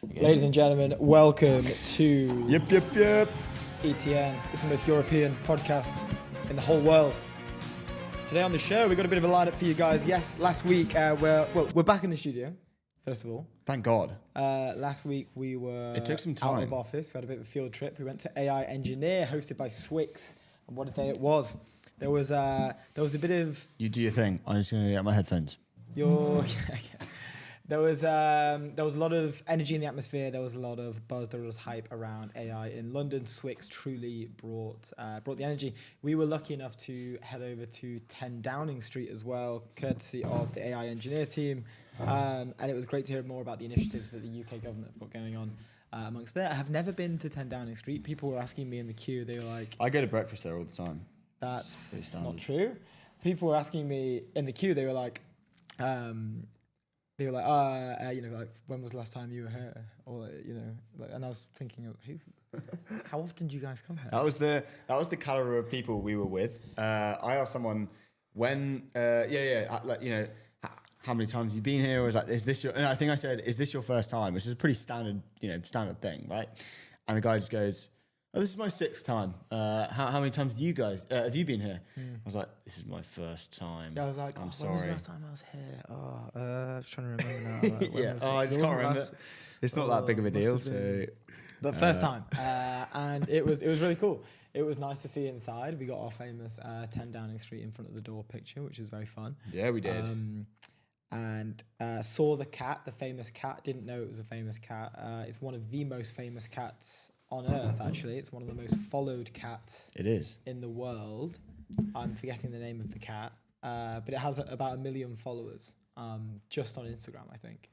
Ladies and gentlemen, welcome to Yep. ETN. It's the most European podcast in the whole world. Today on the show, we've got a bit of a lineup for you guys. Yes, last week, we're back in the studio, first of all. Thank God. Last week, we were It took some out time. of office. We had a bit of a field trip. We went to AI Engineer, hosted by Swix, and what a day it was. There was a bit of... You do your thing. I'm just going to get my headphones. There was a lot of energy in the atmosphere. There was a lot of buzz. There was hype around AI in London. Swix truly brought the energy. We were lucky enough to head over to 10 Downing Street as well, courtesy of the AI Engineer team. And it was great to hear more about the initiatives that the UK government have got going on amongst there. I have never been to 10 Downing Street. People were asking me in the queue. They were like, I go to breakfast there all the time. that's not true. People were asking me in the queue. They were like, when was the last time you were here? Or and I was thinking, how often do you guys come here? That was the caliber of people we were with. I asked someone when, how many times have you been here? I was like, is this your? And I think I said, is this your first time? Which is a pretty standard thing, right? And the guy just goes, oh, this is my 6th time. How many times have you been here? I was like, this is my first time. Yeah, I was like, I'm sorry. When was the last time I was here? I was trying to remember now. I just can't remember. It's not that big of a deal. So, but first time, and it was really cool. It was nice to see inside. We got our famous 10 Downing Street in front of the door picture, which was very fun. Yeah, we did. And saw the cat, the famous cat. Didn't know it was a famous cat. It's one of the most famous cats on Earth, actually. It's one of the most followed cats It is. in the world. I'm forgetting the name of the cat, but it has about 1 million followers just on Instagram, I think.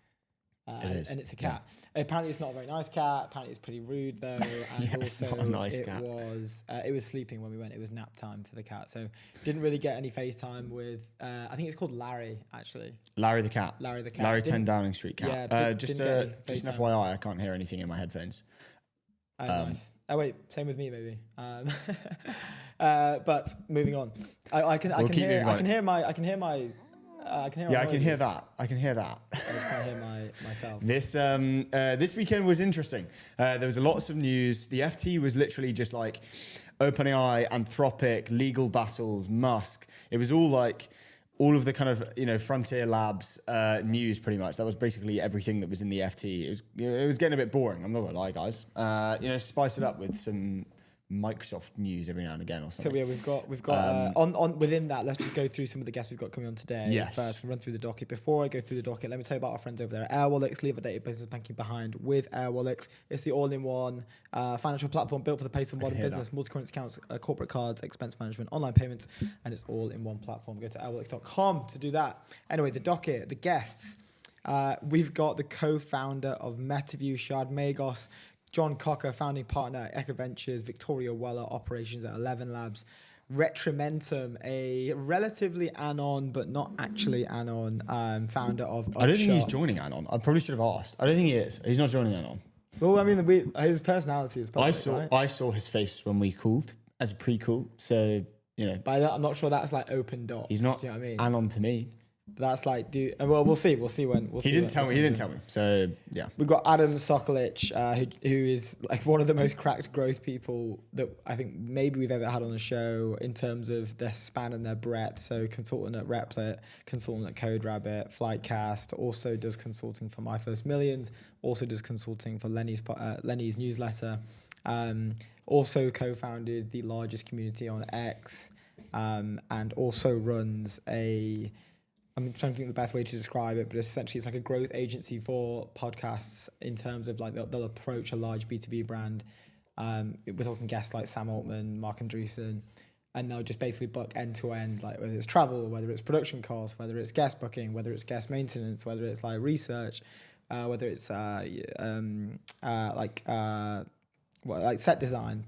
It is. And it's a cat. Yeah. Apparently, it's not a very nice cat. Apparently, it's pretty rude, though. And Yeah, also, it's not a nice cat. It was sleeping when we went. It was nap time for the cat. So, didn't really get any FaceTime with, I think it's called Larry, actually. Larry the cat. Larry the cat. Larry 10 Downing Street cat. Yeah, just didn't get an FaceTime. FYI, I can't hear anything in my headphones. Oh, nice. Oh wait, same with me maybe. But moving on, I can hear my. I can hear that. I can hear that. I just can't hear myself. This weekend was interesting. There was lots of news. The FT was literally just like OpenAI, Anthropic, legal battles, Musk. It was all like all of the kind of Frontier Labs news pretty much. That was basically everything that was in the FT. It was getting a bit boring. I'm not gonna lie, guys. Spice it up with some Microsoft news every now and again or something. So yeah, we've got on within that. Let's just go through some of the guests we've got coming on today. Yes. First, we'll run through the docket. Before I go through the docket, let me tell you about our friends over there at Airwallex. Leave a data business banking behind with Airwallex. It's the all-in-one financial platform built for the pace of modern business, multi-currency accounts, corporate cards, expense management, online payments, and it's all in one platform. Go to airwallex.com to do that. Anyway, the docket, the guests. We've got the co-founder of Metaview, Magos, John Cocker, founding partner at Echo Ventures, Victoria Weller, operations at ElevenLabs, Retrimentum, a relatively anon but not actually anon founder of Upshot. I don't think he's joining Anon. I probably should have asked. I don't think he is. He's not joining Anon. Well, I mean, his personality is public, I saw his face when we called as a pre-call, so By that, I'm not sure that's like open dots. he's not do you know what I mean? Anon to me. That's like, well, we'll see. We'll see when. He didn't tell me. So yeah, we've got Adam Soccolich, who is like one of the most cracked growth people that I think maybe we've ever had on the show in terms of their span and their breadth. So consultant at Replit, consultant at CodeRabbit, Flightcast, also does consulting for My First Millions, also does consulting for Lenny's newsletter, also co-founded the largest community on X, and also runs I'm trying to think of the best way to describe it, but essentially it's like a growth agency for podcasts in terms of like they'll approach a large B2B brand. We're talking guests like Sam Altman, Mark Andreessen, and they'll just basically book end to end, like whether it's travel, whether it's production costs, whether it's guest booking, whether it's guest maintenance, whether it's like research, whether it's like set design.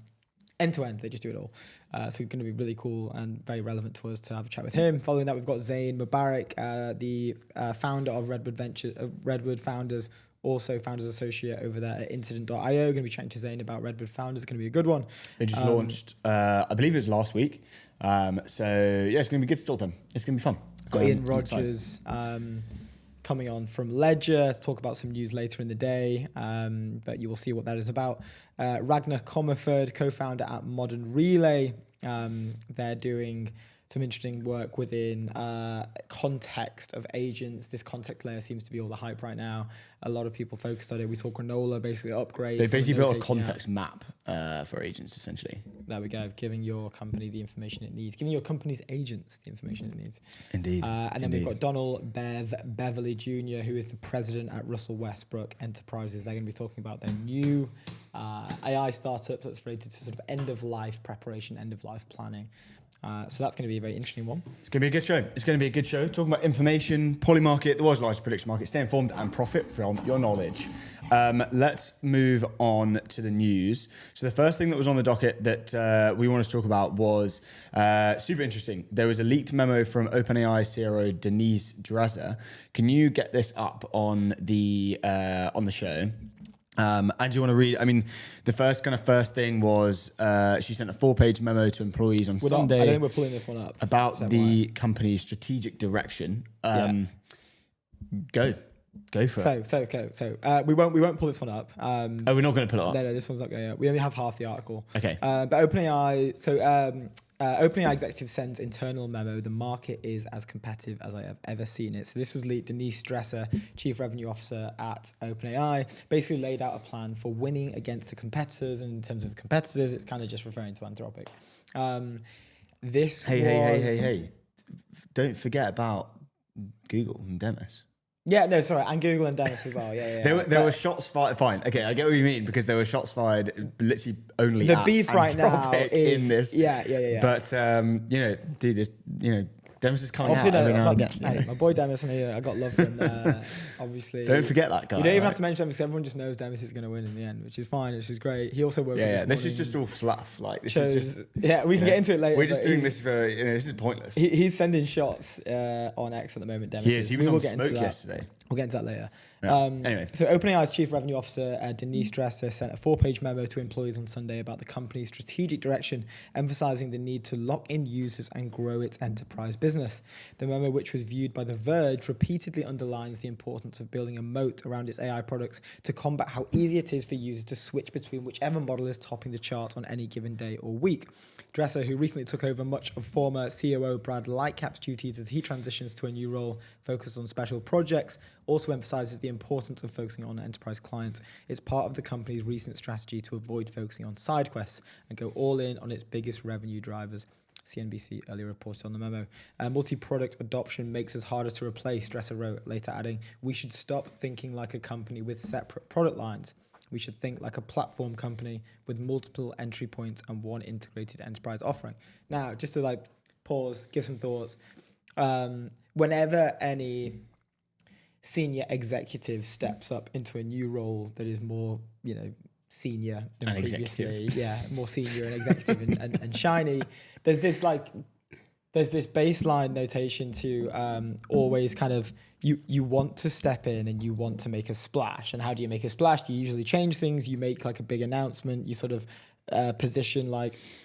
End to end, they just do it all. So it's going to be really cool and very relevant to us to have a chat with him. Following that, we've got Zain Mobarik, the founder of Redwood Founders, also founders associate over there at Incident.io. Going to be chatting to Zain about Redwood Founders. It's going to be a good one. They just launched, I believe it was last week. So yeah, it's going to be good to talk to them. It's going to be fun. Got Ian Rogers, coming on from Ledger to talk about some news later in the day, but you will see what that is about. Ragnor Comerford, co-founder at Modern Relay, they're doing some interesting work within context of agents. This context layer seems to be all the hype right now. A lot of people focused on it. We saw Granola basically upgrade. They basically built a context map for agents, essentially. There we go, giving your company the information it needs, giving your company's agents the information it needs. Indeed. And then we've got Donnell Beverly Jr., who is the president at Russell Westbrook Enterprises. They're going to be talking about their new AI startup that's related to sort of end-of-life preparation, end-of-life planning. So that's going to be a very interesting one. It's going to be a good show. It's going to be a good show. Talking about information, polymarket, the world's largest prediction market. Stay informed and profit from your knowledge. Let's move on to the news. So the first thing that was on the docket that we wanted to talk about was super interesting. There was a leaked memo from OpenAI CRO Denise Dresser. Can you get this up on the show? And do you want to read? I mean, the first thing was she sent a 4-page memo to employees on Sunday. I think we're pulling this one up about the company's strategic direction. Go for it. So we won't pull this one up. We're not going to pull it up. No, this one's not going up. We only have half the article. Okay. But OpenAI. OpenAI executive sends internal memo. The market is as competitive as I have ever seen it. So this was leaked. Denise Dresser, Chief Revenue Officer at OpenAI, basically laid out a plan for winning against the competitors. And in terms of the competitors, it's kind of just referring to Anthropic. Hey. Don't forget about Google and Demis. Yeah, no, sorry, and Google and Dennis as well. Yeah. There were shots fired. Fine, okay, I get what you mean because there were shots fired. Literally only the at beef right now is in this. Yeah. But dude, this Demis is coming obviously out every now and again. Hey, my boy Demis, and I got love for him. Obviously, don't forget that guy. You don't even have to mention Demis. Everyone just knows Demis is going to win in the end, which is fine. Which is great. He also worked. This is just all fluff. Like this is just. Yeah, we can get into it later. We're just doing this for this is pointless. He's sending shots on X at the moment. Demis. He is. He was on Smoke yesterday. We'll get into that later. Yeah. Anyway. So OpenAI's Chief Revenue Officer, Denise Dresser, sent a 4-page memo to employees on Sunday about the company's strategic direction, emphasizing the need to lock in users and grow its enterprise business. The memo, which was viewed by The Verge, repeatedly underlines the importance of building a moat around its AI products to combat how easy it is for users to switch between whichever model is topping the chart on any given day or week. Dresser, who recently took over much of former COO Brad Lightcap's duties as he transitions to a new role focused on special projects, also emphasizes the importance of focusing on enterprise clients. It's part of the company's recent strategy to avoid focusing on side quests and go all in on its biggest revenue drivers. CNBC earlier reported on the memo. Multi-product adoption makes us harder to replace, Dresser wrote, later adding, we should stop thinking like a company with separate product lines. We should think like a platform company with multiple entry points and one integrated enterprise offering. Now, just to pause, give some thoughts. Whenever any senior executive steps up into a new role that is more, senior than and previously, executive. More senior and executive and shiny, there's this baseline notation to always kind of you want to step in and you want to make a splash. And how do you make a splash? You usually change things. You make a big announcement. You sort of position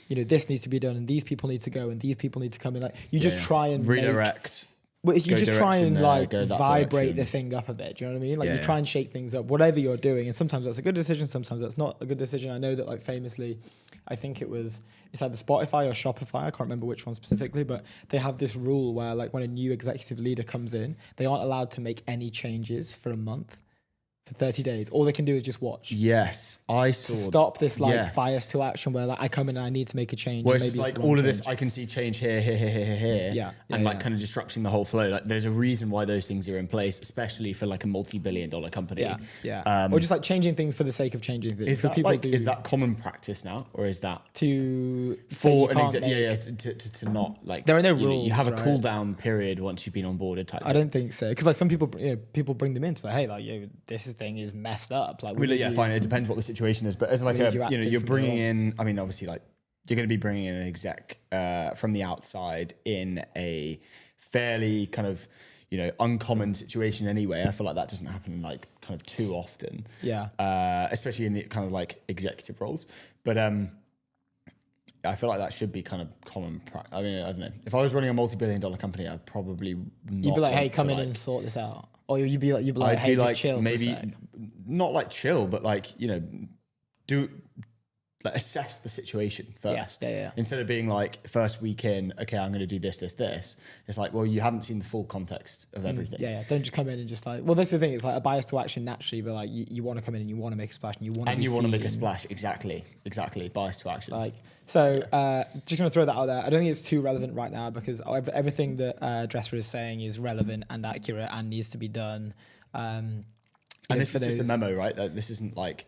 this needs to be done and these people need to go and these people need to come in. You just try and redirect. You just try and vibrate direction. the thing up a bit. Do you know what I mean? You try and shake things up, whatever you're doing. And sometimes that's a good decision. Sometimes that's not a good decision. I know that famously, I think it's either Spotify or Shopify. I can't remember which one specifically, but they have this rule where when a new executive leader comes in, they aren't allowed to make any changes for a month. For 30 days. All they can do is just watch. Yes, I saw. To stop this bias to action where I come in and I need to make a change. Well, it's just all of this, I can see change here. Yeah. And kind of disrupting the whole flow. There's a reason why those things are in place, especially for a multi-billion-dollar company. Yeah. Or just changing things for the sake of changing things. Is that common practice now? Or is that to not there are no rules. You have a cool down period once you've been onboarded type. I don't think so. Because some people bring them in to hey, this is thing is messed up. Fine. It depends what the situation is, but as you're bringing in. I mean, obviously, you're going to be bringing in an exec from the outside in a fairly kind of uncommon situation anyway. I feel like that doesn't happen kind of too often. Yeah. Especially in the kind of executive roles, but I feel like that should be kind of common practice. I mean, I don't know. If I was running a multi-billion-dollar company, I'd probably not. You'd be like, hey, come in and sort this out. Or you'd be like, I'd hey, be just like, chill maybe for a sec. not like chill, but like, do like assess the situation first. Yeah. Instead of being like first week in, okay, I'm going to do this. It's like, well, you haven't seen the full context of everything. Yeah. Don't just come in and just like, well, that's the thing. It's like a bias to action naturally, but like you want to come in and you want to make a splash and you want to make a splash. Exactly. Bias to action. Like, so just going to throw that out there. I don't think it's too relevant right now because everything that Dresser is saying is relevant and accurate and needs to be done. And this is just a memo, right? This isn't like,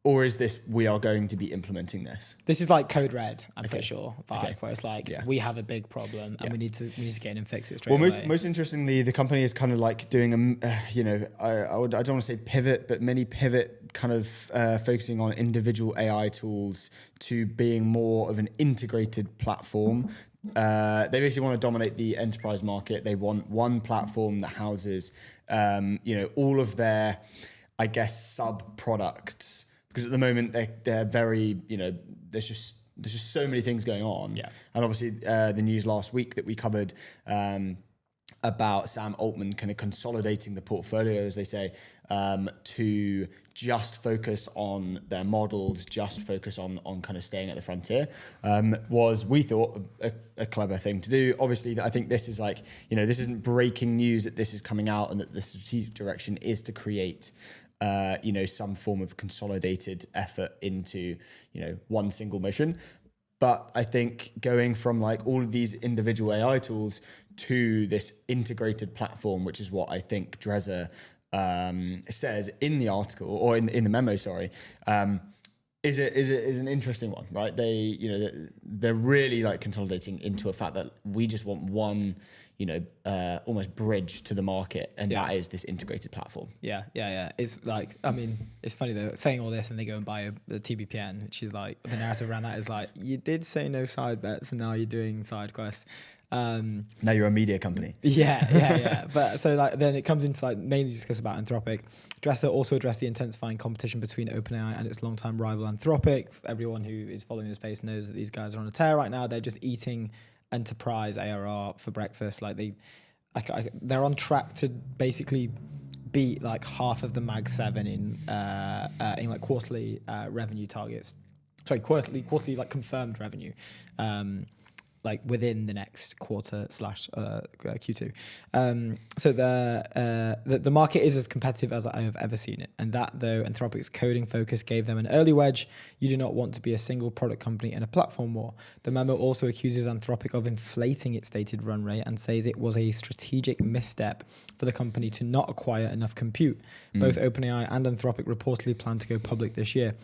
or is this, we are going to be implementing this? This is like code red, I'm pretty sure, Okay. where it's like, we have a big problem and we need to get in and fix it straight away. away. Most interestingly, the company is kind of like doing I don't want to say pivot, but mini pivot, kind of focusing on individual AI tools to being more of an integrated platform. They basically want to dominate the enterprise market. They want one platform that houses, all of their, I guess, sub products. Because at the moment they're very, there's just so many things going on. Yeah. And obviously the news last week that we covered about Sam Altman kind of consolidating the portfolio, as they say, to just focus on their models, just focus on kind of staying at the frontier, was, we thought, a clever thing to do. Obviously, I think this is like, this isn't breaking news that this is coming out and that the strategic direction is to create some form of consolidated effort into, one single mission. But I think going from like all of these individual AI tools to this integrated platform, which is what I think Dresser says in the article, or in the memo, sorry, is an interesting one, right? They're really like consolidating into a fact that we just want one, almost bridge to the market, and that is this integrated platform. Yeah. It's like, I mean, it's funny though, saying all this and they go and buy the TBPN, which is like, the narrative around that is like, you did say no side bets and now you're doing side quests. Now you're a media company. Yeah. But so like, then it comes into like mainly discuss about Anthropic. Dresser also addressed the intensifying competition between OpenAI and its longtime rival Anthropic. Everyone who is following the space knows that these guys are on a tear right now. They're just eating enterprise ARR for breakfast. Like they're on track to basically beat like half of the Mag 7 in like quarterly revenue targets. Sorry, quarterly like confirmed revenue. Like within the next quarter / Q2. So the market is as competitive as I have ever seen it. And that, though, Anthropic's coding focus gave them an early wedge. You do not want to be a single product company in a platform war. The memo also accuses Anthropic of inflating its stated run rate and says it was a strategic misstep for the company to not acquire enough compute. Both OpenAI and Anthropic reportedly plan to go public this year.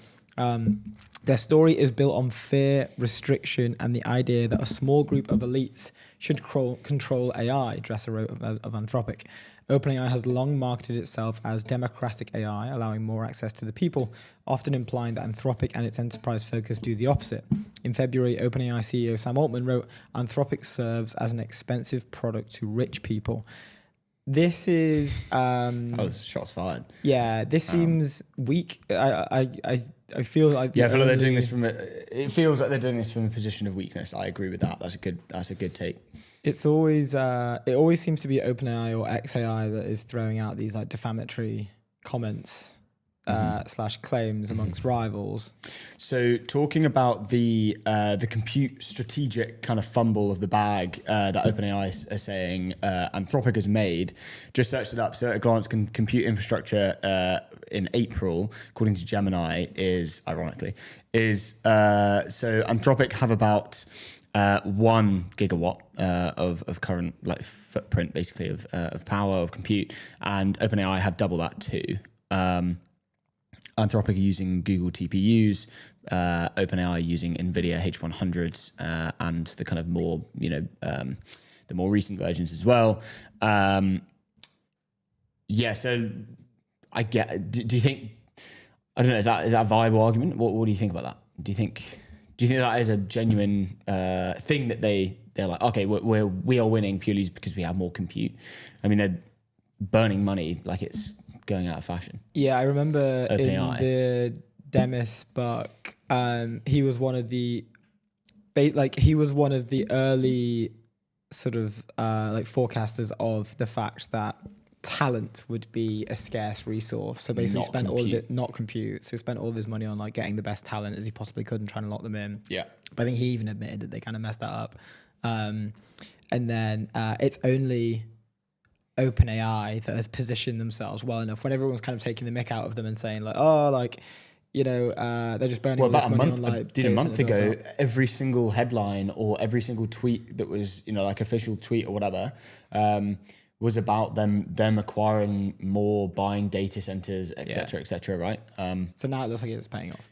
Their story is built on fear, restriction, and the idea that a small group of elites should control AI, Dresser wrote of Anthropic. OpenAI has long marketed itself as democratic AI, allowing more access to the people, often implying that Anthropic and its enterprise focus do the opposite. In February, OpenAI CEO Sam Altman wrote, "Anthropic serves as an expensive product to rich people." This is... shots fired. Yeah, this seems weak. I feel like I feel like they're doing this it feels like they're doing this from a position of weakness. I agree with that. That's a good take. It's always it always seems to be OpenAI or XAI that is throwing out these like defamatory comments / claims amongst rivals. So talking about the compute strategic kind of fumble of the bag that OpenAI are saying Anthropic has made, just searched it up. So at a glance, compute infrastructure in April, according to Gemini, is so Anthropic have about 1 gigawatt of current like footprint, basically of power of compute, and OpenAI have double that too. Anthropic are using Google TPUs, OpenAI using NVIDIA H100s, and the kind of more, the more recent versions as well. So I get. Do you think? I don't know. Is that a viable argument? What do you think about that? Do you think that is a genuine thing that they're like, okay, we are winning purely because we have more compute? I mean, they're burning money like it's going out of fashion. Yeah, I remember OpenAI. In the Demis book, he was one of the early sort of like forecasters of the fact that talent would be a scarce resource. So basically spent all of it, not compute. So spent all of his money on like getting the best talent as he possibly could and trying to lock them in. Yeah. But I think he even admitted that they kind of messed that up. And then it's only OpenAI that has positioned themselves well enough when everyone's kind of taking the mick out of them and saying like, oh, like, you know, they're just burning all this money on like a month ago, every single headline or every single tweet that was, you know, like official tweet or whatever, was about them acquiring more, buying data centers, et cetera, right? So now it looks like it's paying off.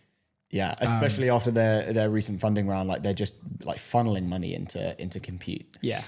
Yeah, especially after their recent funding round, like they're just like funneling money into compute. Yeah.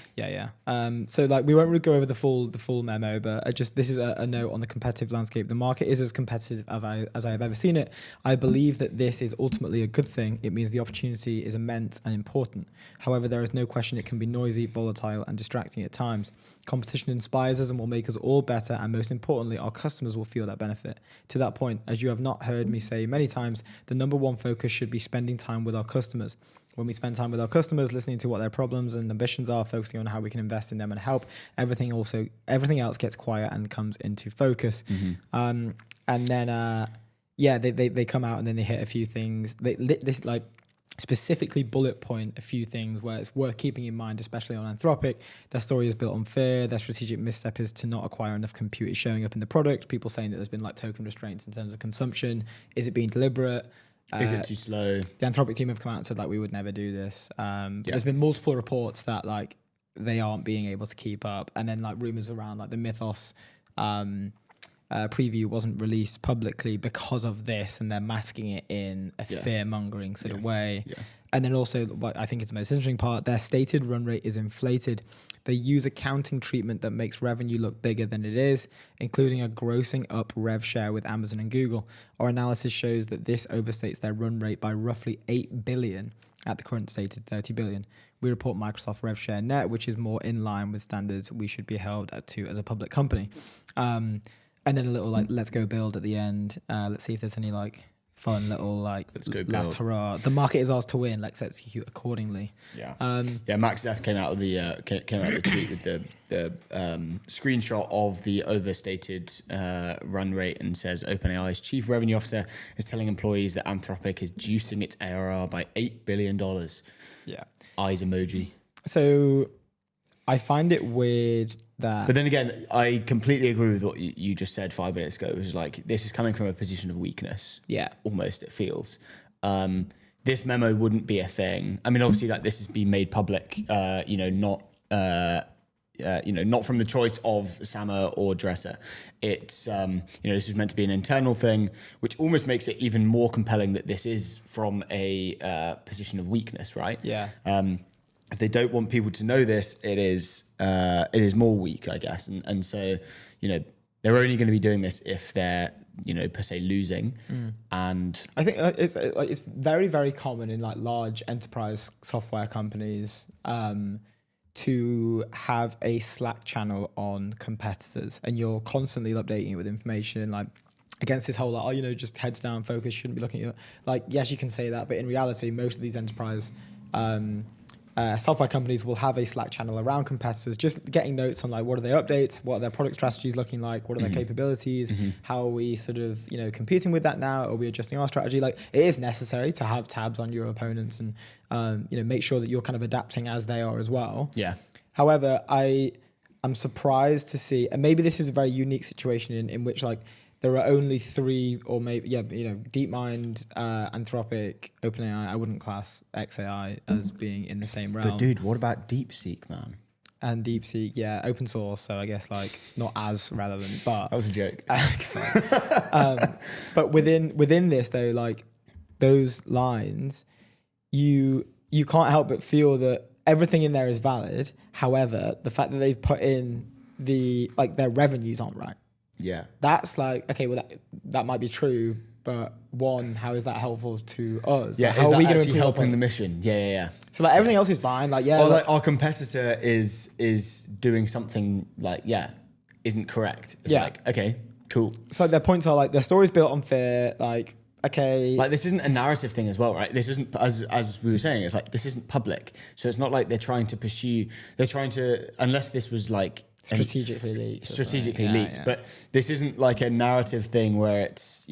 So like we won't really go over the full memo, but this is a note on the competitive landscape. The market is as competitive as I have ever seen it. I believe that this is ultimately a good thing. It means the opportunity is immense and important. However, there is no question it can be noisy, volatile, and distracting at times. Competition inspires us and will make us all better, and most importantly, our customers will feel that benefit. To that point, as you have not heard me say many times, the number one focus should be spending time with our customers. When we spend time with our customers, listening to what their problems and ambitions are, focusing on how we can invest in them and help, everything else gets quiet and comes into focus. And then they come out and then they hit a few things. This like specifically bullet point a few things where it's worth keeping in mind, especially on Anthropic. Their story is built on fear. Their strategic misstep is to not acquire enough compute. It's showing up in the product. People saying that there's been like token restraints in terms of consumption. Is it being deliberate? Is it too slow? The Anthropic team have come out and said like we would never do this. There's been multiple reports that like they aren't being able to keep up, and then like rumors around like the Mythos preview wasn't released publicly because of this, and they're masking it in a fear-mongering sort of way. And then also, what I think is the most interesting part, their stated run rate is inflated. They use accounting treatment that makes revenue look bigger than it is, including a grossing up rev share with Amazon and Google. Our analysis shows that this overstates their run rate by roughly 8 billion at the current stated 30 billion. We report Microsoft rev share net, which is more in line with standards we should be held to as a public company. And then a little like let's go build at the end. Let's see if there's any like fun little like let's go last build. Hurrah. The market is ours to win. Let's execute accordingly. Max F came out of the tweet with the screenshot of the overstated run rate and says OpenAI's chief revenue officer is telling employees that Anthropic is juicing its ARR by $8 billion. Yeah. Eyes emoji. So I find it weird that... But then again, I completely agree with what you just said 5 minutes ago. It was like, this is coming from a position of weakness. Yeah. Almost, it feels. This memo wouldn't be a thing. I mean, obviously, like this has been made public, not from the choice of Sama or Dresser. It's, this is meant to be an internal thing, which almost makes it even more compelling that this is from a position of weakness, right? Yeah. If they don't want people to know this, it is more weak, I guess. And so, they're only going to be doing this if they're, per se losing. And I think it's very, very common in like large enterprise software companies to have a Slack channel on competitors, and you're constantly updating it with information like against this whole like, just heads down focus, shouldn't be looking at like, yes, you can say that, but in reality, most of these enterprise software companies will have a Slack channel around competitors, just getting notes on like what are their updates, what are their product strategies looking like, what are their capabilities, how are we sort of competing with that now, are we adjusting our strategy? Like it is necessary to have tabs on your opponents and make sure that you're kind of adapting as they are as well. Yeah. However, I'm surprised to see, and maybe this is a very unique situation in which like there are only three, or maybe, DeepMind, Anthropic, OpenAI. I wouldn't class XAI as being in the same realm. But dude, what about DeepSeek, man? And DeepSeek, yeah, open source. So I guess like not as relevant, but that was a joke. But within this though, like those lines, you can't help but feel that everything in there is valid. However, the fact that they've put in their revenues aren't right. Yeah. That's like, okay, well, that might be true, but one, how is that helpful to us? Yeah, like, how is are we that going actually helping the mission? Yeah. So like everything else is fine. Like, yeah. Or like our competitor is doing something like, isn't correct. It's like, okay, cool. So their points are like, their story's built on fear, like, okay. Like this isn't a narrative thing as well, right? This isn't, as we were saying, it's like this isn't public. So it's not like they're trying to, unless this was like strategically leaked. Strategically leaked. But this isn't like a narrative thing where it's,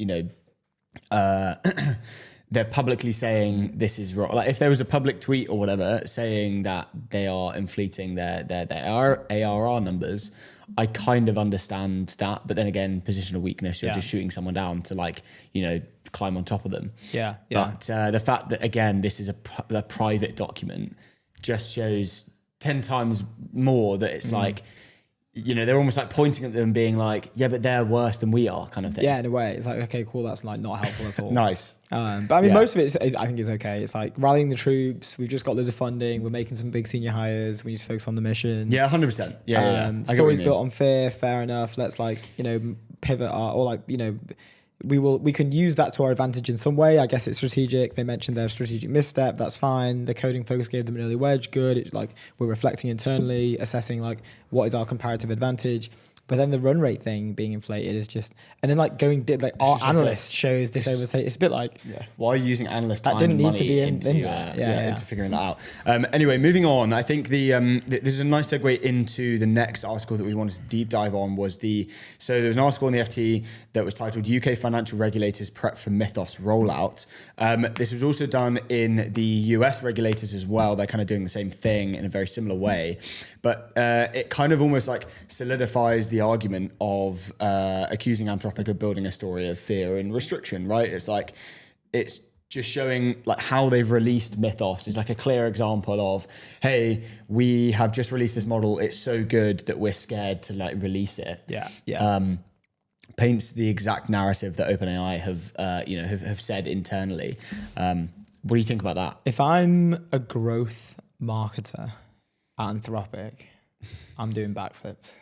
they're publicly saying this is wrong. Like if there was a public tweet or whatever saying that they are inflating their ARR numbers, I kind of understand that. But then again, positional weakness, you're just shooting someone down to climb on top of them. Yeah. But the fact that, again, this is a private document just shows 10 times more that it's like, they're almost like pointing at them being like, yeah, but they're worse than we are kind of thing. Yeah, in a way. It's like, okay, cool. That's like not helpful at all. Nice. But I mean, most of it I think is okay. It's like rallying the troops. We've just got loads of funding. We're making some big senior hires. We need to focus on the mission. Yeah, 100%. Yeah. Stories built on fear. Fair enough. Let's pivot we can use that to our advantage in some way. I guess it's strategic. They mentioned their strategic misstep. That's fine. The coding focus gave them an early wedge. Good. It's like we're reflecting internally, assessing what is our comparative advantage. But then the run rate thing being inflated is just, and then our analyst shows this oversight. It's a bit like, why are you using analyst that time didn't and need money to be into figuring that out. Anyway, moving on. I think this is a nice segue into the next article that we wanted to deep dive on. So there was an article in the FT that was titled "UK Financial Regulators Prep for Mythos Rollout." This was also done in the US regulators as well. They're kind of doing the same thing in a very similar way, but it kind of almost solidifies the argument of accusing Anthropic of building a story of fear and restriction, right? It's just showing how they've released Mythos is a clear example of, hey, we have just released this model. It's so good that we're scared to release it. Yeah. Paints the exact narrative that OpenAI have said internally. What do you think about that? If I'm a growth marketer at Anthropic, I'm doing backflips.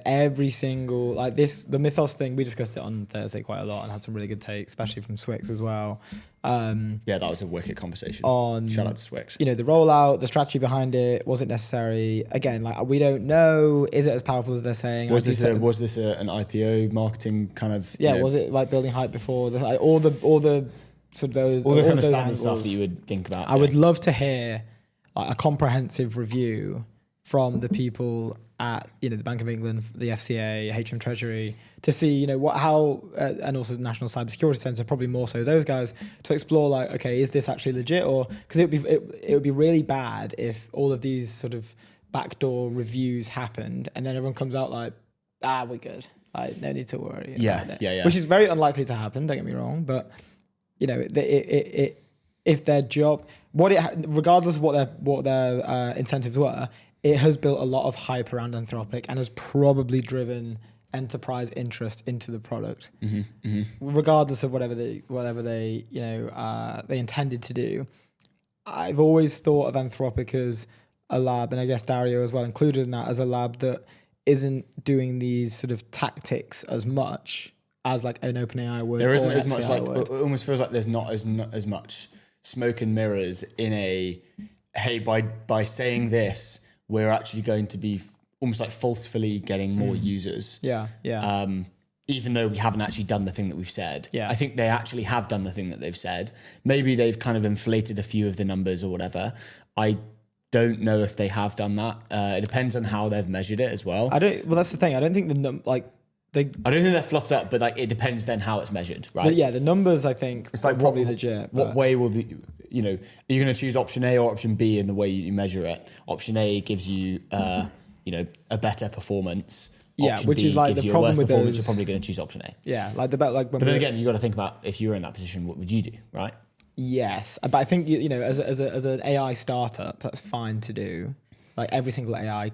Every single, the Mythos thing, we discussed it on Thursday quite a lot and had some really good takes, especially from Swix as well. That was a wicked conversation. Shout out to Swix. The rollout, the strategy behind it, was it necessary? Again, we don't know. Is it as powerful as they're saying? Was this an IPO marketing kind of? Yeah, was it building hype before? All the sort of those, all the kind of standard angles, stuff that you would think about. I would love to hear a comprehensive review from the people at the Bank of England, the FCA, HM Treasury, to see and also the National Cybersecurity Centre, probably more so those guys, to explore okay, is this actually legit? Or because it would be really bad if all of these sort of backdoor reviews happened and then everyone comes out we're good, no need to worry. Yeah. Which is very unlikely to happen. Don't get me wrong, but if their job, regardless of what their incentives were, it has built a lot of hype around Anthropic and has probably driven enterprise interest into the product, regardless of whatever they intended to do. I've always thought of Anthropic as a lab, and I guess Dario as well included in that, as a lab that isn't doing these sort of tactics as much as an OpenAI would. There isn't as much it almost feels like there's not as much smoke and mirrors in hey, by saying this, we're actually going to be almost falsely getting more users. Yeah. Even though we haven't actually done the thing that we've said. Yeah. I think they actually have done the thing that they've said. Maybe they've kind of inflated a few of the numbers or whatever. I don't know if they have done that. It depends on how they've measured it as well. Well, that's the thing. I don't think I don't think they're fluffed up, but it depends then how it's measured, right? But yeah, the numbers I think it's probably legit. What way will are you going to choose option A or option B in the way you measure it? Option A gives you a better performance. Yeah, option which B is gives the you a problem worse with performance. those. You're probably going to choose option A. Yeah, but then again, you got to think about if you were in that position, what would you do, right? Yes, but I think as an AI startup, that's fine to do. Every single AI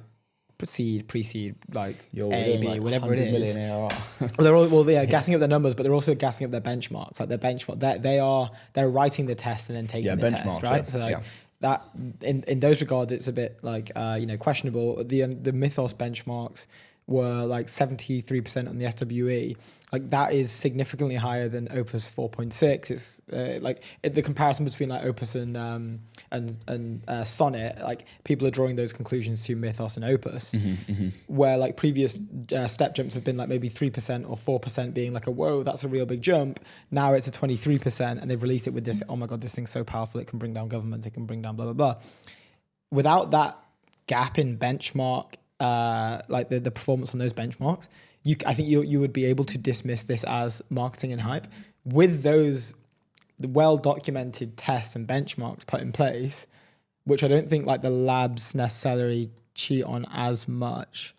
pre-seed, You're A, B, whatever it is. ARR. They're gassing up their numbers, but they're also gassing up their benchmarks. Their benchmark, they're writing the test and then taking the test, right? Yeah. So that in those regards, it's a bit questionable. The Mythos benchmarks were like 73% on the SWE. Like that is significantly higher than Opus 4.6. It's the comparison between like Opus and Sonnet. Like people are drawing those conclusions to Mythos and Opus, where like previous step jumps have been like maybe 3% or 4% being like whoa, that's a real big jump. Now it's a 23%, and they've released it with this. Oh my god, this thing's so powerful. It can bring down governments. It can bring down blah blah blah. Without that gap in benchmark, like the performance on those benchmarks, I think you would be able to dismiss this as marketing and hype. With those well-documented tests and benchmarks put in place, which I don't think like the labs necessarily cheat on as much.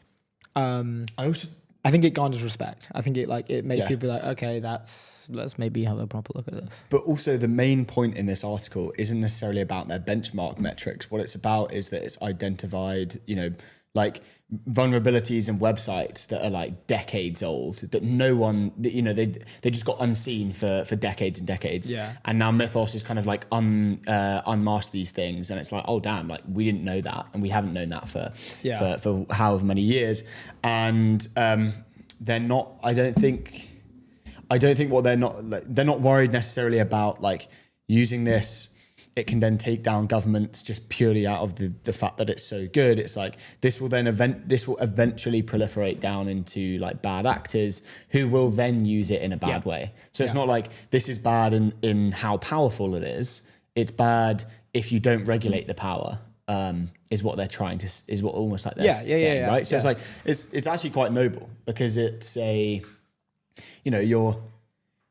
I think it garners respect. I think it makes people be like, okay, let's maybe have a proper look at this. But also the main point in this article isn't necessarily about their benchmark metrics. What it's about is that it's identified, like vulnerabilities in websites that are like decades old, that no one, they just got unseen for decades and decades. Yeah. And now Mythos is kind of like unmasked these things, and it's like, oh damn, like we didn't know that, and we haven't known that for however many years. And they're not. I don't think what they're not worried necessarily about like using this. It can then take down governments just purely out of the fact that it's so good. It's like this will eventually proliferate down into like bad actors who will then use it in a bad way. So it's not like this is bad in how powerful it is. It's bad if you don't regulate the power. Is what they're trying to is what almost like they're saying, right? So it's like it's actually quite noble, because it's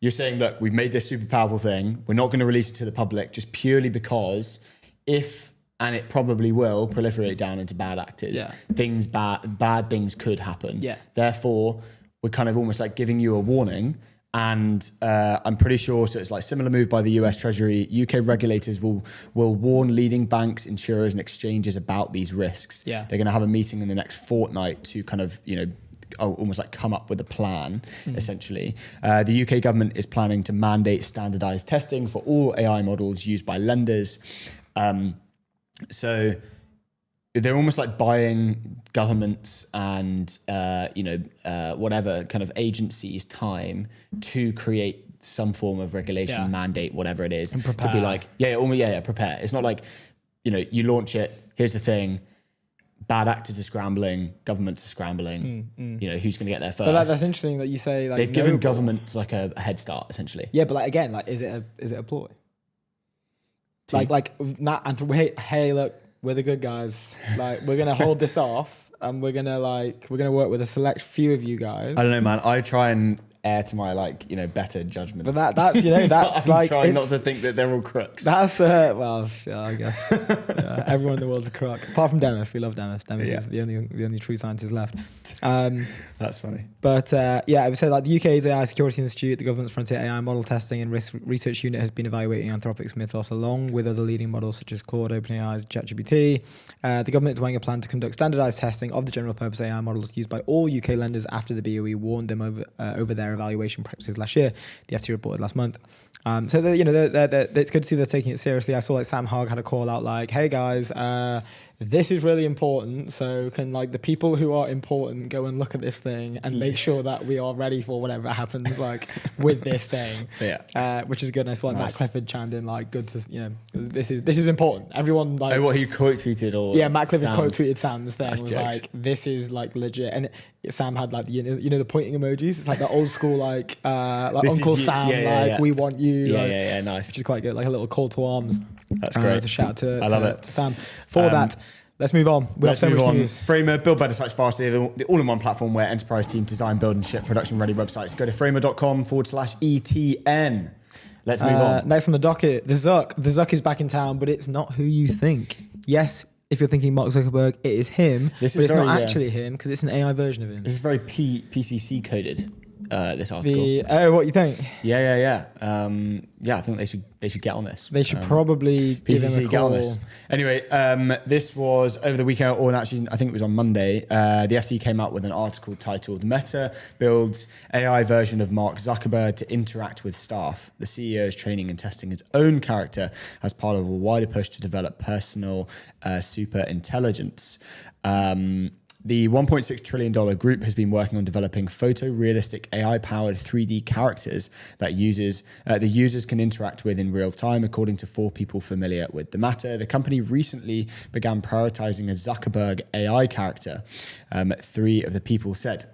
you're saying, look, we've made this super powerful thing. We're not going to release it to the public just purely because and it probably will proliferate down into bad actors. Bad things could happen. Yeah. Therefore, we're kind of almost like giving you a warning. And I'm pretty sure, so it's like similar move by the US Treasury. UK regulators will warn leading banks, insurers, and exchanges about these risks. Yeah. They're going to have a meeting in the next fortnight to kind of, almost like come up with a plan, essentially. The UK government is planning to mandate standardized testing for all AI models used by lenders. So they're almost like buying governments and, whatever kind of agencies time to create some form of regulation, mandate, whatever it is, to be like, prepare. It's not like, you launch it, here's the thing, bad actors are scrambling, governments are scrambling. Who's going to get there first? But that's interesting that you say like they've given governments like a head start, essentially. Yeah, but like again, like is it a ploy? Hey, look, we're the good guys. Like we're gonna hold this off, and we're gonna work with a select few of you guys. I don't know, man. I try and err to my better judgment. But that's that's I'm trying not to think that they're all crooks. That's I guess everyone in the world's a crook, apart from Demis. We love Demis. Demis is the only true scientist left. That's funny. But I would say like the UK's AI Security Institute, the government's Frontier AI Model Testing and Risk Research Unit has been evaluating Anthropic's Mythos along with other leading models such as Claude, OpenAI's ChatGPT. The government is weighing a plan to conduct standardized testing of the general purpose AI models used by all UK lenders after the BOE warned them over their evaluation practices last year. The FT reported last month. So it's good to see they're taking it seriously. I saw like Sam Hogg had a call out like, hey guys, this is really important. So can like the people who are important go and look at this thing and make sure that we are ready for whatever happens like with this thing. Which is good. And I saw like Matt Clifford chimed in like, good to this is important. Everyone like what he quote tweeted or Matt Clifford quote tweeted Sam's thing was jokes. Like this is like legit. And Sam had like the pointing emojis. It's like the old school like Uncle Sam we want you. Nice. Which is quite good. Like a little call to arms. That's great. As a shout to Sam for that. Let's move on. We have so much news. Framer, build better, search faster. The all-in-one platform where enterprise teams design, build, and ship production-ready websites. Go to framer.com/ETN. Let's move on. Next on the docket, the Zuck. The Zuck is back in town, but it's not who you think. Yes, if you're thinking Mark Zuckerberg, it is him. But it's not actually him because it's an AI version of him. This is very PCC coded. This article. What you think? Yeah. I think they should get on this. They should probably give him a call. Get on this. Anyway, this was over the weekend, or actually, I think it was on Monday. The FT came out with an article titled "Meta builds AI version of Mark Zuckerberg to interact with staff. The CEO is training and testing his own character as part of a wider push to develop personal super intelligence." The $1.6 trillion group has been working on developing photorealistic AI-powered 3D characters that the users can interact with in real time, according to 4 people familiar with the matter. The company recently began prioritizing a Zuckerberg AI character, 3 of the people said.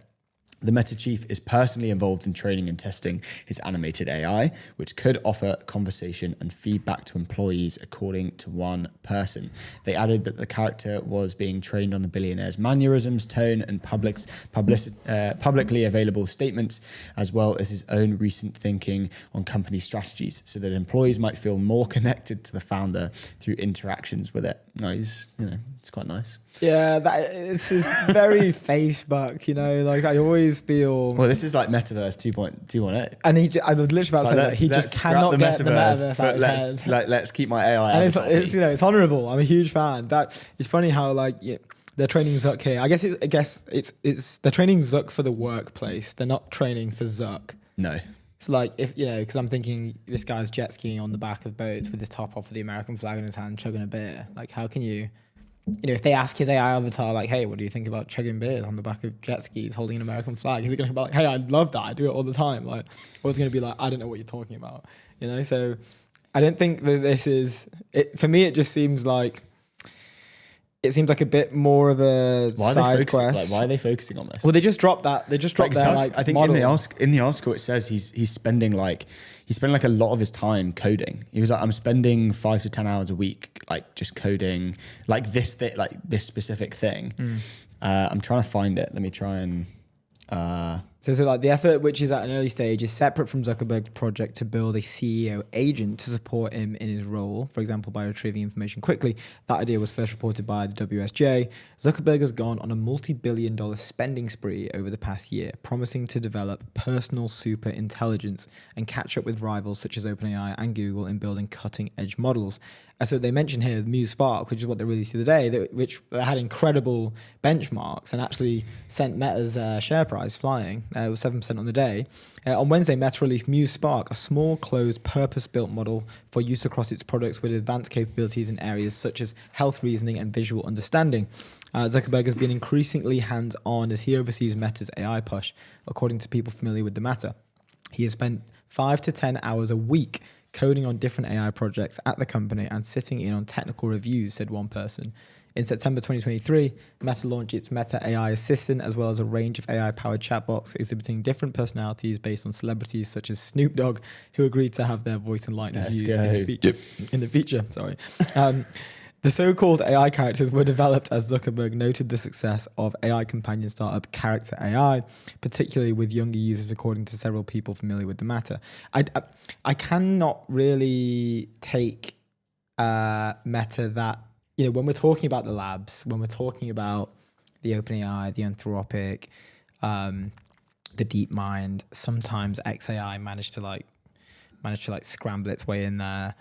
The Meta chief is personally involved in training and testing his animated AI, which could offer conversation and feedback to employees, according to one person. They added that the character was being trained on the billionaire's mannerisms, tone, and publicly available statements, as well as his own recent thinking on company strategies, so that employees might feel more connected to the founder through interactions with it. It's quite nice. Yeah, it's very Facebook, like I always feel. Well, this is like Metaverse 2.8. And I was literally about to say that he just cannot get the Metaverse out of his head. Let's keep my AI and it's honourable. I'm a huge fan. It's funny how they're training Zuck here. I guess it's they're training Zuck for the workplace. They're not training for Zuck. No. It's like because I'm thinking this guy's jet skiing on the back of boats with his top off with the American flag in his hand, chugging a beer. Like, how can you? If they ask his AI avatar, like, hey, what do you think about chugging beers on the back of jet skis holding an American flag? Is it going to be like, hey, I love that. I do it all the time. Like, or it's going to be like, I don't know what you're talking about. So I don't think that this is it. For me, it just seems like a bit more of a side quest. Why are they focusing on this? Well, they just dropped that. They just dropped their I think model. in the article it says he's spending a lot of his time coding. He was like, I'm spending 5 to 10 hours a week, like just coding, like this specific thing. I'm trying to find it. Let me try and. So the effort, which is at an early stage, is separate from Zuckerberg's project to build a CEO agent to support him in his role, for example, by retrieving information quickly. That idea was first reported by the WSJ. Zuckerberg has gone on a multi-billion-dollar spending spree over the past year, promising to develop personal super intelligence and catch up with rivals such as OpenAI and Google in building cutting-edge models. So they mention here Muse Spark, which is what they released the other day, which had incredible benchmarks and actually sent Meta's share price flying. It was 7% on the day. On Wednesday, Meta released Muse Spark, a small, closed, purpose-built model for use across its products with advanced capabilities in areas such as health reasoning and visual understanding. Zuckerberg has been increasingly hands-on as he oversees Meta's AI push, according to people familiar with the matter. He has spent 5 to 10 hours a week coding on different AI projects at the company and sitting in on technical reviews, said one person. In September 2023, Meta launched its Meta AI Assistant, as well as a range of AI-powered chatbots exhibiting different personalities based on celebrities such as Snoop Dogg, who agreed to have their voice and likeness used in the feature. The so-called AI characters were developed as Zuckerberg noted the success of AI companion startup Character AI, particularly with younger users, according to several people familiar with the matter. I cannot really take Meta that, when we're talking about the labs, when we're talking about the OpenAI, the Anthropic, the DeepMind, sometimes XAI managed to scramble its way in there.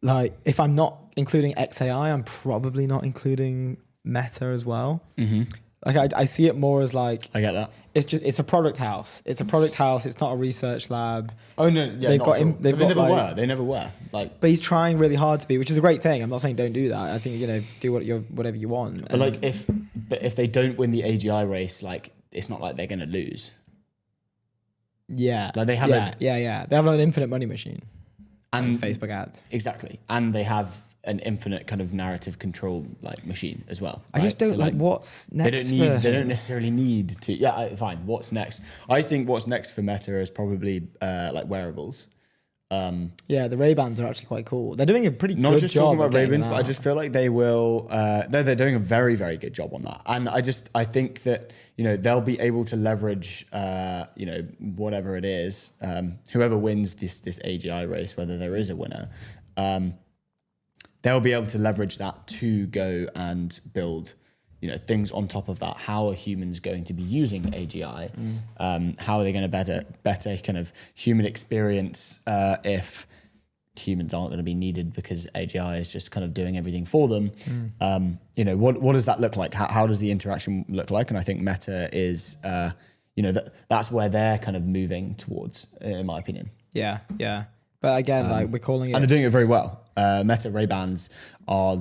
Like, if I'm not including XAI, I'm probably not including Meta as well. Mm-hmm. Like, I see it more as like... I get that. It's a product house. It's a product house. It's not a research lab. Oh, no. Yeah, they never were. Like, but he's trying really hard to be, which is a great thing. I'm not saying don't do that. I think, do whatever you want. But if they don't win the AGI race, like, it's not like they're going to lose. Yeah. Like, they have They have an infinite money machine. And Facebook ads. Exactly. And they have an infinite kind of narrative control machine as well. I just don't what's next. They don't necessarily need to. Yeah, fine. What's next? I think what's next for Meta is probably wearables. The Ray-Bans are actually quite cool. They're doing a pretty good job. Not just talking about Ray-Bans, but I just feel like they will. They're doing a very, very good job on that. And I think that they'll be able to leverage whatever it is, whoever wins this AGI race, whether there is a winner, they'll be able to leverage that to go and build things on top of that. How are humans going to be using AGI? How are they going to better kind of human experience if humans aren't going to be needed because AGI is just kind of doing everything for them? What does that look like? How does the interaction look like? And I think Meta is, that's where they're kind of moving towards, in my opinion. Yeah. But again, we're calling it... And they're doing it very well. Meta Ray-Bans are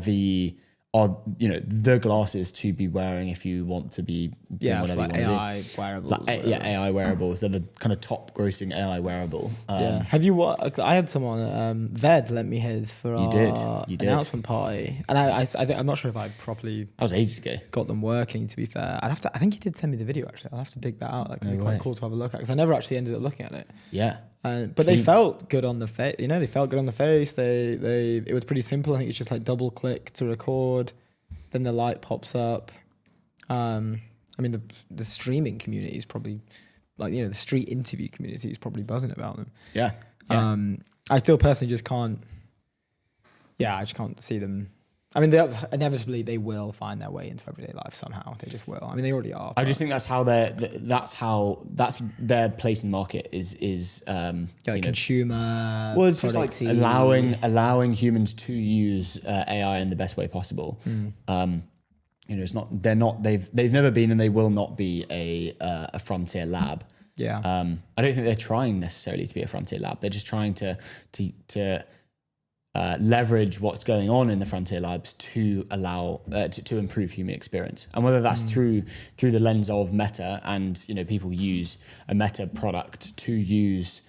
are, you know, the glasses to be wearing if you want to be doing whatever like you want AI to do. wearables. Like, AI wearables. They're the kind of top grossing AI wearable. Have you what? I had someone, Ved lent me his for You our did. announcement party, and I think, I'm not sure if I properly That was ages ago. got them working. To be fair, I think he did send me the video. Actually, I'll have to dig that out. That could be quite cool to have a look at because I never actually ended up looking at it. Yeah. But they felt good on the face. You know, they felt good on the face. It was pretty simple. I think it's just like double click to record, then the light pops up. I mean, the streaming community is probably like, you know, the street interview community is probably buzzing about them. Yeah. I still personally just can't. Yeah, I just can't see them. I mean, inevitably they will find their way into everyday life somehow. They just will. I mean, they already are. I just think that's their place in the market is like Well, consumer. it's just like allowing humans to use AI in the best way possible. You know, they've never been and they will not be a frontier lab. Yeah. I don't think they're trying necessarily to be a frontier lab. They're just trying to leverage what's going on in the frontier labs to allow to improve human experience, and whether that's through the lens of Meta, and you know, people use a Meta product to use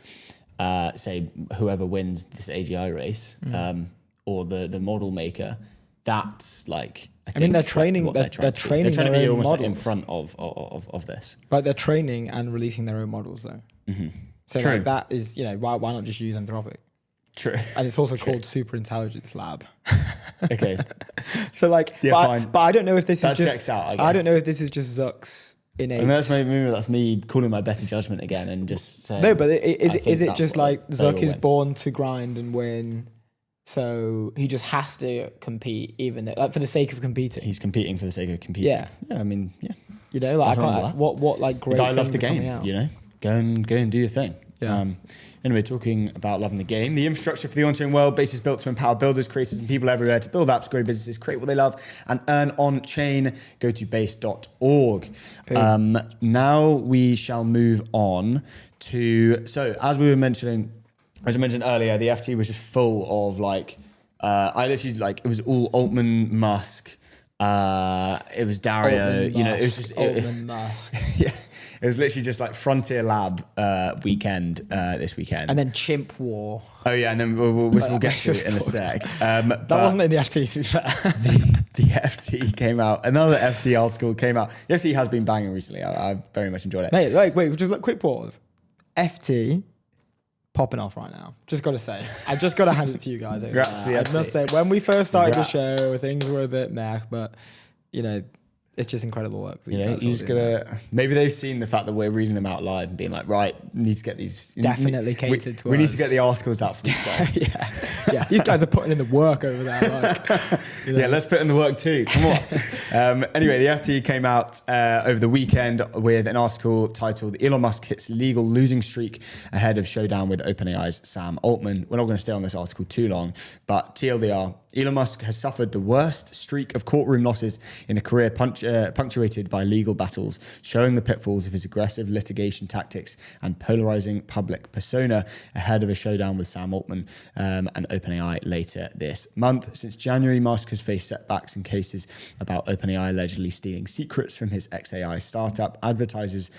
say whoever wins this AGI race, or the model maker. That's like I mean, they're training. They're trying to be almost like in front of this. But they're training and releasing their own models though. So True. like, that is, you know, why not just use Anthropic? True. And it's also called Super Intelligence Lab. Okay. So like, fine. But I don't know if this That is just. checks out, I guess. I don't know if this is just Zuck's innate. And that's me calling my better judgment again and just saying. No, but is it just like they Zuck will is win. born to grind and win, so he just has to compete, even though, like, for the sake of competing. He's competing for the sake of competing. Yeah. I mean, yeah. You know, like I can't. What like great. The guy loved things the are coming game. out. You know, go and do your thing. Yeah. Anyway, talking about loving the game, the infrastructure for the on-chain world base is built to empower builders, creators, and people everywhere to build apps, grow businesses, create what they love, and earn on-chain. Go to base.org. Now we shall move on to, so as I mentioned earlier, the FT was just full of like, I literally like, it was all Altman, Musk, it was Dario, Altman, you know, it was just Altman, Musk. Yeah, it was literally just like Frontier Lab weekend this weekend. And then Chimp War. Oh yeah, and then we'll get to it in a sec. That wasn't in the FT, to be fair. The FT came out. Another FT article came out. The FT has been banging recently. I very much enjoyed it. Mate, wait, just quick pause. FT popping off right now. Just got to say. I just got to hand it to you guys. Congrats to the I FT. must say, when we first started Congrats. the show, things were a bit meh, but, you know, it's just incredible work. You know, you just gotta. Maybe they've seen the fact that we're reading them out live and being like, right, need to get these. Definitely catered to us. We need to get the articles out for these guys. yeah. These guys are putting in the work over there. Like, you know. Yeah, let's put in the work too. Come on. Anyway, the FT came out over the weekend with an article titled "Elon Musk hits legal losing streak ahead of showdown with OpenAI's Sam Altman." We're not going to stay on this article too long, but TLDR. Elon Musk has suffered the worst streak of courtroom losses in a career punctuated by legal battles, showing the pitfalls of his aggressive litigation tactics and polarizing public persona ahead of a showdown with Sam Altman and OpenAI later this month. Since January, Musk has faced setbacks in cases about OpenAI allegedly stealing secrets from his XAI startup, advertisers'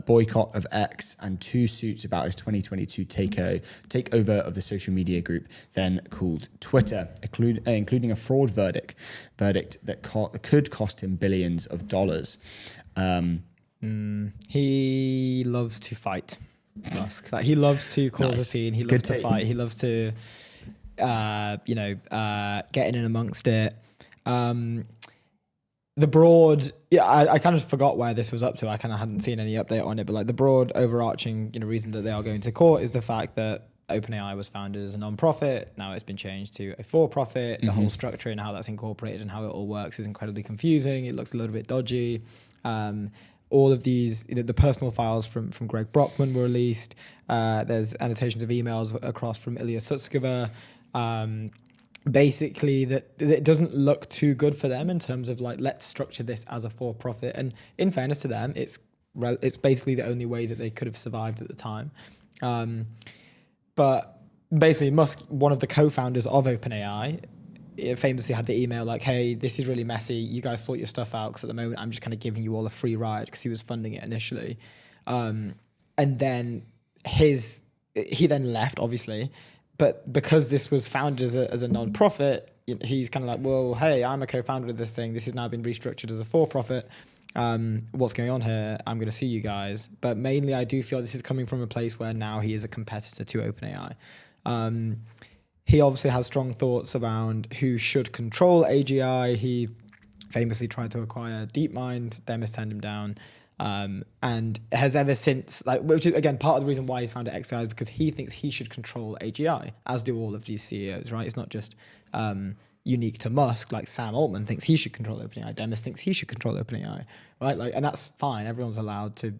boycott of X, and 2 suits about his 2022 takeover of the social media group then called Twitter, including a fraud verdict that could cost him billions of dollars. He loves to fight, Musk. Like, he loves to cause a scene. He loves to fight. He loves to, get in amongst it. The broad, I kind of forgot where this was up to. I kind of hadn't seen any update on it, but like the broad overarching, reason that they are going to court is the fact that OpenAI was founded as a non-profit. Now it's been changed to a for-profit. The whole structure and how that's incorporated and how it all works is incredibly confusing. It looks a little bit dodgy. All of these, the personal files from Greg Brockman were released. There's annotations of emails across from Ilya Sutskever. Basically, that it doesn't look too good for them in terms of like, let's structure this as a for-profit. And in fairness to them, it's basically the only way that they could have survived at the time. But basically, Musk, one of the co-founders of OpenAI, famously had the email like, hey, this is really messy. You guys sort your stuff out because at the moment I'm just kind of giving you all a free ride because he was funding it initially. And then he then left, obviously. But because this was founded as a non-profit, he's kind of like, well, hey, I'm a co-founder of this thing. This has now been restructured as a for-profit. What's going on here? I'm going to sue you guys. But mainly I do feel this is coming from a place where now he is a competitor to OpenAI. He obviously has strong thoughts around who should control AGI. He famously tried to acquire DeepMind. Demis turned him down. And has ever since, which is again part of the reason why he's founded XAI is because he thinks he should control AGI, as do all of these CEOs, right? It's not just unique to Musk. Like Sam Altman thinks he should control OpenAI. Demis thinks he should control OpenAI, right? And that's fine. Everyone's allowed to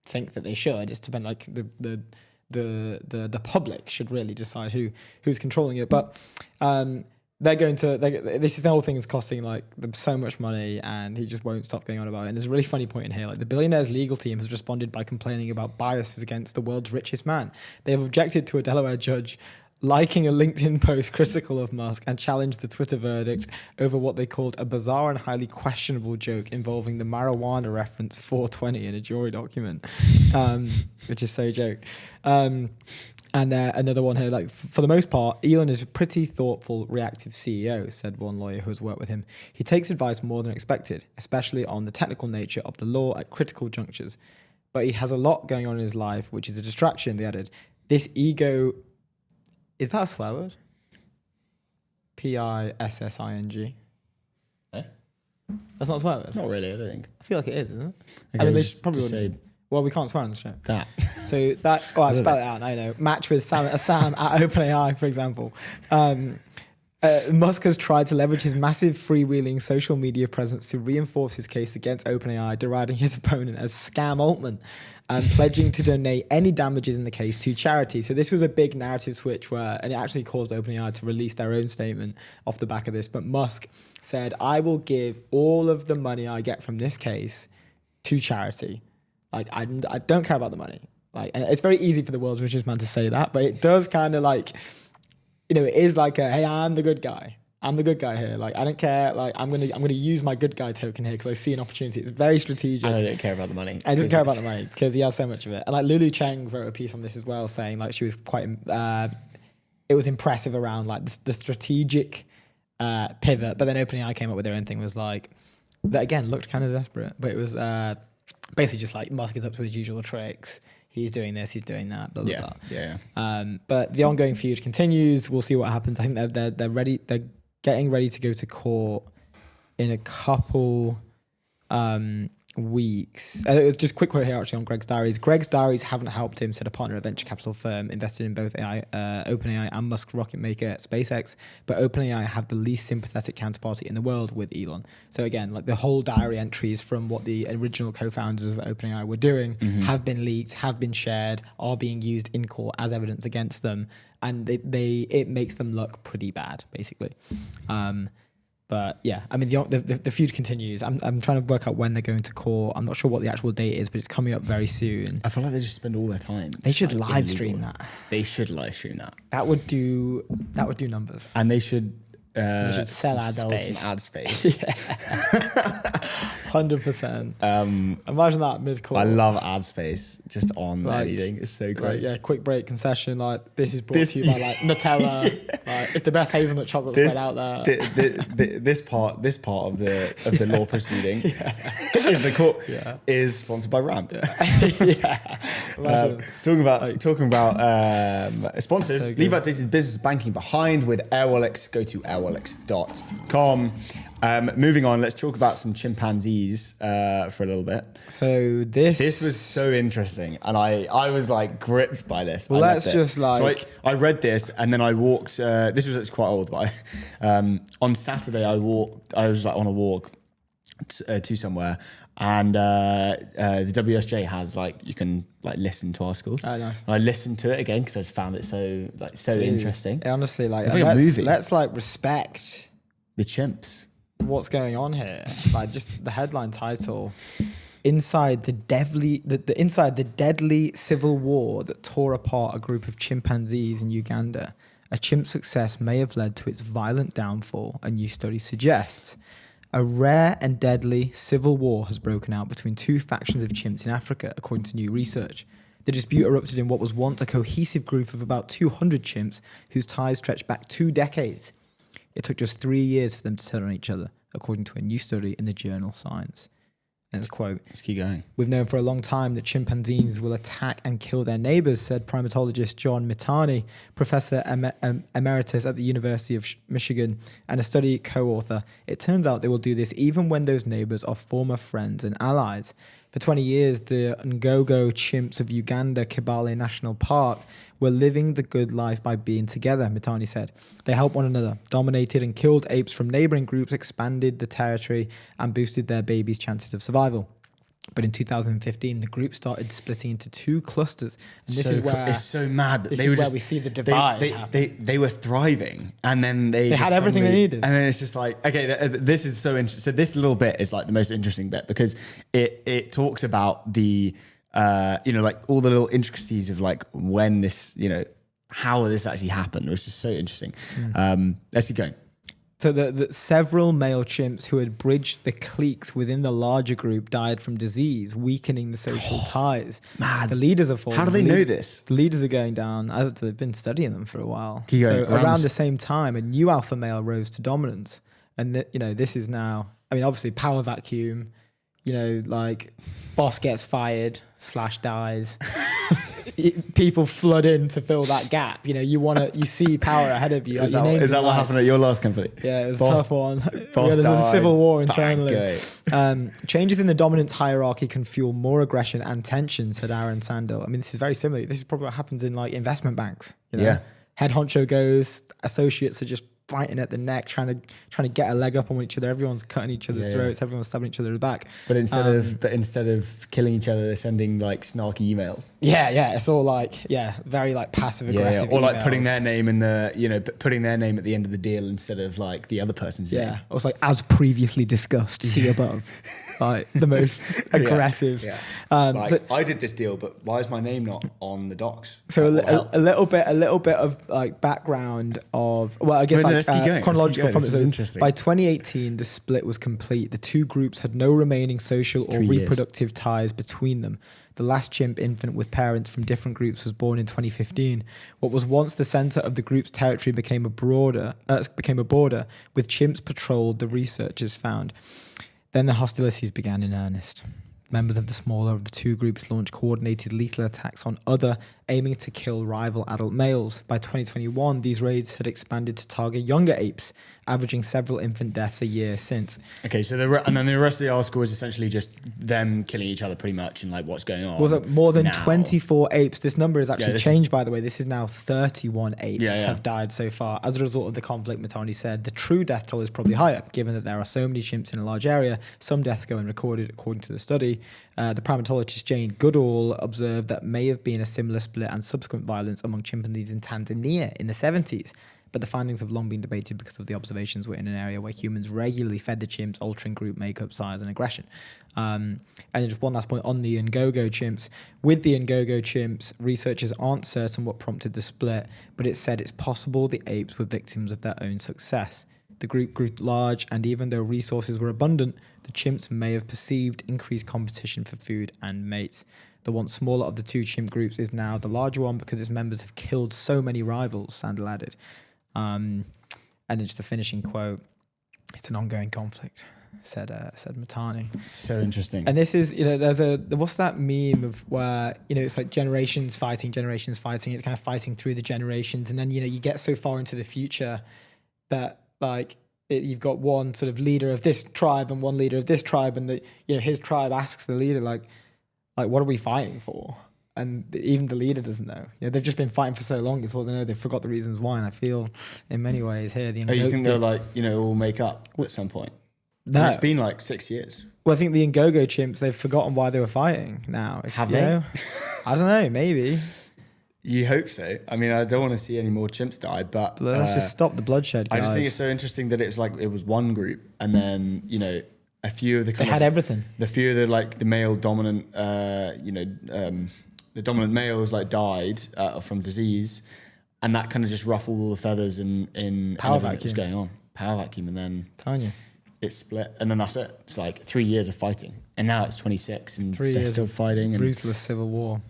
think that they should. It's depend the public should really decide who's controlling it. But this is the whole thing is costing them so much money, and he just won't stop going on about it. And there's a really funny point in here. The billionaire's legal team has responded by complaining about biases against the world's richest man. They have objected to a Delaware judge liking a LinkedIn post critical of Musk and challenged the Twitter verdict over what they called a bizarre and highly questionable joke involving the marijuana reference 420 in a jury document, which is so joke. And another one here, for the most part, Elon is a pretty thoughtful, reactive CEO, said one lawyer who has worked with him. He takes advice more than expected, especially on the technical nature of the law at critical junctures. But he has a lot going on in his life, which is a distraction, they added. This ego, is that a swear word? Pissing. Eh? That's not a swear word? Not really, I don't think. I feel like it is, isn't it? Okay, I mean, they just probably say wouldn't. Well, we can't swear on the show. that. So that, I've spelled it out, I know. Match with Sam at OpenAI, for example. Musk has tried to leverage his massive freewheeling social media presence to reinforce his case against OpenAI, deriding his opponent as Scam Altman and pledging to donate any damages in the case to charity. So this was a big narrative switch and it actually caused OpenAI to release their own statement off the back of this. But Musk said, I will give all of the money I get from this case to charity. I don't care about the money. And it's very easy for the world's richest man to say that, but it does kind of it is hey, I'm the good guy. I'm the good guy here. I don't care. I'm gonna use my good guy token here because I see an opportunity. It's very strategic. And I don't care about the money. I don't care about the money because he has so much of it. And Lulu Cheng wrote a piece on this as well, saying she was quite. It was impressive around the strategic pivot, but then OpenAI came up with their own thing. Was that again looked kind of desperate, but it was. Basically just Musk is up to his usual tricks. He's doing this, he's doing that, blah, blah, blah. Yeah. But the ongoing feud continues. We'll see what happens. I think they're ready. They're getting ready to go to court in a couple weeks. It's just a quick quote here actually on Greg's diaries. Greg's diaries haven't helped him, said a partner at a venture capital firm invested in both OpenAI and Musk's rocket maker SpaceX. But OpenAI have the least sympathetic counterparty in the world with Elon. So again, the whole diary entries from what the original co-founders of OpenAI were doing have been leaked, have been shared, are being used in court as evidence against them, and it makes them look pretty bad, basically. But yeah, I mean, the feud continues. I'm trying to work out when they're going to court. I'm not sure what the actual date is, but it's coming up very soon. I feel like they just spend all their time. They should live stream that. They should live stream that. That would do numbers. And they should sell some ad space. Yeah. 100%. Imagine that mid-court. I love ad space just on anything. It's so great. Quick break concession. This is brought to you by Nutella. It's the best hazelnut chocolate spread out there. This part of the law proceeding is the court is sponsored by Ramp. Talking about sponsors. So leave updated business banking behind with Airwallex. Go to airwallex.com. Moving on, let's talk about some chimpanzees for a little bit. So this was so interesting, and I was gripped by this. Well, let's just So I read this, and then I walked. This was actually quite old, but on Saturday I was on a walk to somewhere, and the WSJ has you can listen to articles. Oh, nice. And I listened to it again because I found it so interesting. Honestly, it's like a movie. Let's respect the chimps. What's going on here? Just the headline title: inside the deadly civil war that tore apart a group of chimpanzees in Uganda. A chimp's success may have led to its violent downfall, a new study suggests. A rare and deadly civil war has broken out between two factions of chimps in Africa, according to new research. The dispute erupted in what was once a cohesive group of about 200 chimps whose ties stretched back 2 decades. It took just 3 years for them to turn on each other, according to a new study in the journal Science. Let's quote. Let's keep going. We've known for a long time that chimpanzees will attack and kill their neighbors, said primatologist John Mitani, professor emeritus at the University of Michigan and a study co-author. It turns out they will do this even when those neighbors are former friends and allies. For 20 years, the Ngogo chimps of Uganda Kibale National Park were living the good life by being together, Mitani said. They helped one another, dominated and killed apes from neighboring groups, expanded the territory, and boosted their babies' chances of survival. But in 2015, the group started splitting into 2 clusters. And this is where it's so mad. This is where we see the divide. They were thriving, and then they had everything they needed. And then it's just like, okay, this is so interesting. So this little bit is like the most interesting bit because it talks about the like all the little intricacies of like when this, how this actually happened, which is so interesting. Let's keep going. So the several male chimps who had bridged the cliques within the larger group died from disease, weakening the social ties. Mad. The leaders are falling. How do they know this? The leaders are going down. They've been studying them for a while. So around the same time, a new alpha male rose to dominance. And this is now, obviously power vacuum, like boss gets fired / dies. People flood in to fill that gap. You see power ahead of you. Is that what happened at your last company? Yeah, it was a tough one. There's a civil war internally. Changes in the dominance hierarchy can fuel more aggression and tension, said Aaron Sandel. This is very similar. This is probably what happens in like investment banks. Yeah. Head honcho goes, associates are just fighting at the neck, trying to get a leg up on each other. Everyone's cutting each other's throats. Everyone's stabbing each other in the back. But instead of killing each other, they're sending like snarky emails. Yeah. It's all like very like passive aggressive. Or like emails. Putting their name in putting their name at the end of the deal instead of like the other person's name. Yeah. Or it's like as previously discussed. See above. Like the most aggressive. Yeah. I did this deal, but why is my name not on the docs? So a little bit of like background of I guess chronological from it. So interesting. By 2018, the split was complete. The 2 groups had no remaining social or reproductive ties between them. The last chimp infant with parents from different groups was born in 2015. What was once the center of the group's territory became a border, with chimps patrolled, the researchers found. Then the hostilities began in earnest. Members of the smaller of the 2 groups launched coordinated lethal attacks on other, aiming to kill rival adult males. By 2021, these raids had expanded to target younger apes, averaging several infant deaths a year since. Okay, so then the rest of the article is essentially just them killing each other pretty much and like what's going on. Was it more than 24 apes? This number has actually changed, by the way. This is now 31 apes have died so far. As a result of the conflict, Mitani said, the true death toll is probably higher, given that there are so many chimps in a large area. Some deaths go unrecorded, according to the study. The primatologist Jane Goodall observed that may have been a similar split and subsequent violence among chimpanzees in Tanzania in the 70s. But the findings have long been debated because of the observations were in an area where humans regularly fed the chimps, altering group makeup, size, and aggression. And just one last point on the Ngogo chimps. With the Ngogo chimps, researchers aren't certain what prompted the split, but it said it's possible the apes were victims of their own success. The group grew large, and even though resources were abundant, the chimps may have perceived increased competition for food and mates. The once smaller of the 2 chimp groups is now the larger one because its members have killed so many rivals, Sandel added. And then just a finishing quote, it's an ongoing conflict, said Mitani. So interesting. And this is, what's that meme of where, it's like generations fighting, it's kind of fighting through the generations. And then, you get so far into the future that like you've got one sort of leader of this tribe and one leader of this tribe. And his tribe asks the leader, like, what are we fighting for? And even the leader doesn't know. They've just been fighting for so long. As far as I know, they forgot the reasons why. And I feel, in many ways, here the. You think they'll all make up at some point? No, it's been like 6 years. Well, I think the Ngogo chimps, they've forgotten why they were fighting. Now, have they? I don't know. Maybe. You hope so. I don't want to see any more chimps die, but let's just stop the bloodshed, guys. I just think it's so interesting that it was one group, and then a few of the they had everything. The few of the male dominant, the dominant males died from disease, and that kind of just ruffled all the feathers in Power everything that was vacuum. going on. Power vacuum, and then Tanya. it split, and then that's it. It's like 3 years of fighting, and now it's 26, and 3 they're years still of fighting. And ruthless civil war.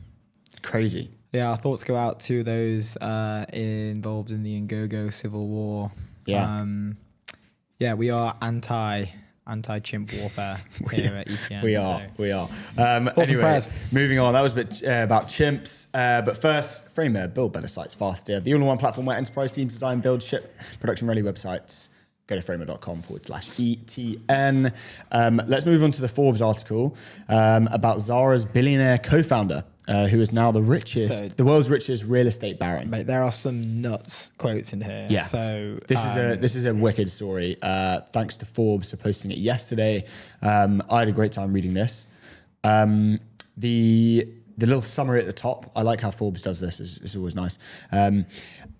crazy. Yeah, our thoughts go out to those involved in the Ngogo civil war. Yeah. Yeah, we are anti-chimp warfare here at ETN. We are. and Anyway, prayers. moving on. That was a bit about chimps. But first, Framer, build better sites faster. The all-in-one platform where enterprise teams design, build, ship, production-ready websites. Go to framer.com/ETN. Let's move on to the Forbes article about Zara's billionaire co-founder, who is now the world's richest real estate baron. Mate, there are some nuts quotes in here. Yeah. So this is a wicked story. Thanks to Forbes for posting it yesterday. I had a great time reading this. The little summary at the top, I like how Forbes does this. It's always nice.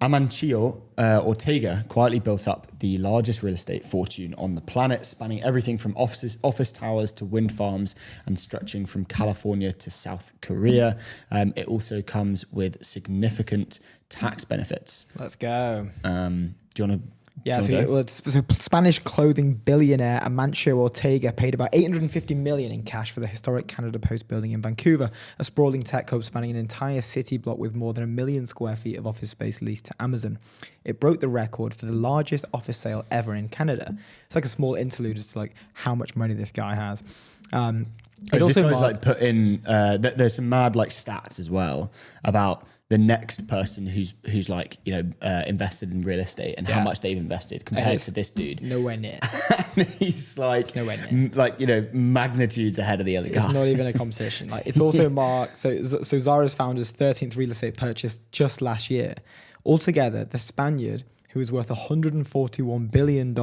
Amancio Ortega quietly built up the largest real estate fortune on the planet, spanning everything from office towers to wind farms and stretching from California to South Korea. It also comes with significant tax benefits. let's go. Do you want to? Yeah, so Spanish clothing billionaire Amancio Ortega paid about $850 million in cash for the historic Canada Post building in Vancouver, a sprawling tech hub spanning an entire city block with more than 1 million square feet of office space leased to Amazon. It broke the record for the largest office sale ever in Canada. It's like a small interlude as to like how much money this guy has. This guy's like put in. There's some mad like stats as well about the next person who's like invested in real estate and how much they've invested compared to this dude. Nowhere near. And he's like Nowhere near. magnitudes ahead of the other guy. It's not even a competition. Like it's also marked. So Zara's founder's 13th real estate purchase just last year. Altogether, the Spaniard, who is worth $141 billion,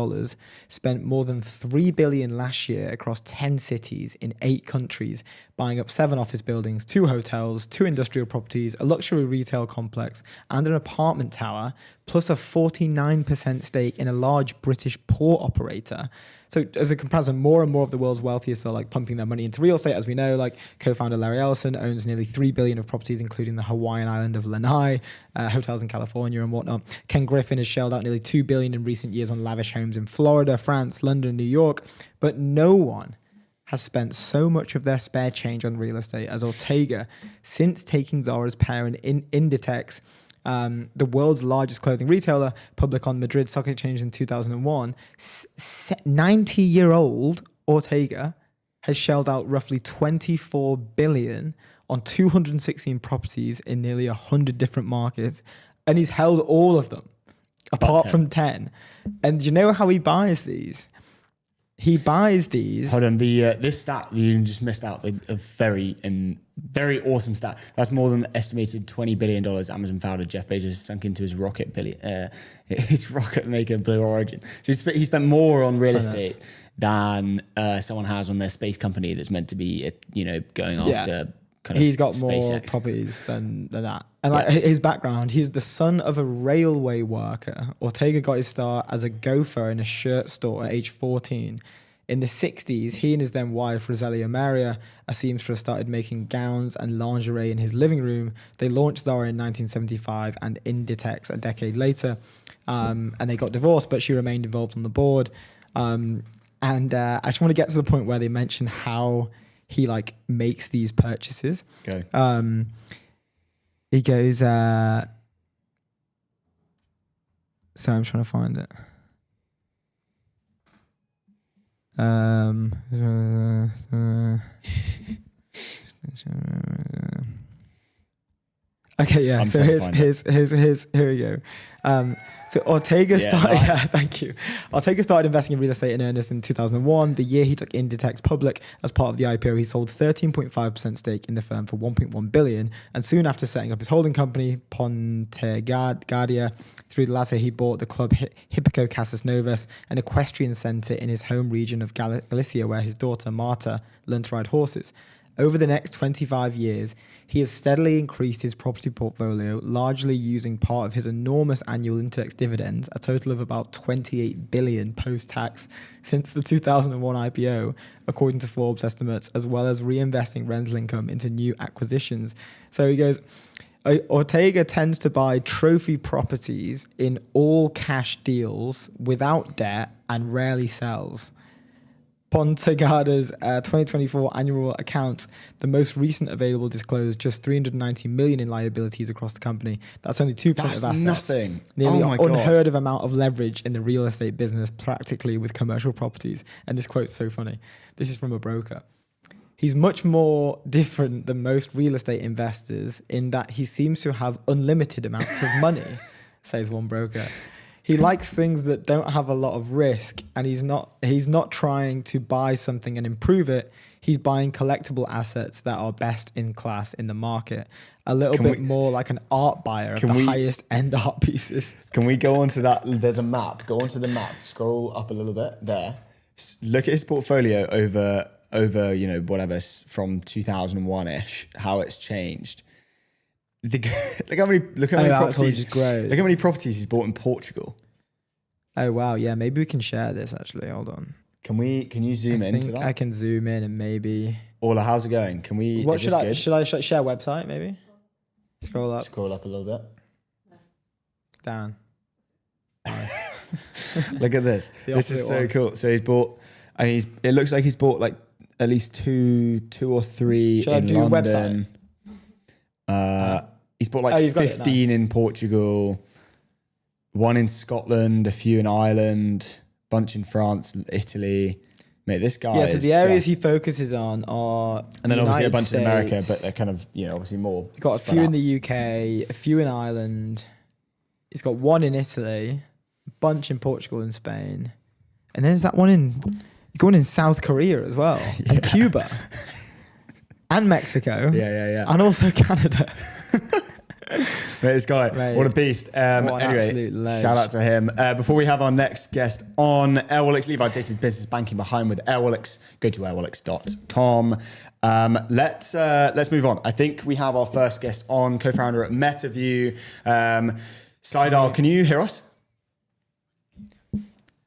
spent more than $3 billion last year across 10 cities in 8 countries, buying up 7 office buildings, 2 hotels, 2 industrial properties, a luxury retail complex, and an apartment tower, plus a 49% stake in a large British port operator. So as a comparison, more and more of the world's wealthiest are like pumping their money into real estate. As we know, like co-founder Larry Ellison owns nearly $3 billion of properties, including the Hawaiian island of Lanai, hotels in California and whatnot. Ken Griffin has shelled out nearly $2 billion in recent years on lavish homes in Florida, France, London, New York. But no one has spent so much of their spare change on real estate as Ortega since taking Zara's parent in Inditex, the world's largest clothing retailer, public on Madrid Stock Exchange in 2001. 90-year-old Ortega has shelled out roughly $24 billion on 216 properties in nearly 100 different markets, and he's held all of them, apart from 10. And do you know how he buys these? He buys these. Hold on, this stat you just missed out a very awesome stat. That's more than the estimated $20 billion Amazon founder Jeff Bezos sunk into his rocket maker Blue Origin. So he spent more on real estate than someone has on their space company that's meant to be going after. He's got SpaceX. more properties than that. And like his background, he's the son of a railway worker. Ortega got his start as a gopher in a shirt store at age 14. In the 60s, he and his then wife, Rosalia Maria, a seamstress, started making gowns and lingerie in his living room. They launched Zara in 1975 and Inditex a decade later. And they got divorced, but she remained involved on the board. I just want to get to the point where they mention how he like makes these purchases. Okay. He goes, so I'm trying to find it. Okay, yeah. So here we go. So Ortega started. Nice. Yeah, thank you. Ortega started investing in real estate in earnest in 2001. The year he took Inditex public as part of the IPO, he sold 13.5% stake in the firm for $1.1 billion. And soon after setting up his holding company, Pontegadia, through the latter, he bought the club Hippico Casas Novas, an equestrian centre in his home region of Galicia, where his daughter Marta learned to ride horses. Over the next 25 years, he has steadily increased his property portfolio, largely using part of his enormous annual Inditex dividends, a total of about $28 billion post-tax since the 2001 IPO, according to Forbes estimates, as well as reinvesting rental income into new acquisitions. So he goes, Ortega tends to buy trophy properties in all cash deals without debt and rarely sells. Pontegada's 2024 annual accounts, the most recent available, disclosed just 390 million in liabilities across the company. That's only 2% That's of assets. nothing. Nearly Oh my God. unheard of amount of leverage in the real estate business, practically with commercial properties. And this quote's so funny. This is from a broker. He's much more different than most real estate investors in that he seems to have unlimited amounts of money, says one broker. He likes things that don't have a lot of risk, and he's not trying to buy something and improve it. He's buying collectible assets that are best in class in the market. A little bit more like an art buyer of the highest end art pieces. Can we go on to that? There's a map. Go onto the map. Scroll up a little bit there. Look at his portfolio over whatever from 2001-ish, how it's changed. Look how many properties. Look how many properties he's bought in Portugal. Oh wow, yeah. Maybe we can share this actually. Hold on. Can you zoom into that? I can zoom in and maybe. Ola, how's it going? Can we? What should I share? Website maybe. Scroll up. Scroll up a little bit. Down. Look at this. This is so cool. So he's bought. It looks like he's bought like at least two or three in London. He's bought like 15 in Portugal, 1 in Scotland, a few in Ireland, bunch in France, Italy. Mate, this guy. Yeah, so the areas he focuses on are. And then obviously a bunch in America, but they're kind of, obviously more. He's got a few in the UK, a few in Ireland. He's got 1 in Italy, a bunch in Portugal and Spain. And then there's that one in South Korea as well, and Cuba. And Mexico. Yeah. And also Canada. Mate, this guy, what a beast. Anyway, shout out to him. Before we have our next guest on Airwallex, leave our dated business banking behind with Airwallex. Go to airwallex.com. Let's move on. I think we have our first guest on, co-founder at Metaview. Siadhal, can you hear us?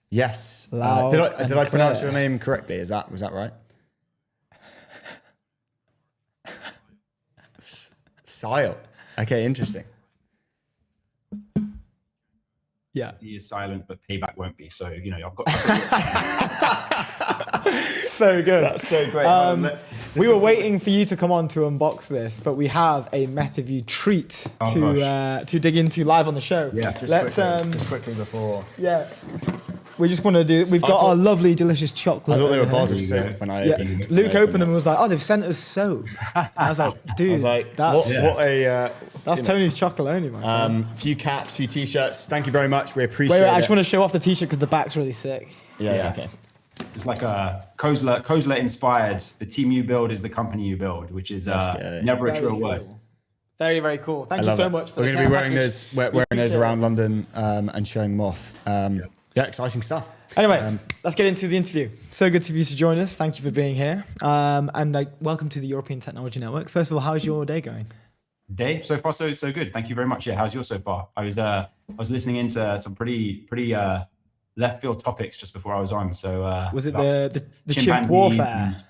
Yes. Did I pronounce your name correctly? Was that right? Siadhal. Okay, interesting. Yeah. He is silent, but payback won't be. So, I've got. So good. That's so great. We were waiting for you to come on to unbox this, but we have a Metaview treat to dig into live on the show. Yeah. Just quickly before. Yeah. We just want to do. We've got our lovely, delicious chocolate. I thought they were bars of soap when I opened them. Luke opened them and was like, "Oh, they've sent us soap." I was like, "Dude, that's Tony's chocolate only, my friend." Few caps, few t-shirts. Thank you very much. We appreciate it. I just want to show off the t-shirt because the back's really sick. Yeah. Okay. It's like a Kozler inspired. The team you build is the company you build, which is never a truer word. Very, very cool. Thank you so much. We're going to be wearing those around London and showing them off. Yeah, exciting stuff. Anyway, let's get into the interview. So good for you to join us. Thank you for being here. And welcome to the European Technology Network. First of all, how's your day going? Day so far so good. Thank you very much. Yeah, how's yours so far? I was listening into some pretty left field topics just before I was on. So was it the chimp warfare?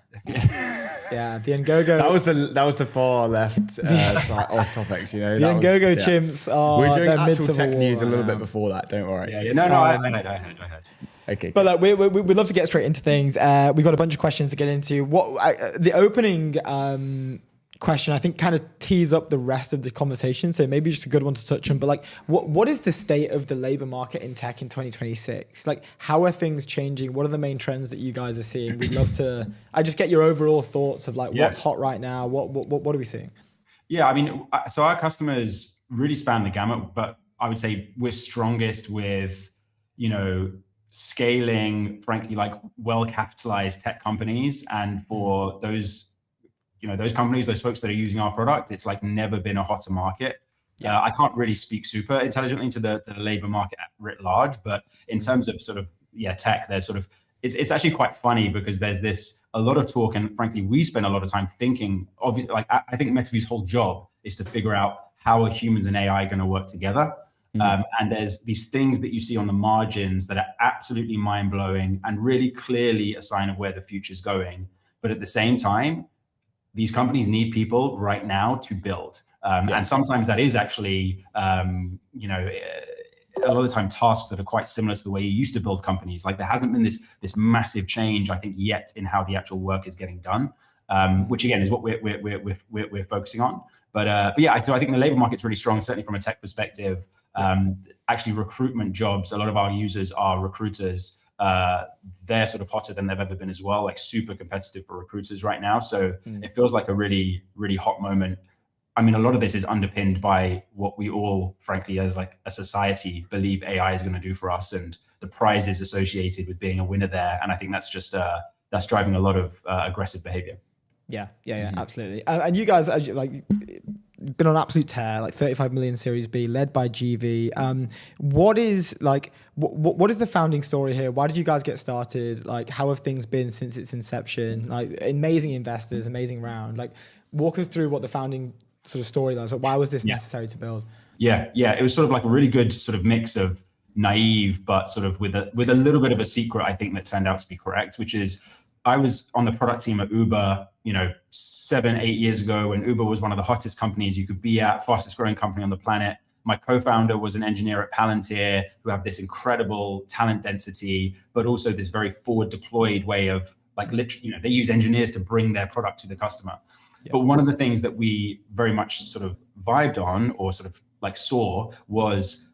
Yeah, the Ngogo. That was the far left side off topics. The Ngogo chimps are. We're doing actual tech news a little bit before that. Don't worry. Yeah. No, I heard. Okay. But we'd love to get straight into things. We've got a bunch of questions to get into. The opening question I think kind of tees up the rest of the conversation, so maybe just a good one to touch on. But what is the state of the labor market in tech in 2026? How are things changing? What are the main trends that you guys are seeing? We'd love to just get your overall thoughts of what's hot right now. What are we seeing? Yeah, I mean, so our customers really span the gamut, but I would say we're strongest with scaling, frankly, well-capitalized tech companies. And for those companies, those folks that are using our product, it's never been a hotter market. I can't really speak super intelligently to the labor market writ large, but in terms of tech, there's it's actually quite funny because there's a lot of talk, and frankly, we spend a lot of time thinking. Obviously, I think Metaview's whole job is to figure out how are humans and AI going to work together. And there's these things that you see on the margins that are absolutely mind-blowing and really clearly a sign of where the future's going. But at the same time, these companies need people right now to build. And sometimes that is actually, you know, a lot of the time tasks that are quite similar to the way you used to build companies. Like there hasn't been this massive change, I think, yet in how the actual work is getting done, which again is what we're focusing on. But yeah, so I think the labor market's really strong, certainly from a tech perspective. Actually, recruitment jobs, a lot of our users are recruiters. They're sort of hotter than they've ever been as well, like super competitive for recruiters right now. So it feels like a really, really hot moment. I mean, a lot of this is underpinned by what we all, frankly, as like a society, believe AI is going to do for us, and the prizes associated with being a winner there. And I think that's just that's driving a lot of aggressive behavior. Yeah, absolutely. And you guys, like, been on absolute tear, like 35 million Series B, led by GV. What is the founding story here? Why did you guys get started? Like, how have things been since its inception? Like, amazing investors, amazing round. Like, walk us through what the founding sort of storyline. So why was this necessary to build? Yeah, it was sort of like a really good sort of mix of naive, but sort of with a little bit of a secret, I think, that turned out to be correct, which is I was on the product team at Uber, 7-8 years ago, when Uber was one of the hottest companies you could be at, fastest growing company on the planet. My co-founder was an engineer at Palantir who have this incredible talent density, but also this very forward deployed way of like literally, they use engineers to bring their product to the customer. Yeah. But one of the things that we very much sort of vibed on, or sort of like saw, was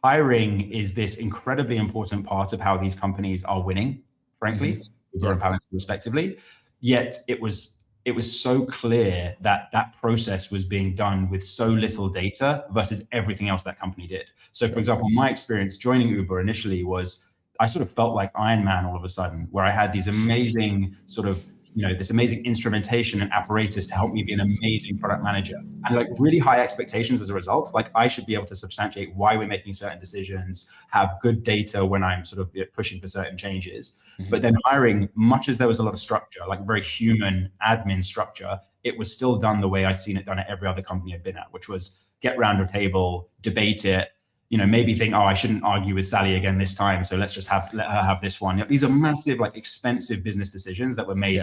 hiring is this incredibly important part of how these companies are winning, frankly, Uber and Palantir respectively. Yet it was so clear that that process was being done with so little data versus everything else that company did. So for example, my experience joining Uber initially was I sort of felt like Iron Man all of a sudden, where I had these amazing sort of, this amazing instrumentation and apparatus to help me be an amazing product manager, and like really high expectations as a result. Like I should be able to substantiate why we're making certain decisions, have good data when I'm sort of pushing for certain changes. But then hiring, much as there was a lot of structure, like very human admin structure, it was still done the way I'd seen it done at every other company I'd been at, which was get round a table, debate it, maybe think, I shouldn't argue with Sally again this time, so let's just let her have this one. These are massive, like expensive business decisions that were made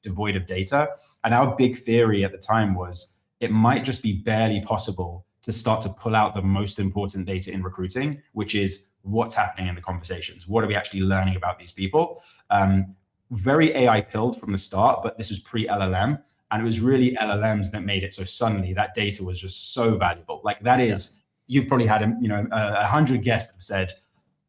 devoid of data. And our big theory at the time was it might just be barely possible to start to pull out the most important data in recruiting, which is what's happening in the conversations. What are we actually learning about these people? Very AI pilled from the start, but this was pre-LLM. And it was really LLMs that made it so suddenly that data was just so valuable. Like that is... You've probably had 100 guests that have said,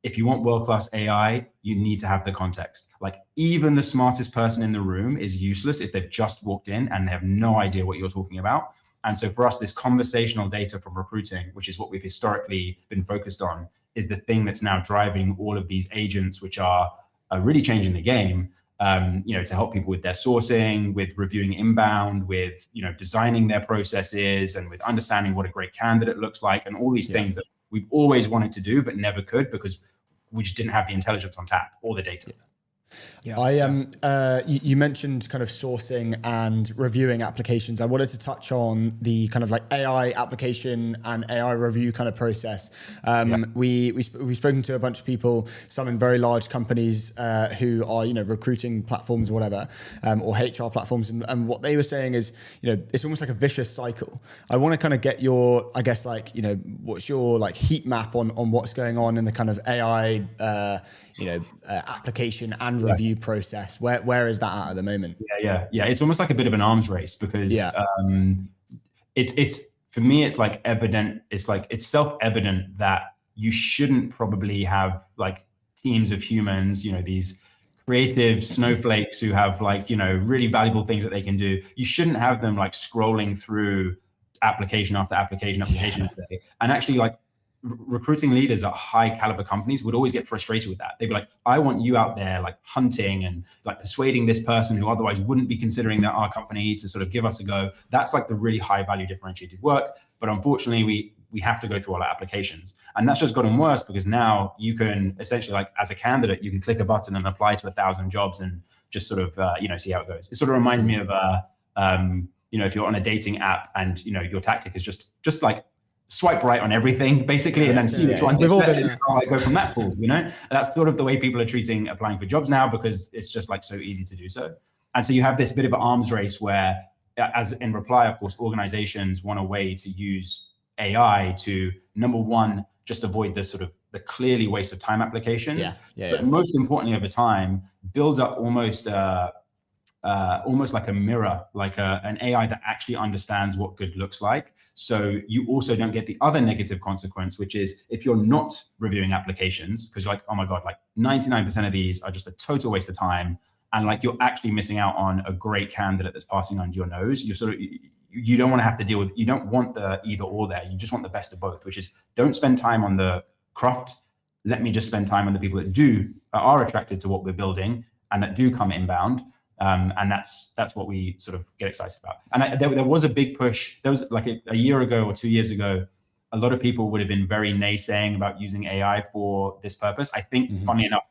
if you want world-class AI, you need to have the context. Like even the smartest person in the room is useless if they've just walked in and they have no idea what you're talking about. And so for us, this conversational data from recruiting, which is what we've historically been focused on, is the thing that's now driving all of these agents, which are really changing the game. To help people with their sourcing, with reviewing inbound, with, designing their processes, and with understanding what a great candidate looks like, and all these things that we've always wanted to do, but never could because we just didn't have the intelligence on tap or the data. You mentioned kind of sourcing and reviewing applications. I wanted to touch on the kind of like AI application and AI review kind of process. We've spoken to a bunch of people, some in very large companies who are, recruiting platforms or whatever, or HR platforms. And what they were saying is, it's almost like a vicious cycle. I want to kind of get your, I guess, like, what's your like heat map on what's going on in the kind of AI, application and review process. Where is that at the moment? Yeah. It's almost like a bit of an arms race because it's for me, it's like evident. It's self-evident that you shouldn't probably have like teams of humans, these creative snowflakes who have like, really valuable things that they can do. You shouldn't have them like scrolling through application after application today. And actually like recruiting leaders at high caliber companies would always get frustrated with that. They'd be like, I want you out there like hunting and like persuading this person who otherwise wouldn't be considering our company to sort of give us a go. That's like the really high value differentiated work. But unfortunately, we have to go through all our applications. And that's just gotten worse because now you can essentially like as a candidate, you can click a button and apply to 1,000 jobs and just sort of, see how it goes. It sort of reminds me of, if you're on a dating app and, your tactic is just like, swipe right on everything basically and then see which ones I go from that pool, That's sort of the way people are treating applying for jobs now because it's just like so easy to do so. And so you have this bit of an arms race where as in reply, of course, organizations want a way to use AI to, number one, just avoid the clearly waste of time applications. But most importantly, over time, build up almost like a mirror, like an AI that actually understands what good looks like. So you also don't get the other negative consequence, which is if you're not reviewing applications, because you're like, oh my God, like 99% of these are just a total waste of time. And like you're actually missing out on a great candidate that's passing under your nose. You don't want to have to deal with, you don't want the either or there. You just want the best of both, which is don't spend time on the craft. Let me just spend time on the people that are attracted to what we're building and that do come inbound. And that's what we sort of get excited about. And there was a big push. There was like a year ago or 2 years ago, a lot of people would have been very naysaying about using AI for this purpose. I think, funny enough,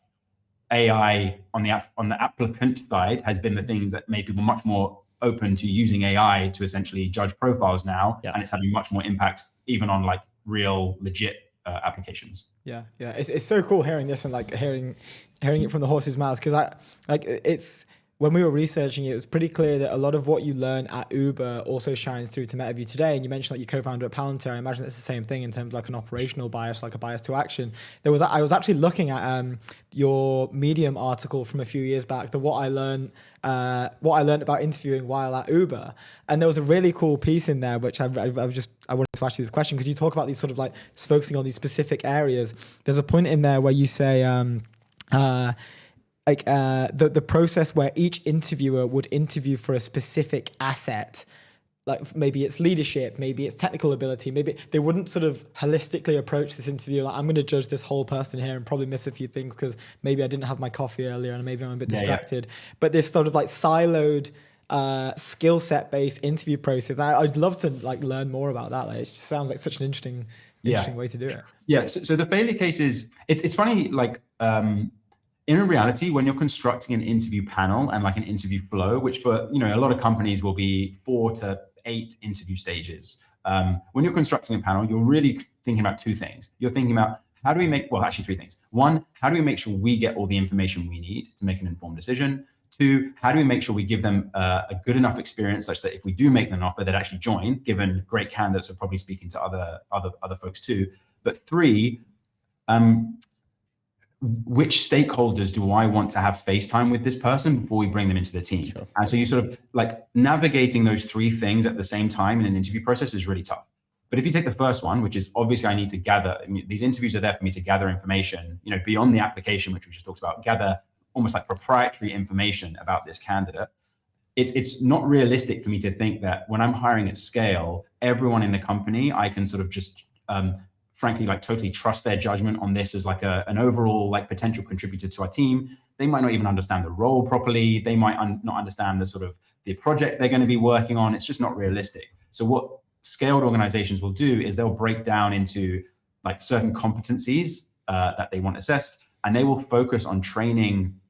AI on the applicant side has been the things that made people much more open to using AI to essentially judge profiles now. And it's having much more impacts even on like real legit applications. Yeah. It's so cool hearing this and like hearing it from the horse's mouth, because it's when we were researching it, it was pretty clear that a lot of what you learn at Uber also shines through to Metaview today. And you mentioned that you co-founder at Palantir. I imagine it's the same thing in terms of like an operational bias, like a bias to action. I was actually looking at your Medium article from a few years back, what I learned about interviewing while at Uber. And there was a really cool piece in there, which I wanted to ask you this question, because you talk about these sort of like focusing on these specific areas. There's a point in there where you say, the process where each interviewer would interview for a specific asset, like maybe it's leadership, maybe it's technical ability, maybe they wouldn't sort of holistically approach this interview like, I'm going to judge this whole person here and probably miss a few things because maybe I didn't have my coffee earlier and maybe I'm a bit distracted. But this sort of like siloed skill set based interview process, I'd love to like learn more about that. Like, it just sounds like such an interesting way to do it. Yeah. So the failure case is, it's funny, like, in reality, when you're constructing an interview panel and like an interview flow, which for a lot of companies will be 4 to 8 interview stages. When you're constructing a panel, you're really thinking about 2 things. You're thinking about actually 3 things. 1, how do we make sure we get all the information we need to make an informed decision? 2, how do we make sure we give them a good enough experience such that if we do make them an offer, they'd actually join, given great candidates are probably speaking to other folks too. But 3, which stakeholders do I want to have FaceTime with this person before we bring them into the team? Sure. And so you sort of like navigating those 3 things at the same time in an interview process is really tough. But if you take the first one, which is obviously I need to gather, these interviews are there for me to gather information, beyond the application, which we just talked about, gather almost like proprietary information about this candidate. It's not realistic for me to think that when I'm hiring at scale, everyone in the company, I can sort of just, frankly, like totally trust their judgment on this as like an overall like potential contributor to our team. They might not even understand the role properly. They might not understand the sort of the project they're going to be working on. It's just not realistic. So what scaled organizations will do is they'll break down into like certain competencies that they want assessed, and they will focus on training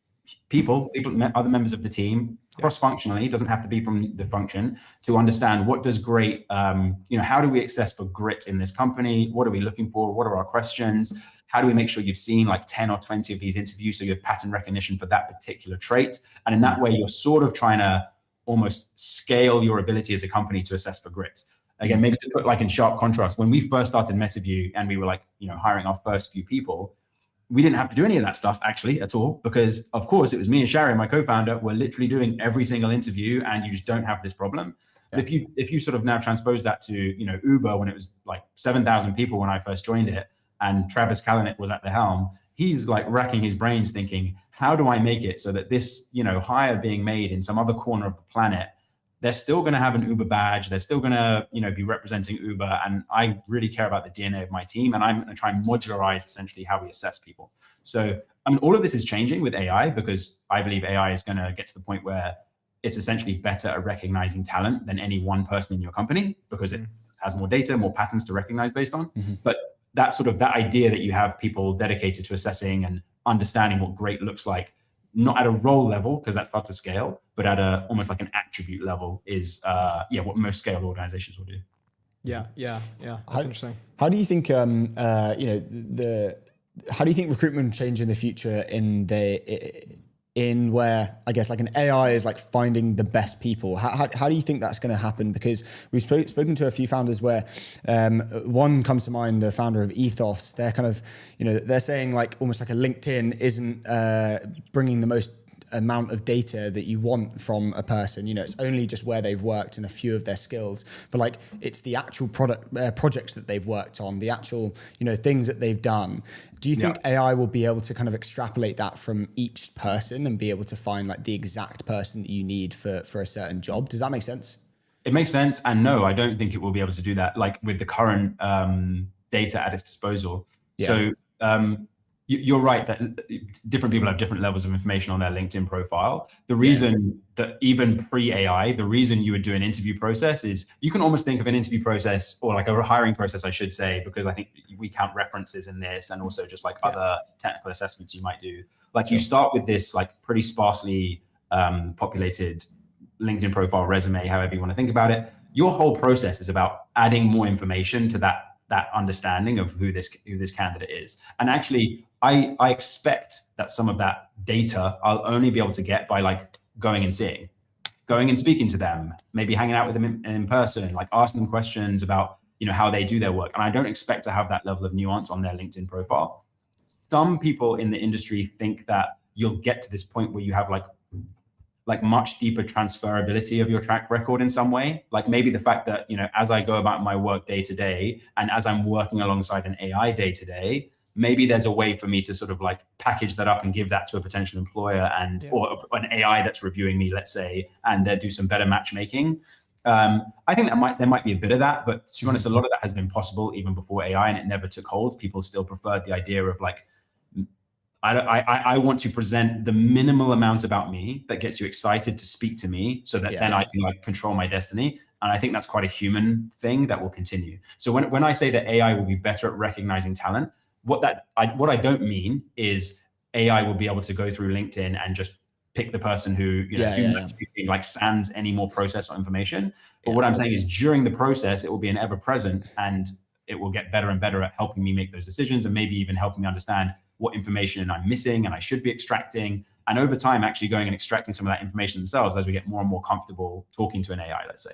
people, other members of the team, cross-functionally, doesn't have to be from the function, to understand what does great, how do we assess for grit in this company? What are we looking for? What are our questions? How do we make sure you've seen like 10 or 20 of these interviews so you have pattern recognition for that particular trait? And in that way, you're sort of trying to almost scale your ability as a company to assess for grit. Again, maybe to put like in sharp contrast, when we first started Metaview and we were like, hiring our first few people, we didn't have to do any of that stuff actually at all, because of course it was me and Shari, my co-founder, were literally doing every single interview, and you just don't have this problem. Yeah. But if you sort of now transpose that to Uber, when it was like 7,000 people when I first joined it, and Travis Kalanick was at the helm, he's like racking his brains thinking, how do I make it so that this hire being made in some other corner of the planet, they're still going to have an Uber badge. They're still going to, be representing Uber. And I really care about the DNA of my team. And I'm going to try and modularize essentially how we assess people. So, all of this is changing with AI, because I believe AI is going to get to the point where it's essentially better at recognizing talent than any one person in your company, because it has more data, more patterns to recognize based on. But that idea that you have people dedicated to assessing and understanding what great looks like, not at a role level, because that's hard to scale, but at a almost like an attribute level is what most scaled organizations will do. Yeah. That's interesting. How do you think how do you think recruitment will change in the future in where I guess like an AI is like finding the best people? How do you think that's going to happen? Because we've spoken to a few founders where one comes to mind, the founder of Ethos. They're kind of, they're saying like almost like a LinkedIn isn't bringing the most amount of data that you want from a person. It's only just where they've worked and a few of their skills, but like it's the actual projects that they've worked on, the actual things that they've done. Do you think AI will be able to kind of extrapolate that from each person and be able to find like the exact person that you need for a certain job? Does that make sense? It makes sense, and no, I don't think it will be able to do that like with the current data at its disposal. So you're right that different people have different levels of information on their LinkedIn profile. The reason that even pre-AI, the reason you would do an interview process is you can almost think of an interview process or like a hiring process, I should say, because I think we count references in this and also just like other technical assessments you might do. Like you start with this like pretty sparsely populated LinkedIn profile, resume, however you want to think about it. Your whole process is about adding more information to that understanding of who this candidate is. And actually, I expect that some of that data I'll only be able to get by like going and speaking to them, maybe hanging out with them in person, like asking them questions about how they do their work. And I don't expect to have that level of nuance on their LinkedIn profile. Some people in the industry think that you'll get to this point where you have like much deeper transferability of your track record in some way. Like maybe the fact that, as I go about my work day to day, and as I'm working alongside an AI day to day, maybe there's a way for me to sort of like package that up and give that to a potential employer or an AI that's reviewing me, let's say, and they do some better matchmaking. I think there might be a bit of that, but to be honest, a lot of that has been possible even before AI, and it never took hold. People still preferred the idea of like, I want to present the minimal amount about me that gets you excited to speak to me so that then I can like control my destiny. And I think that's quite a human thing that will continue. So when I say that AI will be better at recognizing talent, what I don't mean is AI will be able to go through LinkedIn and just pick the person who like sans any more process or information. But what I'm saying is during the process, it will be an ever present, and it will get better and better at helping me make those decisions, and maybe even helping me understand what information I'm missing and I should be extracting. And over time, actually going and extracting some of that information themselves as we get more and more comfortable talking to an AI, let's say.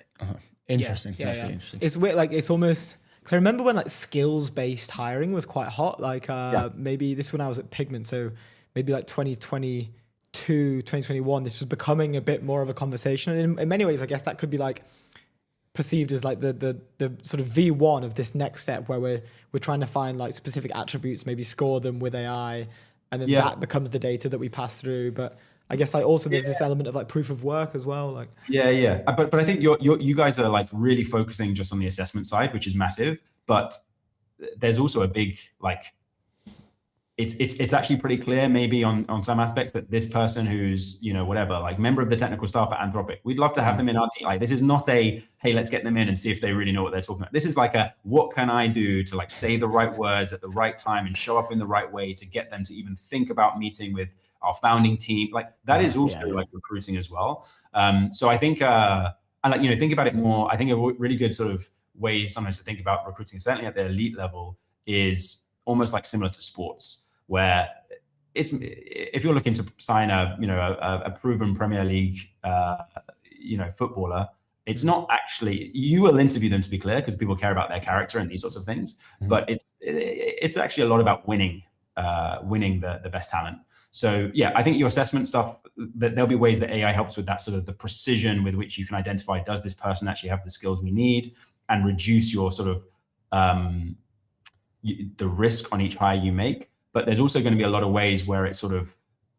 Interesting. That's really interesting. It's weird. Like it's almost, because I remember when like skills-based hiring was quite hot. Like maybe this when I was at Pigment. So maybe like 2022, 2021, this was becoming a bit more of a conversation. And in many ways, I guess that could be like perceived as like the sort of V1 of this next step where we're trying to find like specific attributes, maybe score them with AI, and then that becomes the data that we pass through. But I guess like also there's this element of like proof of work as well. Like but I think you guys are like really focusing just on the assessment side, which is massive. But there's also a big like it's actually pretty clear maybe on some aspects that this person who's, whatever, like member of the technical staff at Anthropic, we'd love to have them in our team. Like this is not a, hey, let's get them in and see if they really know what they're talking about. This is like a, what can I do to like say the right words at the right time and show up in the right way to get them to even think about meeting with our founding team. Like that is also like recruiting as well. So I think, and like, think about it more. I think a really good sort of way sometimes to think about recruiting, certainly at the elite level, is almost like similar to sports, where it's, if you're looking to sign a proven Premier League, footballer, it's not actually, you will interview them, to be clear, because people care about their character and these sorts of things. But it's actually a lot about winning the best talent. So yeah, I think your assessment stuff, that there'll be ways that AI helps with that sort of the precision with which you can identify, does this person actually have the skills we need, and reduce your sort of the risk on each hire you make. But there's also going to be a lot of ways where it sort of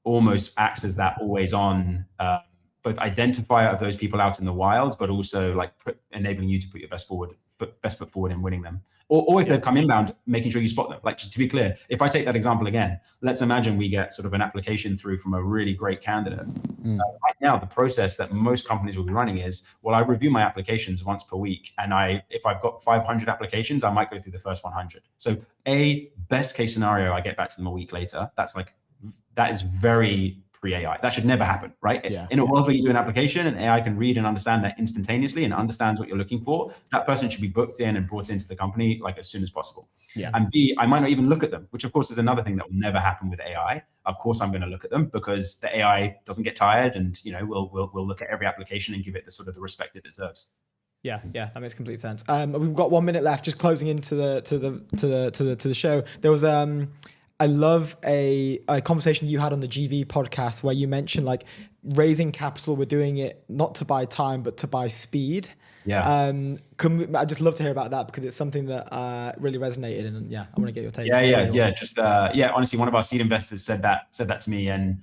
almost acts as that always on both identifier of those people out in the wild, but also like enabling you to put your best foot forward in winning them. Or if they've come inbound, making sure you spot them. Like, just to be clear, if I take that example again, let's imagine we get sort of an application through from a really great candidate. Right now, the process that most companies will be running is, well, I review my applications once per week. And if I've got 500 applications, I might go through the first 100. So best case scenario, I get back to them a week later. That is very pre-AI. That should never happen, right? Yeah. In a world where you do an application and AI can read and understand that instantaneously and understands what you're looking for, that person should be booked in and brought into the company like as soon as possible. Yeah. And B, I might not even look at them, which of course is another thing that will never happen with AI. of course I'm going to look at them, because the AI doesn't get tired, and we'll look at every application and give it the sort of the respect it deserves. Yeah, that makes complete sense. We've got 1 minute left, just closing into the show. There was I love a conversation you had on the GV podcast where you mentioned like raising capital, we're doing it not to buy time but to buy speed. Yeah. I'd just love to hear about that, because it's something that really resonated, and I want to get your take. Yeah. Just honestly, one of our seed investors said that to me, and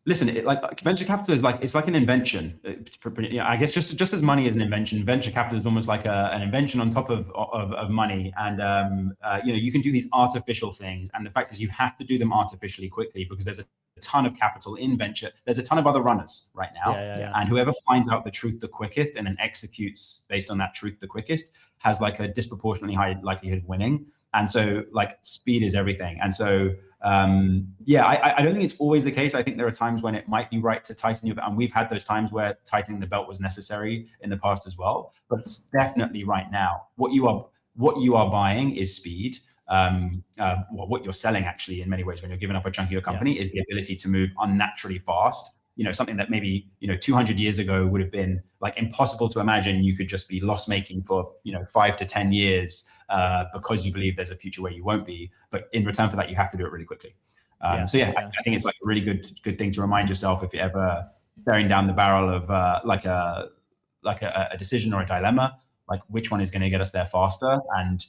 listen, venture capital is it's like an invention. I guess just as money is an invention, venture capital is almost like an invention on top of money. And you can do these artificial things, and the fact is you have to do them artificially quickly, because there's a ton of capital in venture. There's a ton of other runners right now, and whoever finds out the truth the quickest and then executes based on that truth the quickest has like a disproportionately high likelihood of winning. And so like speed is everything. And so I don't think it's always the case. I think there are times when it might be right to tighten your belt, and we've had those times where tightening the belt was necessary in the past as well. But it's definitely right now. What you are buying is speed. What you're selling actually in many ways when you're giving up a chunk of your company is the ability to move unnaturally fast. Something that maybe 200 years ago would have been like impossible to imagine. You could just be loss making for 5 to 10 years because you believe there's a future where you won't be, but in return for that you have to do it really quickly. I think it's like a really good thing to remind yourself if you're ever staring down the barrel of a decision or a dilemma, like which one is going to get us there faster, and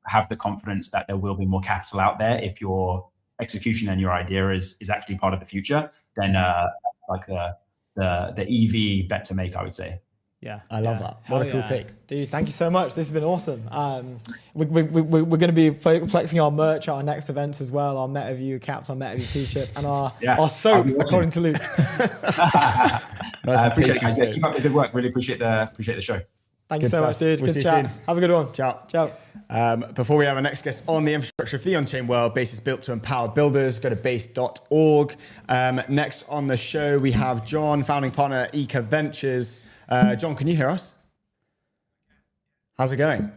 have the confidence that there will be more capital out there if your execution and your idea is actually part of the future. Then like the EV bet to make, I would say. Yeah, I love that. What a cool take, dude! Thank you so much. This has been awesome. We're going to be flexing our merch at our next events as well. Our Metaview caps, our Metaview t-shirts, and our soap, according to Luke. Appreciate it. Keep up the good work. Really appreciate the show. Thank you so much, dude. We'll good chat. Have a good one. Ciao. Before we have our next guest on the infrastructure of the on-chain world, Base is built to empower builders. Go to base.org. Next on the show, we have John, founding partner at Eca Ventures. John, can you hear us? How's it going?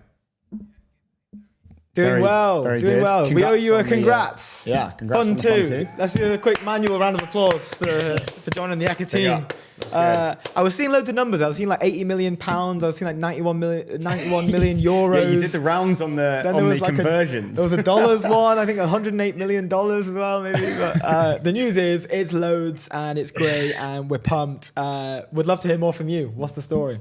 Doing well. Congrats, we owe you a congrats. Congrats. Fun too. Let's do a quick manual round of applause for John and the Eca team. I was seeing loads of numbers. I was seeing like 80 million pounds. I was seeing like 91 million euros. Yeah, you did the rounds on the conversions. There was a dollars one. I think $108 million as well, maybe. But the news is it's loads and it's great and we're pumped. Would love to hear more from you. What's the story?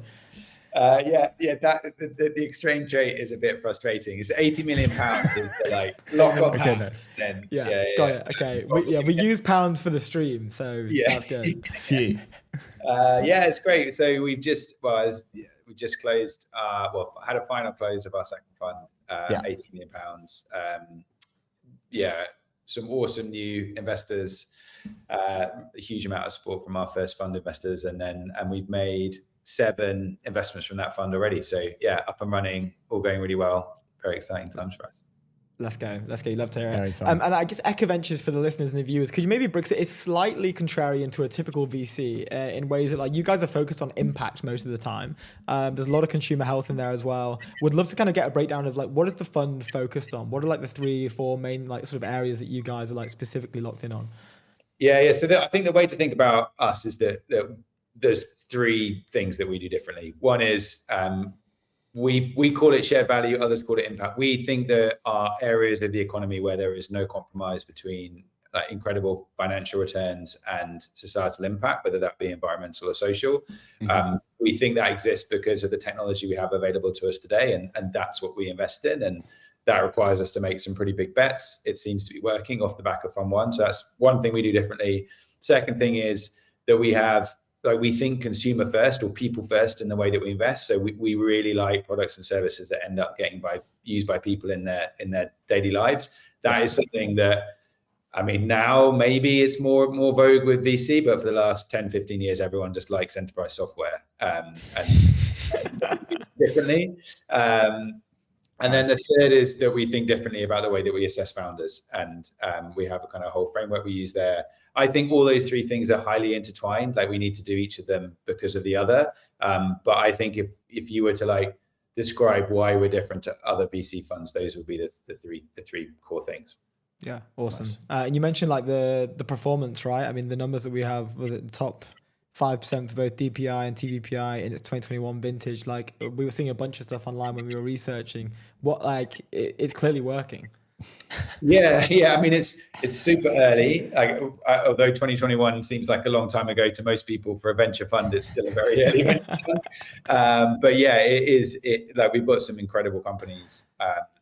The exchange rate is a bit frustrating. It's 80 million pounds is like lock on pounds. Then got it. Okay, we use pounds for the stream, so that's good. Phew. It's great. So we just closed. Had a final close of our second fund, 80 million pounds. Some awesome new investors. A huge amount of support from our first fund investors, and we've made 7 investments from that fund already. So up and running, all going really well. Very exciting times for us. Let's go. You love to hear it. And I guess Eca Ventures, for the listeners and the viewers, could you maybe break it? It's slightly contrarian to a typical VC in ways that like you guys are focused on impact most of the time. There's a lot of consumer health in there as well. Would love to kind of get a breakdown of like what is the fund focused on? What are like the 3 or 4 main like sort of areas that you guys are like specifically locked in on? So I think the way to think about us is that there's 3 things that we do differently. One is we call it shared value, others call it impact. We think there are areas of the economy where there is no compromise between incredible financial returns and societal impact, whether that be environmental or social. Mm-hmm. We think that exists because of the technology we have available to us today, and that's what we invest in, and that requires us to make some pretty big bets. It seems to be working off the back of Fund 1. So that's one thing we do differently. Second thing is that we think consumer first or people first in the way that we invest. So we really like products and services that end up getting used by people in their daily lives. That is something that, I mean, now maybe it's more vogue with VC, but for the last 10, 15 years, everyone just likes enterprise software and differently. And then the third is that we think differently about the way that we assess founders. And we have a kind of whole framework we use there. I think all those 3 things are highly intertwined. Like we need to do each of them because of the other. But I think if you were to like describe why we're different to other VC funds, those would be the three core things. Yeah, awesome. Nice. And you mentioned like the performance, right? I mean, the numbers that we have was it the top 5% for both DPI and TVPI in its 2021 vintage. Like we were seeing a bunch of stuff online when we were researching. What like it's clearly working. Yeah. I mean, it's super early. Like, although 2021 seems like a long time ago to most people, for a venture fund, it's still a very early venture fund. But yeah, it is. Like we've got some incredible companies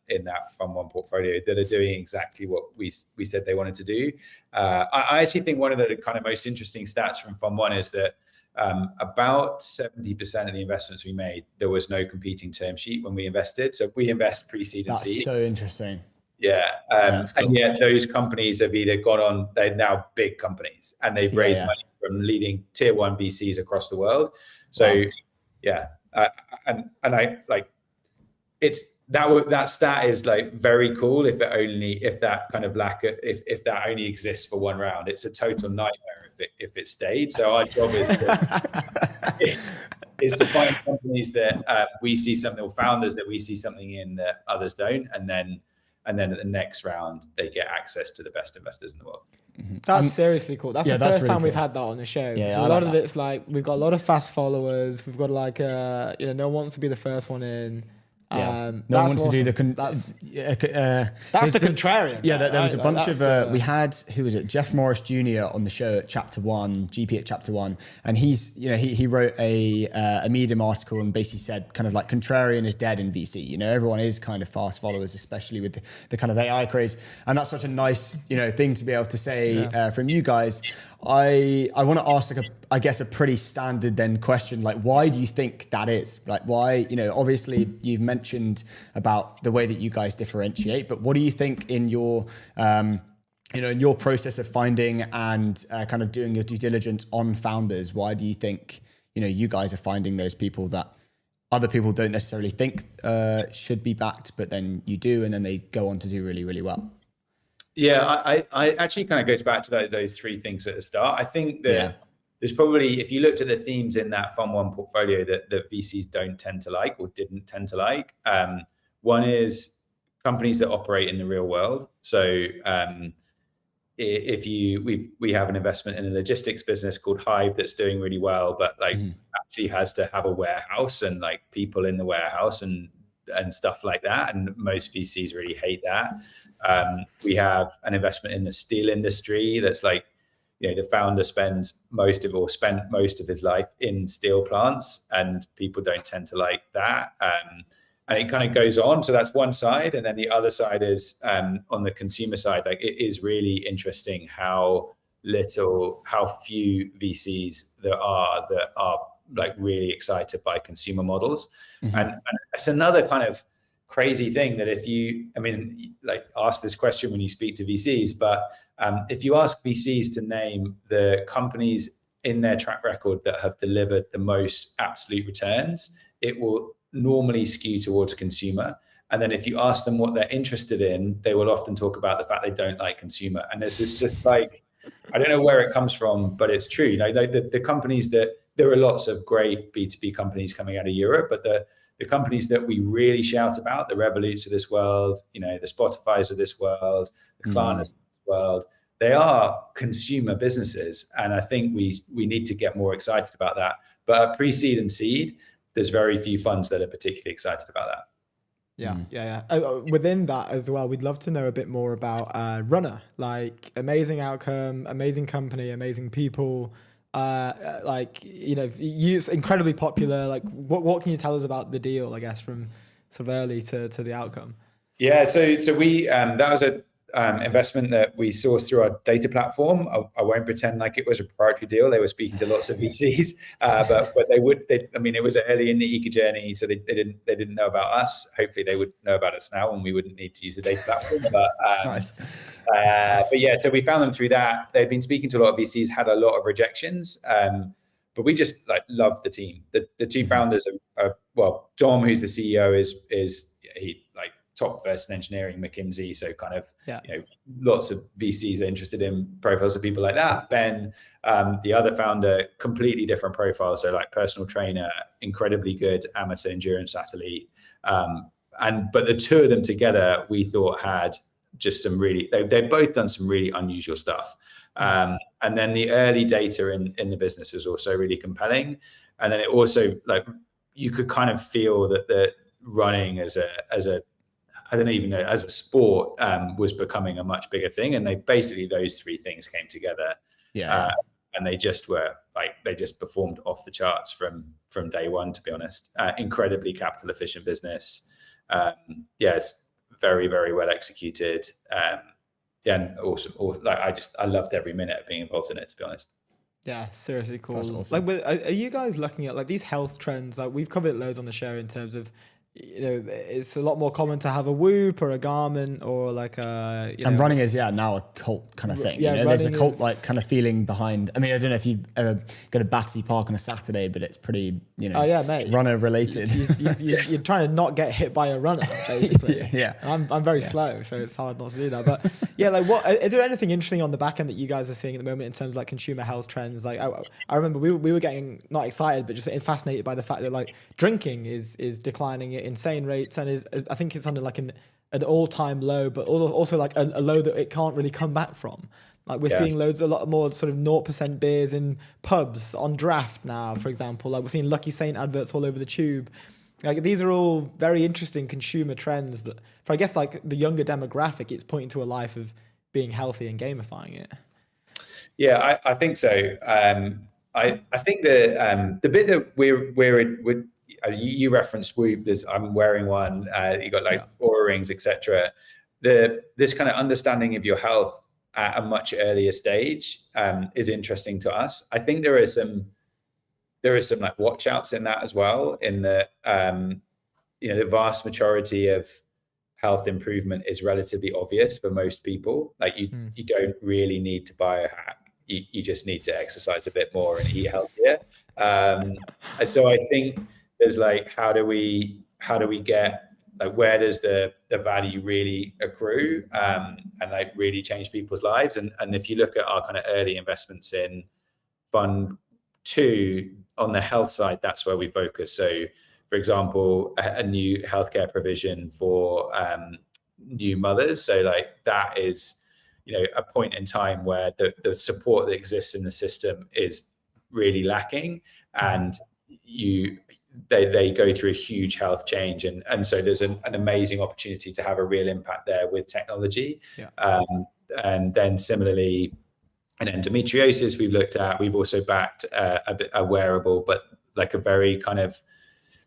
in that Fund One portfolio that are doing exactly what we said they wanted to do. I actually think one of the kind of most interesting stats from Fund One is that about 70% of the investments we made, there was no competing term sheet when we invested. So we invest pre-seed and seed. That's so interesting. Yeah. Cool. And yet those companies have either gone on, they're now big companies and they've raised money from leading tier one VCs across the world. So and I like that stat is like very cool if that only exists for one round. It's a total nightmare if it stayed. So our job is to find companies that we see something, or founders that we see something in that others don't, and then at the next round they get access to the best investors in the world. That's seriously cool. That's the first really time we've cool. had that on the show. Yeah, a lot of it's like we've got a lot of fast followers. We've got like no one wants to be the first one in. No one wants to do the that's the contrarian. Yeah, there was a right? bunch of we had, who was it, Jeff Morris Jr. on the show at Chapter One, GP at Chapter One, and he's he wrote a Medium article and basically said kind of like contrarian is dead in VC. Everyone is kind of fast followers, especially with the kind of AI craze, and that's such a nice thing to be able to say from you guys. I want to ask a pretty standard then question, like why do you think that is? Like why, obviously you've mentioned about the way that you guys differentiate, but what do you think in your in your process of finding and kind of doing your due diligence on founders, why do you think you guys are finding those people that other people don't necessarily think should be backed, but then you do, and then they go on to do really, really well? Yeah, I actually kind of goes back to those three things at the start. I think that there's probably, if you looked at the themes in that Fund One portfolio that VCs don't tend to like or didn't tend to like, one is companies that operate in the real world. So we have an investment in a logistics business called Hive that's doing really well, but actually has to have a warehouse and like people in the warehouse and stuff like that. And most VCs really hate that. We have an investment in the steel industry that's like, the founder spent most of his life in steel plants, and people don't tend to like that. And it kind of goes on. So that's one side. And then the other side is on the consumer side, like it is really interesting how few VCs there are that are like really excited by consumer models. And it's another kind of crazy thing that ask this question when you speak to VCs, but if you ask VCs to name the companies in their track record that have delivered the most absolute returns, it will normally skew towards consumer. And then if you ask them what they're interested in, they will often talk about the fact they don't like consumer. And this is just like, I don't know where it comes from, but it's true. The companies that, there are lots of great B2B companies coming out of Europe, but the companies that we really shout about, the Revoluts of this world, the Spotifys of this world, the Klarnas of this world, they are consumer businesses. And I think we need to get more excited about that. But at pre-seed and seed, there's very few funds that are particularly excited about that. Yeah. Within that as well, we'd love to know a bit more about Runner, like amazing outcome, amazing company, amazing people. It's incredibly popular. Like what can you tell us about the deal, I guess, from sort of early to the outcome? Yeah, so we that was a investment that we sourced through our data platform. I won't pretend like it was a proprietary deal. They were speaking to lots of VCs, but it was early in the eco journey, so they didn't know about us. Hopefully they would know about us now, and we wouldn't need to use the data platform. But nice. So we found them through that. They'd been speaking to a lot of VCs, had a lot of rejections, but we just loved the team. The two founders are Dom, who's the CEO, is he top first in engineering, McKinsey. So kind of, lots of VCs are interested in profiles of people like that. Ben, the other founder, completely different profile. So like personal trainer, incredibly good amateur endurance athlete. But the two of them together, we thought had just some really, they've both done some really unusual stuff. And then the early data in the business was also really compelling. And then it also, like, you could kind of feel that the running as a I don't even know, as a sport was becoming a much bigger thing. And those three things came together. And they just were like, they just performed off the charts from day one, to be honest. Incredibly capital efficient business. It's very, very well executed. And awesome. Like, I loved every minute of being involved in it, to be honest. Yeah, seriously cool. That's awesome. Like, are you guys looking at like these health trends? Like, we've covered it loads on the show in terms of, you know, it's a lot more common to have a Whoop or a Garmin or like a, and running is now a cult kind of thing. There's a cult like kind of feeling behind. I mean, I don't know if you've ever go to Battersea Park on a Saturday, but it's pretty, mate, runner related. You're trying to not get hit by a runner, basically. I'm very slow, so it's hard not to do that. But like, what is there anything interesting on the back end that you guys are seeing at the moment in terms of like consumer health trends? Like, I remember we were getting not excited, but just fascinated by the fact that like drinking is declining at insane rates, and I think it's under like an all-time low, but also like a low that it can't really come back from. Like, we're seeing a lot more sort of 0% beers in pubs on draft now, for example. Like, we're seeing Lucky Saint adverts all over the tube. Like, these are all very interesting consumer trends that, for I guess like the younger demographic, it's pointing to a life of being healthy and gamifying it. Yeah, I think so. I think the bit that we're as you referenced Whoop, I'm wearing one. You got like Oura rings, etc. This kind of understanding of your health at a much earlier stage is interesting to us. I think there are some like watch outs in that as well. In the the vast majority of health improvement is relatively obvious for most people. Like, you don't really need to buy a hack. You just need to exercise a bit more and eat healthier. And so I think there's like, how do we get, like, where does the value really accrue and like really change people's lives? And if you look at our kind of early investments in Fund 2 on the health side, that's where we focus. So, for example, a new healthcare provision for new mothers. So like, that is, a point in time where the support that exists in the system is really lacking, and they go through a huge health change, and so there's an amazing opportunity to have a real impact there with technology. And then similarly, in endometriosis, we've also backed a wearable, but like a very kind of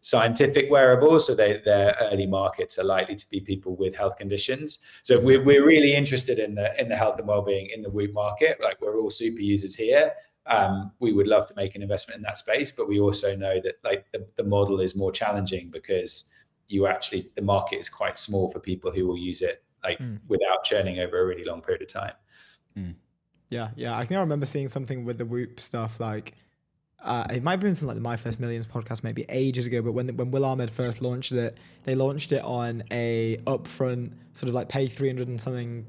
scientific wearable. So their early markets are likely to be people with health conditions. So we're really interested in the health and wellbeing in the Whoop market. Like, we're all super users here. We would love to make an investment in that space, but we also know that like the model is more challenging because the market is quite small for people who will use it like without churning over a really long period of time. Yeah. I think I remember seeing something with the Whoop stuff. Like, it might have been from like the My First Millions podcast maybe ages ago, but when Will Ahmed first launched it, they launched it on a upfront sort of like pay $300 and something,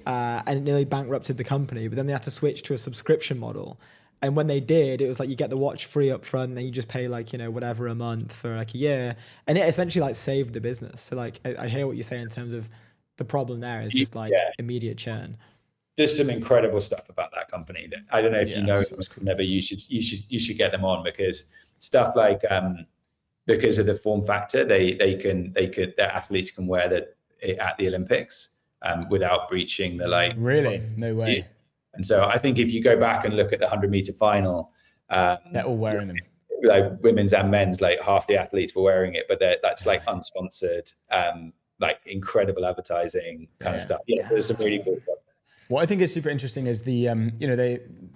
and it nearly bankrupted the company. But then they had to switch to a subscription model. And when they did, it was like you get the watch free up front, and then you just pay like, whatever a month for like a year. And it essentially like saved the business. So like, I hear what you say in terms of the problem there is just like immediate churn. There's some incredible stuff about that company that I don't know if you know. Never, you should get them on, because stuff like because of the form factor, their athletes can wear it at the Olympics without breaching the like. Really? No way. And so I think if you go back and look at the 100-meter final, they're all wearing them. Like, women's and men's, like half the athletes were wearing it, but that's like unsponsored, like incredible advertising kind of stuff. There's some really cool stuff. What I think is super interesting is the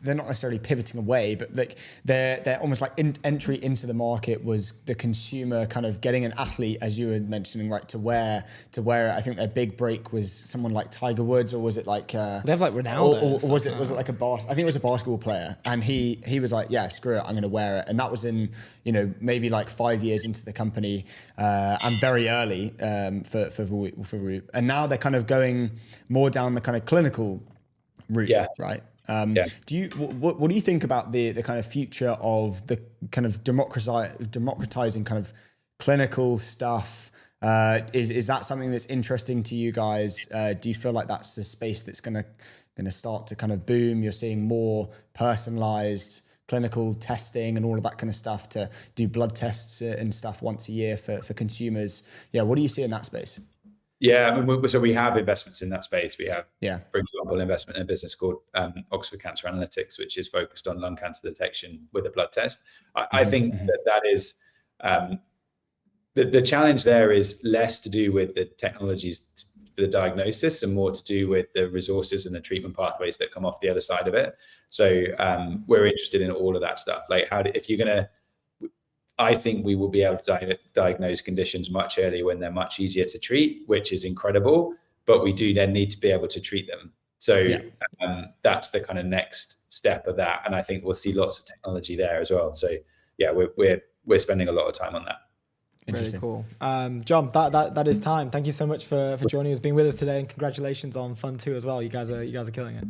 they're not necessarily pivoting away, but like they're almost like entry into the market was the consumer kind of getting an athlete, as you were mentioning, right, to wear it. I think their big break was someone like Tiger Woods, or was it like they have like Ronaldo, or was it like I think it was a basketball player, and he was like, yeah, screw it, I'm going to wear it, and that was in maybe like 5 years into the company and very early for Whoop, and now they're kind of going more down the kind of clinical route, right? Do you what do you think about the kind of future of the kind of democratizing kind of clinical stuff Is that something that's interesting to you guys? Do you feel like that's a space that's going to start to kind of boom? You're seeing more personalized clinical testing and all of that kind of stuff to do blood tests and stuff once a year for consumers. Yeah, what do you see in that space? Yeah, I mean, so we have investments in that space. We have, for example, investment in a business called Oxford Cancer Analytics, which is focused on lung cancer detection with a blood test. I think that is the challenge there is less to do with the technologies for the diagnosis and more to do with the resources and the treatment pathways that come off the other side of it. So we're interested in all of that stuff. Like if you're going to, I think we will be able to diagnose conditions much earlier when they're much easier to treat, which is incredible, but we do then need to be able to treat them. So that's the kind of next step of that. And I think we'll see lots of technology there as well. So yeah, we're spending a lot of time on that. Really cool. John, that is time. Thank you so much for joining us, being with us today, and congratulations on Fund 2 as well. You guys are killing it.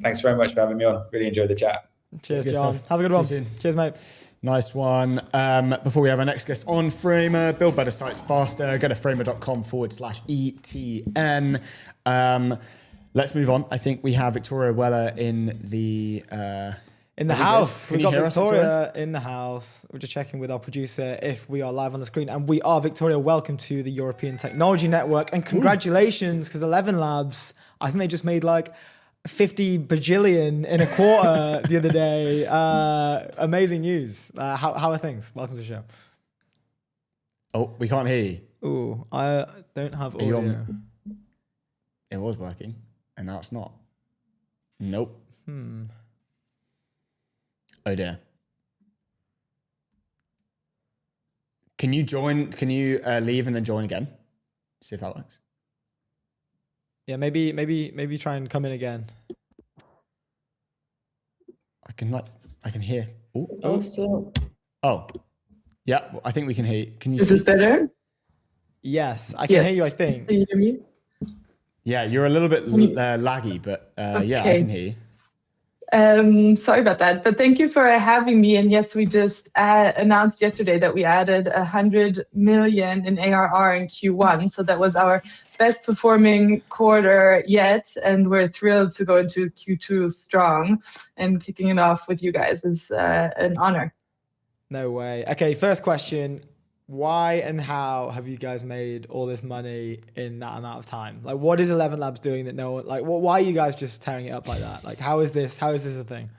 Thanks very much for having me on. Really enjoyed the chat. Cheers, John. Have a good one. Cheers, mate. Nice one. Before we have our next guest on, Framer, build better sites faster. Go to framer.com/ETN. Let's move on. I think we have Victoria Weller in the house. We've got Victoria in the house. We're just checking with our producer if we are live on the screen. And we are. Victoria, welcome to the European Technology Network. And congratulations, because ElevenLabs, I think they just made like 50 bajillion in a quarter the other day. Amazing news. How are things? Welcome to the show. Oh, we can't hear you. Oh, I don't have audio. It was working, and now it's not. Nope. Oh dear. Can you join? Can you leave and then join again? See if that works. Yeah, maybe try and come in again. I can hear. Ooh. Also. Oh, yeah. I think we can hear you. Can you? Is it better? Yes, I can hear you. I think. Can you hear me? Yeah, you're a little bit laggy, but yeah, I can hear you. Sorry about that, but thank you for having me. And yes, we just announced yesterday that we added 100 million in ARR in Q1. So that was our best performing quarter yet. And we're thrilled to go into Q2 strong, and kicking it off with you guys is an honor. No way. Okay, first question. Why and how have you guys made all this money in that amount of time? Like, what is ElevenLabs doing that no one, like, why are you guys just tearing it up like that? Like, how is this a thing?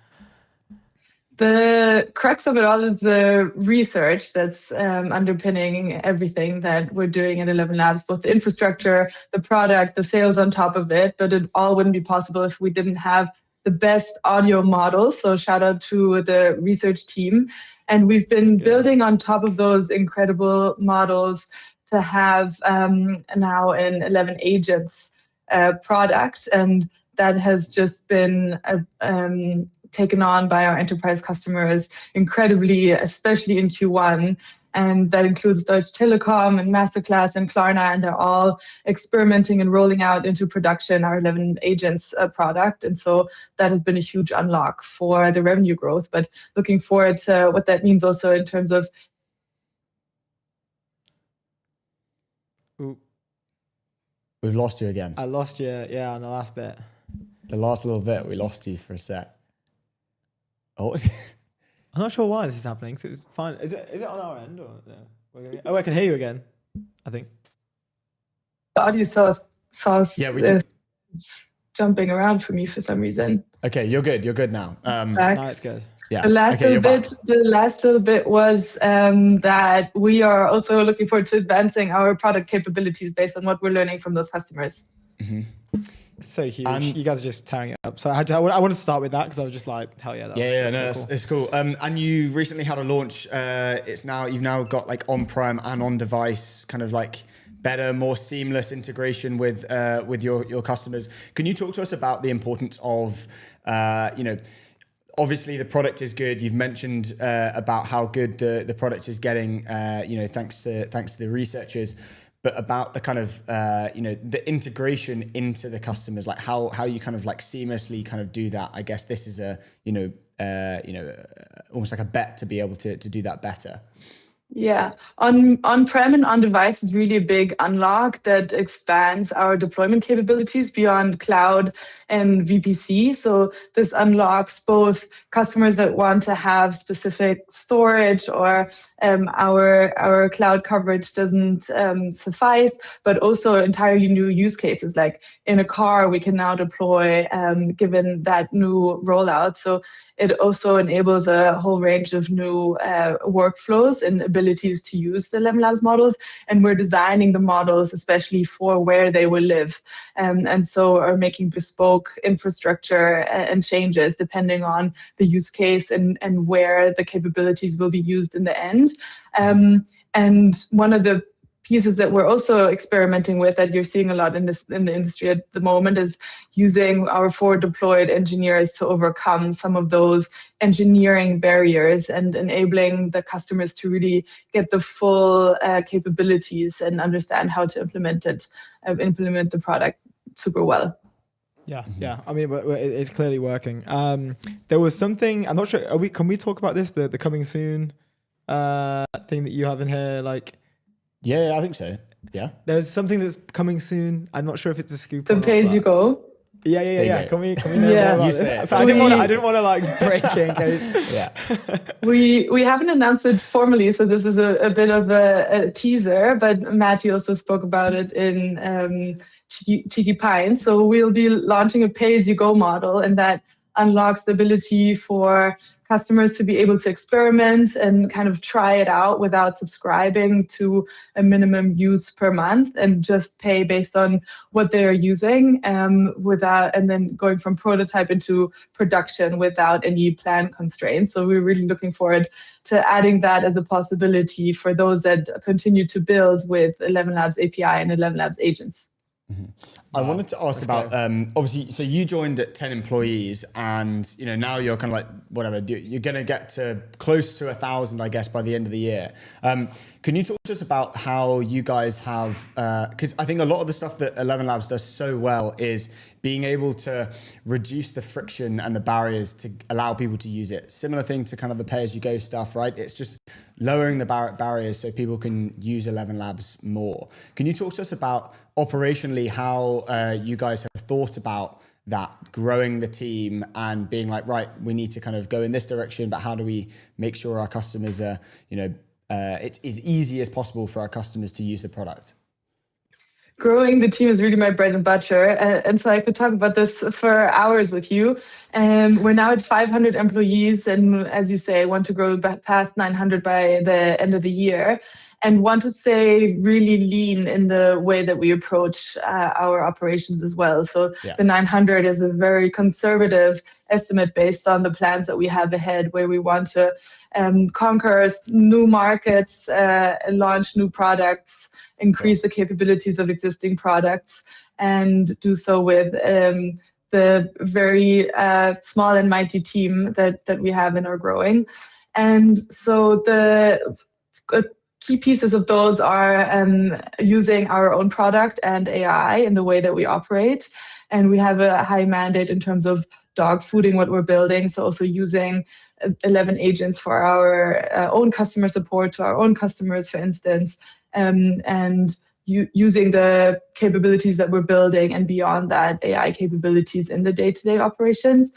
The crux of it all is the research that's underpinning everything that we're doing at ElevenLabs, both the infrastructure, the product, the sales on top of it. But it all wouldn't be possible if we didn't have the best audio models. So shout out to the research team. And we've been building on top of those incredible models to have now an 11 agents product. And that has just been taken on by our enterprise customers incredibly, especially in Q1. And that includes Deutsche Telekom and Masterclass and Klarna, and they're all experimenting and rolling out into production our 11 agents product. And so that has been a huge unlock for the revenue growth, but looking forward to what that means also in terms of. Ooh. We've lost you again. I lost you, yeah, on the last bit. The last little bit, we lost you for a sec. Oh, I'm not sure why this is happening. So it's fine. Is it on our end or no? Oh, I can hear you again. I think. The audio source yeah, jumping around for me for some reason. Okay, you're good. You're good now. Now it's good. Yeah. The last little bit was that we are also looking forward to advancing our product capabilities based on what we're learning from those customers. Mm-hmm. So huge. You guys are just tearing it up. So I want to start with that because I was just like, hell yeah, it's cool. And you recently had a launch. You've now got like on-prem and on-device kind of like better, more seamless integration with your customers. Can you talk to us about the importance of obviously the product is good. You've mentioned about how good the product is getting, thanks to the researchers. But about the kind of, the integration into the customers, like how you kind of like seamlessly kind of do that. I guess this is almost like a bet to be able to do that better. Yeah, on-prem and on-device is really a big unlock that expands our deployment capabilities beyond cloud and VPC. So this unlocks both customers that want to have specific storage or our cloud coverage doesn't suffice, but also entirely new use cases. Like in a car, we can now deploy given that new rollout. So it also enables a whole range of new workflows and abilities to use the ElevenLabs models. And we're designing the models especially for where they will live. And so are making bespoke infrastructure and changes depending on the use case and where the capabilities will be used in the end. And one of the pieces that we're also experimenting with that you're seeing a lot in the industry at the moment is using our forward deployed engineers to overcome some of those engineering barriers and enabling the customers to really get the full capabilities and understand how to implement the product super well. Yeah. I mean, it's clearly working. There was something, I'm not sure, can we talk about this, the coming soon thing that you have in here? Like, yeah, I think so. Yeah. There's something that's coming soon. I'm not sure if it's a scoop. The pay-as-you-go. Yeah. Can we know more about You this? say it. So I didn't want to like break it in case. Yeah. We haven't announced it formally, so this is a bit of a teaser, but Matty also spoke about it in Cheeky Pine. So we'll be launching a pay-as-you-go model, and that unlocks the ability for customers to be able to experiment and kind of try it out without subscribing to a minimum use per month and just pay based on what they're using and then going from prototype into production without any plan constraints. So we're really looking forward to adding that as a possibility for those that continue to build with ElevenLabs API and ElevenLabs agents. Mm-hmm. I wanted to ask about obviously, so you joined at 10 employees, and now you're kind of like whatever. You're going to get to close to 1,000, I guess, by the end of the year. Can you talk to us about how you guys have? Because I think a lot of the stuff that ElevenLabs does so well is being able to reduce the friction and the barriers to allow people to use it. Similar thing to kind of the pay-as-you-go stuff, right? It's just lowering the barriers so people can use ElevenLabs more. Can you talk to us about operationally how you guys have thought about that, growing the team and being like, right, we need to kind of go in this direction, but how do we make sure our customers are, it's as easy as possible for our customers to use the product? Growing the team is really my bread and butter. And so I could talk about this for hours with you. We're now at 500 employees. And as you say, want to grow past 900 by the end of the year. And want to stay really lean in the way that we approach our operations as well. So the 900 is a very conservative estimate based on the plans that we have ahead, where we want to conquer new markets, launch new products, increase the capabilities of existing products, and do so with the very small and mighty team that we have in our growing. And so the key pieces of those are using our own product and AI in the way that we operate. And we have a high mandate in terms of dog fooding what we're building. So also using 11 agents for our own customer support to our own customers, for instance, and using the capabilities that we're building and beyond that, AI capabilities in the day-to-day operations.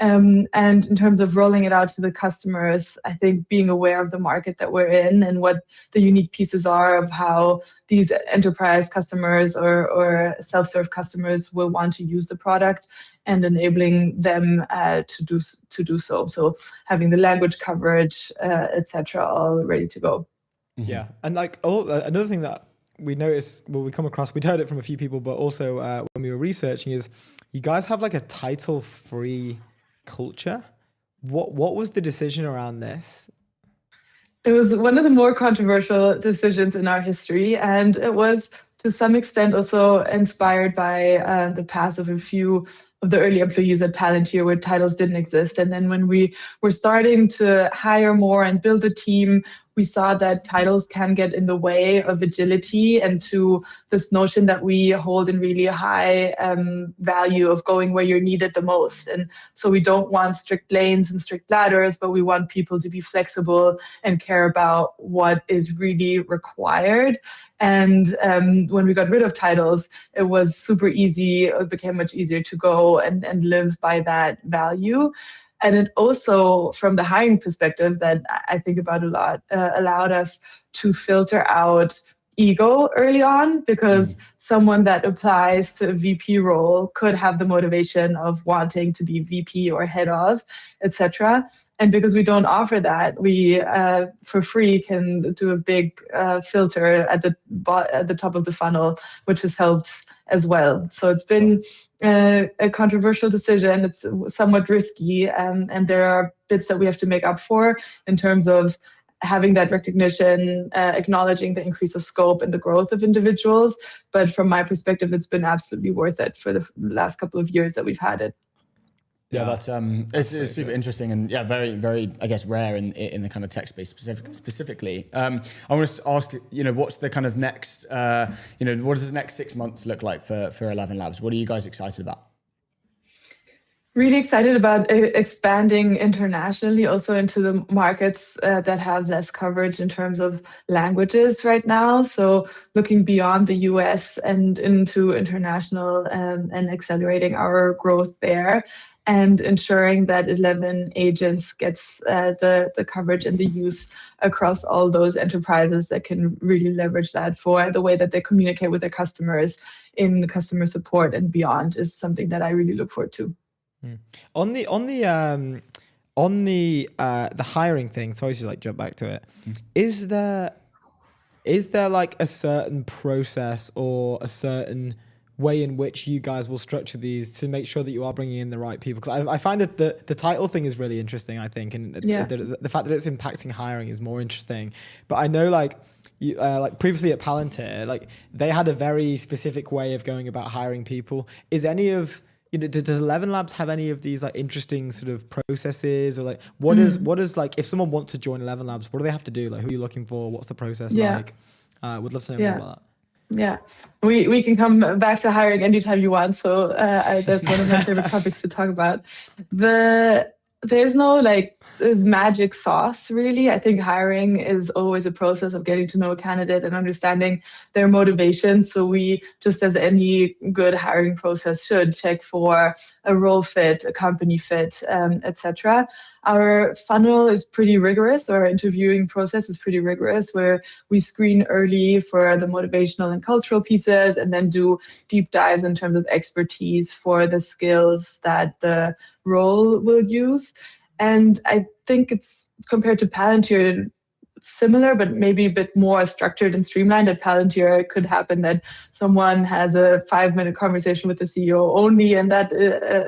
And in terms of rolling it out to the customers, I think being aware of the market that we're in and what the unique pieces are of how these enterprise customers or self-serve customers will want to use the product and enabling them to do so. So having the language coverage, etc., all ready to go. Yeah, and like another thing that we noticed, we come across, we'd heard it from a few people, but also when we were researching, is you guys have like a title-free culture. What was the decision around this? It was one of the more controversial decisions in our history, and it was to some extent also inspired by the past of a few of the early employees at Palantir where titles didn't exist. And then when we were starting to hire more and build a team, we saw that titles can get in the way of agility and to this notion that we hold in really high value of going where you're needed the most. And so we don't want strict lanes and strict ladders, but we want people to be flexible and care about what is really required. And when we got rid of titles, it was super easy. It became much easier to go and live by that value. And it also, from the hiring perspective that I think about a lot, allowed us to filter out ego early on, because someone that applies to a VP role could have the motivation of wanting to be VP or head of, etc. And because we don't offer that, we for free can do a big filter at the top of the funnel, which has helped as well. So it's been a controversial decision. It's somewhat risky, and there are bits that we have to make up for in terms of having that recognition, acknowledging the increase of scope and the growth of individuals. But from my perspective, it's been absolutely worth it for the last couple of years that we've had it. Yeah, that's it's super interesting and very, very, I guess, rare in the kind of tech space specifically. I want to ask, what's the kind of next, what does the next 6 months look like for ElevenLabs? What are you guys excited about? Really excited about expanding internationally, also into the markets that have less coverage in terms of languages right now. So looking beyond the US and into international and accelerating our growth there, and ensuring that 11 agents gets the coverage and the use across all those enterprises that can really leverage that for the way that they communicate with their customers in customer support and beyond is something that I really look forward to. On the hiring thing, sorry to jump back to it. Is there like a certain process or a certain way in which you guys will structure these to make sure that you are bringing in the right people? Because I find that the title thing is really interesting, I think, and the fact that it's impacting hiring is more interesting. But I know you, previously at Palantir, they had a very specific way of going about hiring people. Is any of does ElevenLabs have any of these interesting sort of processes, or what is if someone wants to join ElevenLabs, what do they have to do? Who are you looking for? What's the process like? Would love to know more about that. Yeah, we can come back to hiring anytime you want. So that's one of my favorite topics to talk about. There's no magic sauce, really. I think hiring is always a process of getting to know a candidate and understanding their motivations. So we, just as any good hiring process should, check for a role fit, a company fit, etc. Our funnel is pretty rigorous. Our interviewing process is pretty rigorous, where we screen early for the motivational and cultural pieces, and then do deep dives in terms of expertise for the skills that the role will use. And I think it's, compared to Palantir, similar, but maybe a bit more structured and streamlined. At Palantir, it could happen that someone has a 5-minute conversation with the CEO only, and that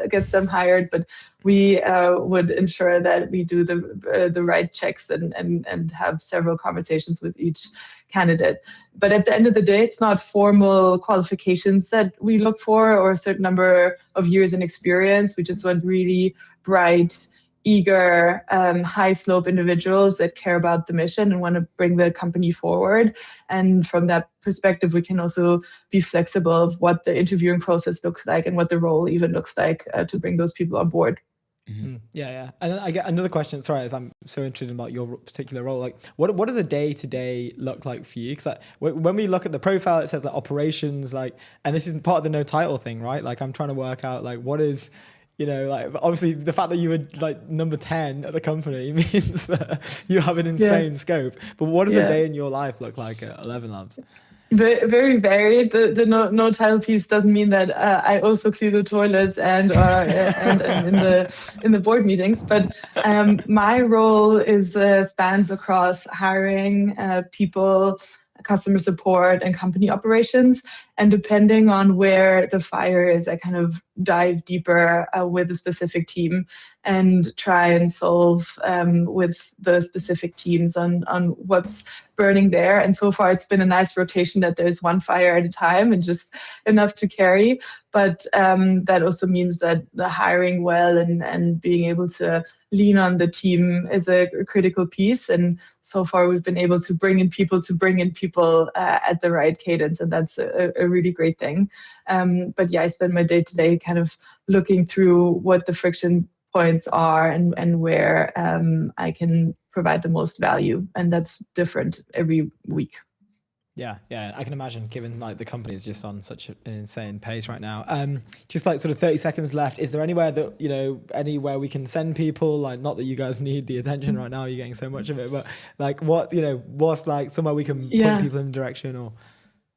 gets them hired. But we would ensure that we do the right checks and have several conversations with each candidate. But at the end of the day, it's not formal qualifications that we look for or a certain number of years in experience. We just want really bright, eager, high slope individuals that care about the mission and want to bring the company forward. And from that perspective, we can also be flexible of what the interviewing process looks like and what the role even looks like to bring those people on board. Mm-hmm. Yeah. And then I get another question. Sorry, as I'm so interested about your particular role. What does a day-to-day look like for you? Because when we look at the profile, it says operations, and this isn't part of the no title thing, right? I'm trying to work out what is, obviously the fact that you were number 10 at the company means that you have an insane scope. But what does a day in your life look like at ElevenLabs? Very, very varied. The no title piece doesn't mean that I also clean the toilets and in the board meetings. But my role is spans across hiring, people, customer support, and company operations. And depending on where the fire is, I kind of dive deeper with a specific team and try and solve with the specific teams on what's burning there. And so far, it's been a nice rotation that there's one fire at a time and just enough to carry. But that also means that the hiring well and being able to lean on the team is a critical piece. And so far, we've been able to bring in people at the right cadence. And that's a really great thing. But yeah, I spend my day-to-day kind of looking through what the friction points are and where I can provide the most value. And that's different every week. Yeah, I can imagine, given like the company is just on such an insane pace right now. Just like sort of 30 seconds left. Is there anywhere that, anywhere we can send people? Like, not that you guys need the attention right now, you're getting so much of it, but like what's like somewhere we can point people in the direction or?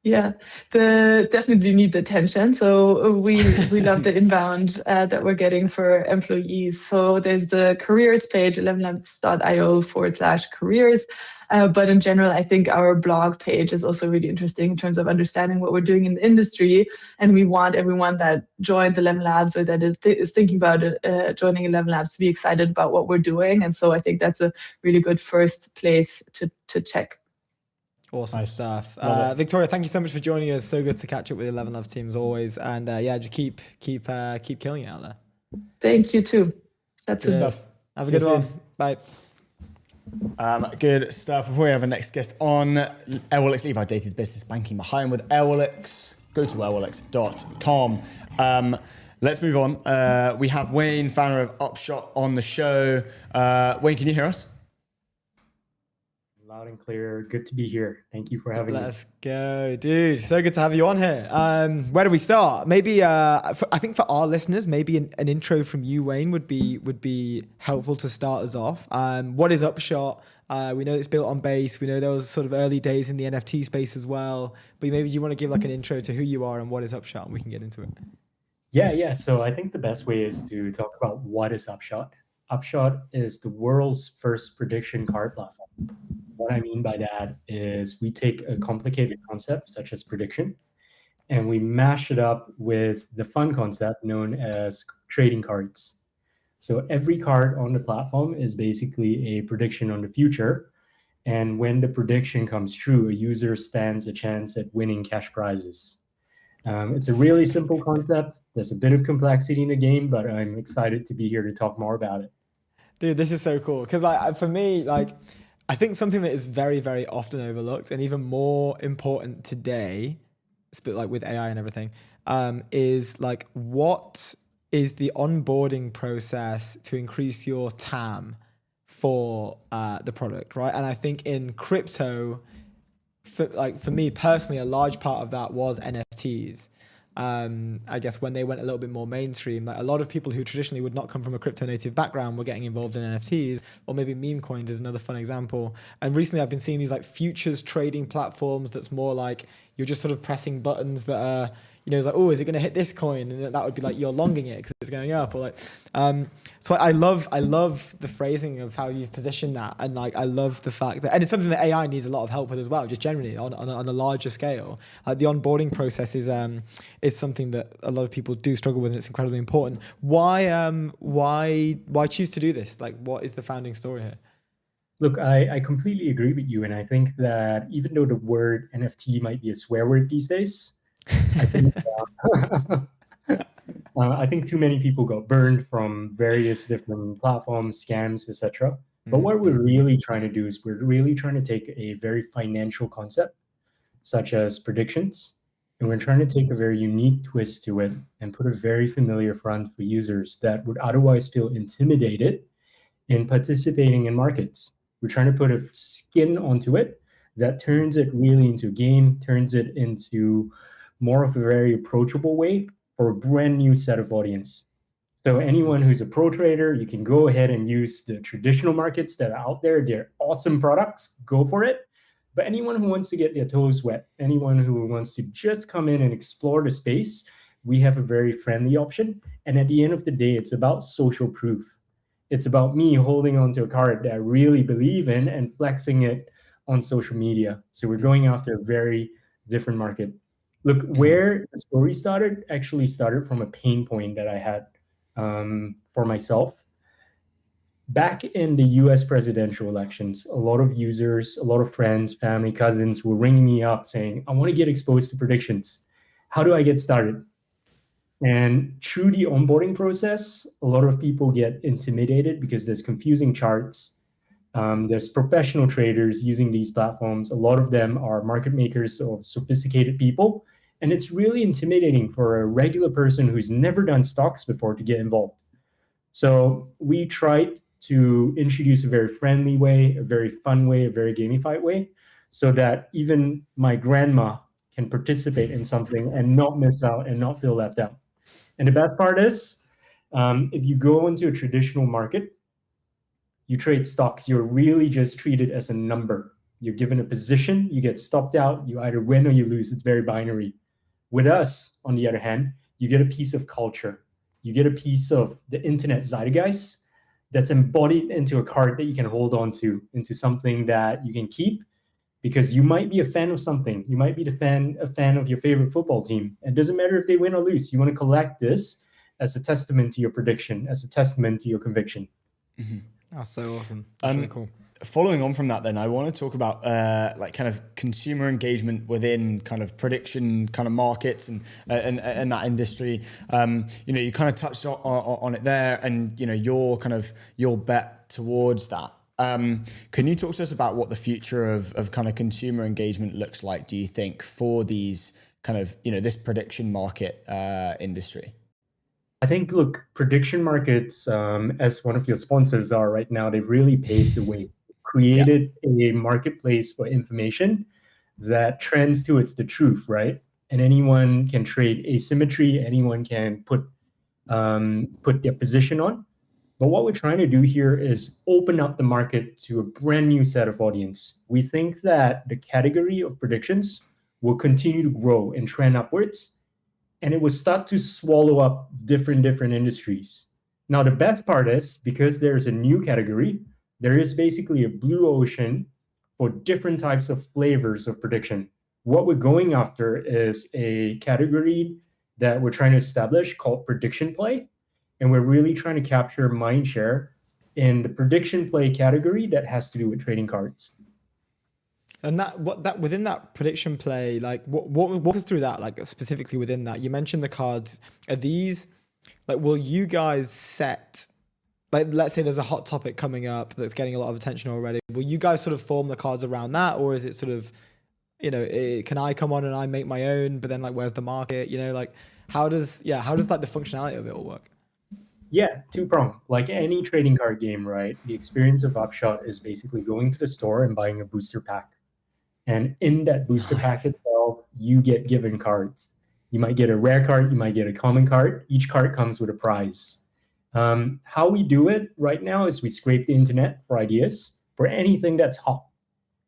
Yeah, definitely need the attention. So we love the inbound that we're getting for employees. So there's the careers page, elevenlabs.io/careers. But in general, I think our blog page is also really interesting in terms of understanding what we're doing in the industry. And we want everyone that joined ElevenLabs or that is thinking about joining ElevenLabs to be excited about what we're doing. And so I think that's a really good first place to check. Awesome stuff. Victoria, thank you so much for joining us. So good to catch up with the ElevenLabs team as always. And just keep killing it out there. Thank you too. That's good stuff. Have a good one. Bye. Good stuff. Before we have our next guest on, Airwallex, leave our dated business banking behind with Airwallex. Go to airwallex.com. Let's move on. We have Wayne, founder of Upshot, on the show. Wayne, can you hear us? Loud and clear. Good to be here. Thank you for having me. Let's go, dude. So good to have you on here. Where do we start? Maybe I think for our listeners, maybe an intro from you, Wayne, would be helpful to start us off. What is Upshot? We know it's built on Base. We know there was sort of early days in the NFT space as well. But maybe you want to give like an intro to who you are and what is Upshot, and we can get into it. Yeah. So I think the best way is to talk about what is Upshot. Upshot is the world's first prediction card platform. What I mean by that is we take a complicated concept such as prediction and we mash it up with the fun concept known as trading cards. So every card on the platform is basically a prediction on the future. And when the prediction comes true, a user stands a chance at winning cash prizes. It's a really simple concept. There's a bit of complexity in the game, but I'm excited to be here to talk more about it. Dude, this is so cool. Because like for me, like I think something that is very, very often overlooked and even more important today, like with AI and everything, is like what is the onboarding process to increase your TAM for the product, right? And I think in crypto, for me personally, a large part of that was NFTs. I guess when they went a little bit more mainstream, like a lot of people who traditionally would not come from a crypto native background were getting involved in NFTs, or maybe meme coins is another fun example. And recently I've been seeing these like futures trading platforms that's more like you're just sort of pressing buttons that are, it's like, oh, is it going to hit this coin? And that would be like you're longing it because it's going up, or like, so I love the phrasing of how you've positioned that, and like I love the fact that, and it's something that AI needs a lot of help with as well, just generally on a larger scale. Like the onboarding process is something that a lot of people do struggle with, and it's incredibly important. Why choose to do this? Like, what is the founding story here? Look, I completely agree with you, and I think that even though the word NFT might be a swear word these days, I think too many people got burned from various different platforms, scams, etc. But what we're really trying to do is we're really trying to take a very financial concept, such as predictions, and we're trying to take a very unique twist to it and put a very familiar front for users that would otherwise feel intimidated in participating in markets. We're trying to put a skin onto it that turns it really into a game, turns it into more of a very approachable way for a brand new set of audience. So anyone who's a pro trader, you can go ahead and use the traditional markets that are out there. They're awesome products, go for it. But anyone who wants to get their toes wet, anyone who wants to just come in and explore the space, we have a very friendly option. And at the end of the day, it's about social proof. It's about me holding onto a card that I really believe in and flexing it on social media. So we're going after a very different market. Look, where the story actually started from a pain point that I had for myself. Back in the US presidential elections, a lot of users, a lot of friends, family, cousins were ringing me up saying, I want to get exposed to predictions. How do I get started? And through the onboarding process, a lot of people get intimidated because there's confusing charts. There's professional traders using these platforms. A lot of them are market makers or sophisticated people. And it's really intimidating for a regular person who's never done stocks before to get involved. So we tried to introduce a very friendly way, a very fun way, a very gamified way, so that even my grandma can participate in something and not miss out and not feel left out. And the best part is, if you go into a traditional market, you trade stocks, you're really just treated as a number. You're given a position, you get stopped out, you either win or you lose. It's very binary. With us, on the other hand, you get a piece of culture. You get a piece of the internet zeitgeist that's embodied into a card that you can hold on to, into something that you can keep, because you might be a fan of something. You might be a fan of your favorite football team. It doesn't matter if they win or lose. You want to collect this as a testament to your prediction, as a testament to your conviction. Mm-hmm. That's so awesome. That's really cool. Following on from that, then I want to talk about like kind of consumer engagement within kind of prediction kind of markets and that industry. You kind of touched on it there, and your bet towards that. Can you talk to us about what the future of kind of consumer engagement looks like, do you think, for these kind of, this prediction market industry? I think, look, prediction markets, as one of your sponsors are right now, they've really paved the way, created a marketplace for information that trends towards the truth, right? And anyone can trade asymmetry, anyone can put their position on. But what we're trying to do here is open up the market to a brand new set of audience. We think that the category of predictions will continue to grow and trend upwards, and it will start to swallow up different industries. Now, the best part is, because there's a new category, there is basically a blue ocean for different types of flavors of prediction. What we're going after is a category that we're trying to establish called prediction play. And we're really trying to capture mind share in the prediction play category that has to do with trading cards. And that within that prediction play, like walk us through that, like specifically within that. You mentioned the cards. Are these, like, will you guys set, like, let's say there's a hot topic coming up that's getting a lot of attention already. Will you guys sort of form the cards around that? Or is it sort of, can I come on and I make my own, but then like, where's the market? Like how does like the functionality of it all work? Yeah, two-pronged. Like any trading card game, right? The experience of Upshot is basically going to the store and buying a booster pack. And in that booster pack itself, you get given cards. You might get a rare card, you might get a common card. Each card comes with a prize. How we do it right now is we scrape the internet for ideas for anything that's hot,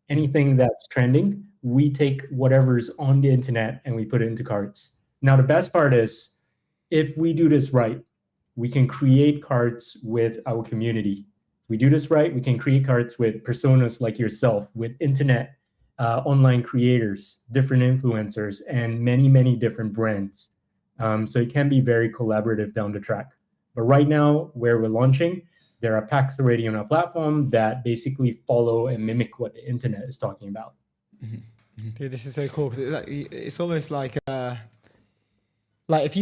anything that's trending. We take whatever's on the internet and we put it into cards. Now, the best part is, if we do this right, we can create cards with our community. If we do this right, we can create cards with personas like yourself, with internet, online creators, different influencers, and many different brands. So it can be very collaborative down the track. But right now, where we're launching, there are packs already on our platform that basically follow and mimic what the internet is talking about. Mm-hmm. Mm-hmm. Dude, this is so cool, because it's almost like if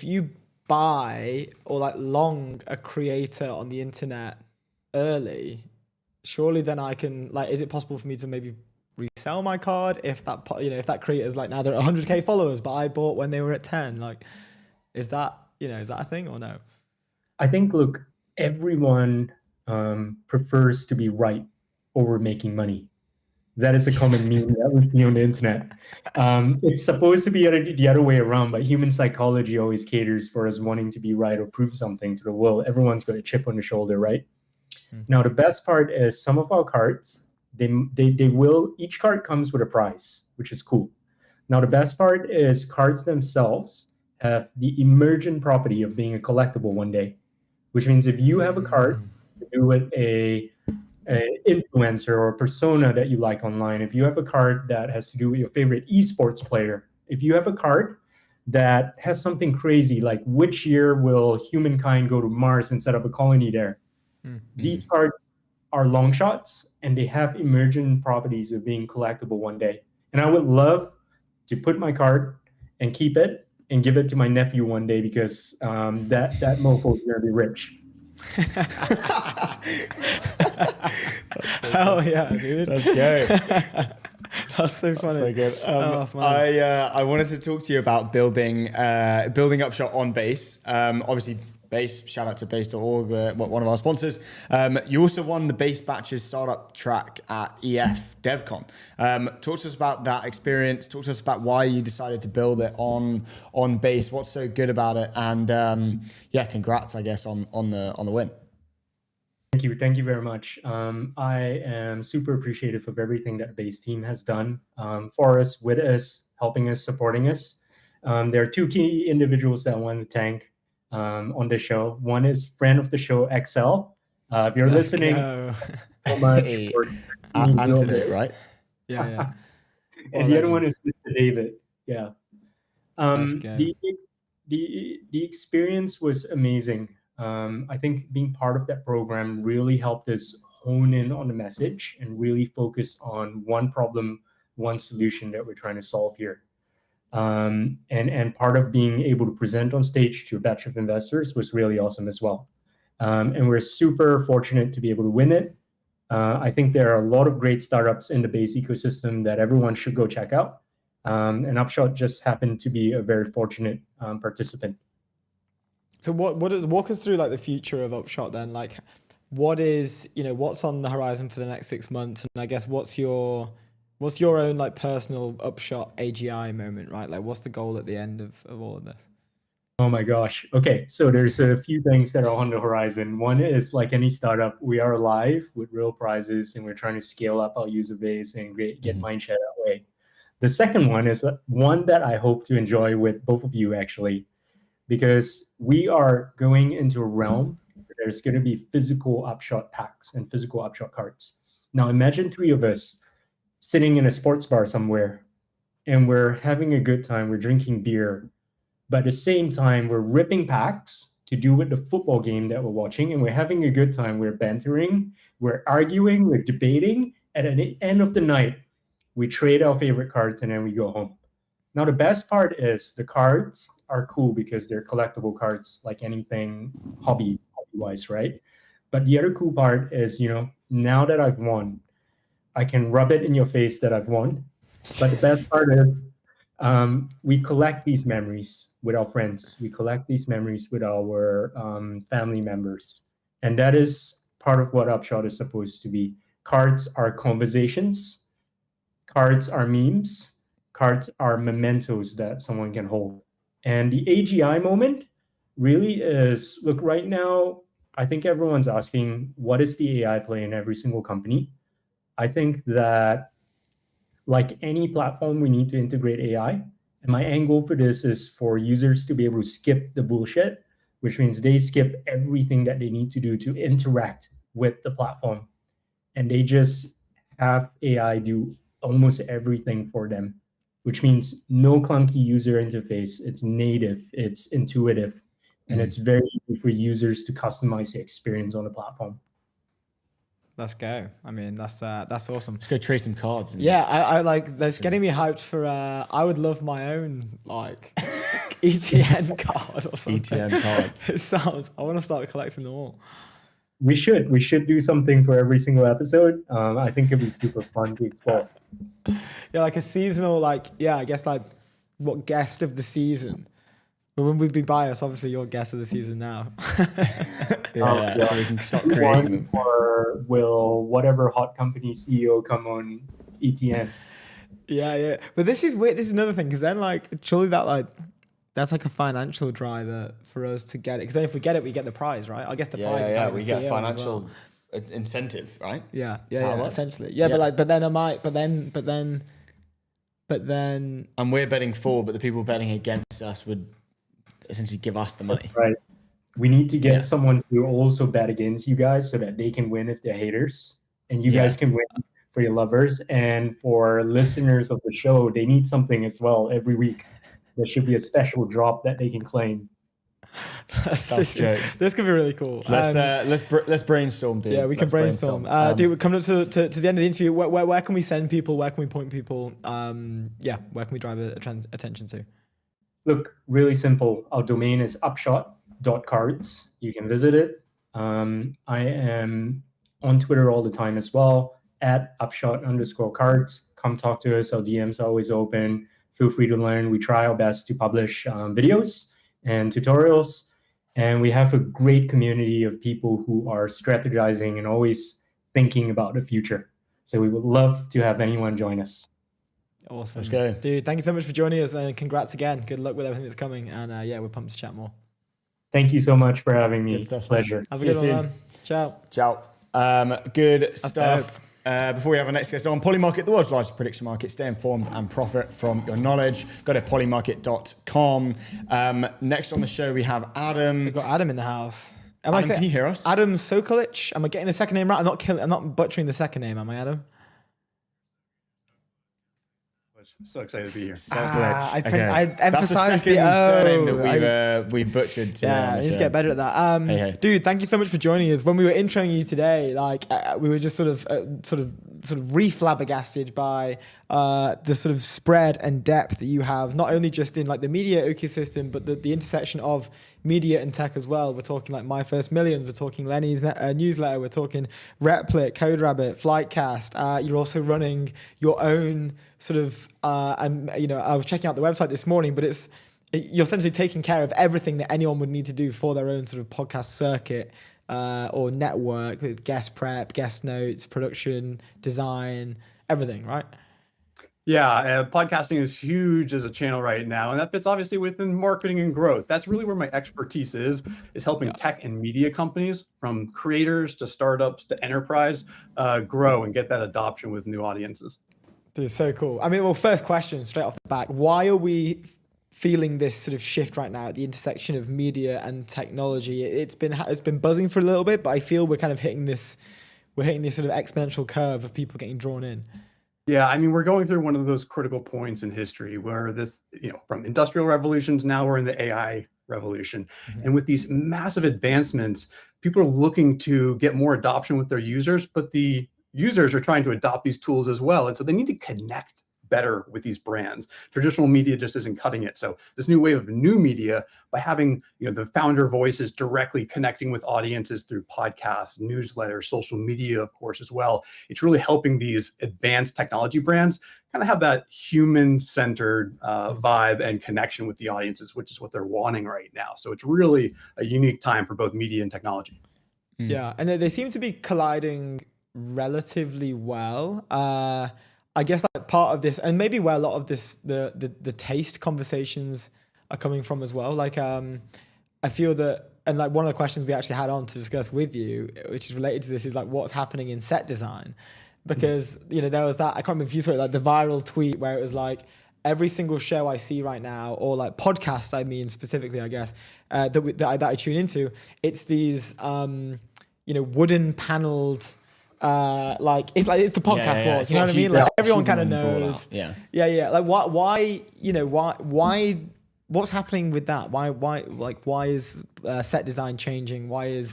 you buy or like long a creator on the internet early, surely then I can, like, is it possible for me to maybe resell my card if that, if that creator's like, now they're at 100k followers, but I bought when they were at 10, like, is that a thing or no? I think, look, everyone prefers to be right over making money. That is a common meme that we see on the internet. It's supposed to be the other way around, but human psychology always caters for us wanting to be right or prove something to the world. Everyone's got a chip on the shoulder, right? Mm-hmm. Now, the best part is some of our cards, each card comes with a prize, which is cool. Now, the best part is cards themselves have the emergent property of being a collectible one day, which means if you have a card to do with a influencer or persona that you like online, if you have a card that has to do with your favorite esports player, If you have a card that has something crazy, like which year will humankind go to Mars and set up a colony there? These cards are long shots, and they have emergent properties of being collectible one day. And I would love to put my card and keep it and give it to my nephew one day, because that mofo is going to be rich. Hell yeah, dude. Let's go. That's so funny. So good. I wanted to talk to you about building Upshot on Base. Obviously, Base, shout out to base.org, one of our sponsors. You also won the Base Batches startup track at EF DevCon. Talk to us about that experience. Talk to us about why you decided to build it on Base. What's so good about it? And congrats, I guess, on the win. Thank you very much. I am super appreciative of everything that Base team has done for us, with us, helping us, supporting us. There are two key individuals that I want to thank on the show. One is friend of the show, XL. If you're listening, so much for Anthony, right? Yeah. And the other one is Mr. David. Yeah. The experience was amazing. I think being part of that program really helped us hone in on the message and really focus on one problem, one solution that we're trying to solve here. And part of being able to present on stage to a batch of investors was really awesome as well. And we're super fortunate to be able to win it. I think there are a lot of great startups in the Base ecosystem that everyone should go check out. And Upshot just happened to be a very fortunate participant. So walk us through like the future of Upshot then? Like what's on the horizon for the next 6 months? And I guess what's your own like personal Upshot AGI moment, right? Like what's the goal at the end of all of this? Oh my gosh. Okay. So there's a few things that are on the horizon. One is, like any startup, we are live with real prizes, and we're trying to scale up our user base and get mindshare that way. The second one is one that I hope to enjoy with both of you, actually, because we are going into a realm where there's going to be physical Upshot packs and physical Upshot cards. Now imagine 3 of us sitting in a sports bar somewhere, and we're having a good time, we're drinking beer, but at the same time, we're ripping packs to do with the football game that we're watching, and we're having a good time, we're bantering, we're arguing, we're debating, and at the end of the night, we trade our favorite cards and then we go home. Now, the best part is the cards are cool because they're collectible cards, like anything hobby-wise, right? But the other cool part is, now that I've won, I can rub it in your face that I've won. But the best part is we collect these memories with our friends. We collect these memories with our family members. And that is part of what Upshot is supposed to be. Cards are conversations. Cards are memes. Cards are mementos that someone can hold. And the AGI moment really is, look, right now, I think everyone's asking, what is the AI play in every single company? I think that, like any platform, we need to integrate AI. And my end goal for this is for users to be able to skip the bullshit, which means they skip everything that they need to do to interact with the platform. And they just have AI do almost everything for them, which means no clunky user interface. It's native, it's intuitive, and it's very easy for users to customize the experience on the platform. Let's go. I mean, that's awesome. Let's go trade some cards. Yeah, I like. That's getting me hyped for. I would love my own like ETN card or something. ETN card. It sounds. I want to start collecting them all. We should do something for every single episode. I think it'd be super fun to explore. Yeah, like a seasonal, like I guess like what guest of the season. But when we'd be biased, obviously you're guest of the season now. Yeah, so we can start creating them. Or will whatever hot company CEO come on ETN? Yeah. But this is weird. This is another thing, because then like surely that's like a financial driver for us to get it. Because then if we get it, we get the prize, right? I guess the prize is like we the get CEO financial incentive, right? Yeah, essentially. Yeah. But then and we're betting for, but the people betting against us would essentially give us the money. Right. We need to get someone to also bet against you guys so that they can win if they're haters, and you guys can win for your lovers, and for listeners of the show, they need something as well every week. There should be a special drop that they can claim. That's jokes. This could be really cool. Let's brainstorm, dude. Yeah, we can brainstorm. Dude, we're coming up to the end of the interview. Where can we send people? Where can we point people? Where can we drive attention to? Look, really simple. Our domain is upshot.cards. You can visit it. I am on Twitter all the time as well, at upshot_cards. Come talk to us. Our DMs are always open. Feel free to learn. We try our best to publish videos and tutorials. And we have a great community of people who are strategizing and always thinking about the future. So we would love to have anyone join us. Awesome. Let's go. Dude, thank you so much for joining us, and congrats again. Good luck with everything that's coming. And we're pumped to chat more. Thank you so much for having me. Good stuff. Pleasure. Have a good one, man. Ciao. Ciao. Good That's stuff. Before we have our next guest on, Polymarket, the world's largest prediction market. Stay informed and profit from your knowledge. Go to polymarket.com. Next on the show, we have Adam. We've got Adam in the house. Adam, can you hear us? Adam Soccolich. Am I getting the second name right? I'm not butchering the second name, am I, Adam? So excited to be here. I emphasized the surname that O. we butchered. Yeah, I need to get better at that. Hey. Dude, thank you so much for joining us. When we were introing you today, we were just sort of re-flabbergasted by the sort of spread and depth that you have, not only just in the media ecosystem, but the intersection of media and tech as well. We're talking My First Millions, we're talking Lenny's newsletter, we're talking Replit, CodeRabbit, Flightcast. You're also running your own sort of, I was checking out the website this morning, but you're essentially taking care of everything that anyone would need to do for their own sort of podcast circuit or network, with guest prep, guest notes, production, design, everything, right? Yeah, podcasting is huge as a channel right now, and that fits obviously within marketing and growth. That's really where my expertise is helping tech and media companies, from creators to startups to enterprise, grow and get that adoption with new audiences. Dude, so cool. I mean, well, first question straight off the back, why are we feeling this sort of shift right now at the intersection of media and technology? It's been buzzing for a little bit, but I feel we're kind of hitting this sort of exponential curve of people getting drawn in. Yeah, I mean, we're going through one of those critical points in history where this, from industrial revolutions, now we're in the AI revolution. Mm-hmm. And with these massive advancements, people are looking to get more adoption with their users, but the users are trying to adopt these tools as well. And so they need to connect better with these brands. Traditional media just isn't cutting it. So this new wave of new media, by having the founder voices directly connecting with audiences through podcasts, newsletters, social media, of course, as well, it's really helping these advanced technology brands kind of have that human-centered vibe and connection with the audiences, which is what they're wanting right now. So it's really a unique time for both media and technology. Yeah, and they seem to be colliding relatively well. I guess part of this, and maybe where a lot of this, the taste conversations are coming from as well. I feel that, and one of the questions we actually had on to discuss with you, which is related to this, is what's happening in set design, because there was that, I can't remember if you saw it, the viral tweet where it was every single show I see right now, or podcasts, I mean specifically, I guess, that I tune into, it's these wooden paneled. It's the podcast wars, you know what I mean? Everyone kind of knows. Yeah. Why? What's happening with that? Why is set design changing? Why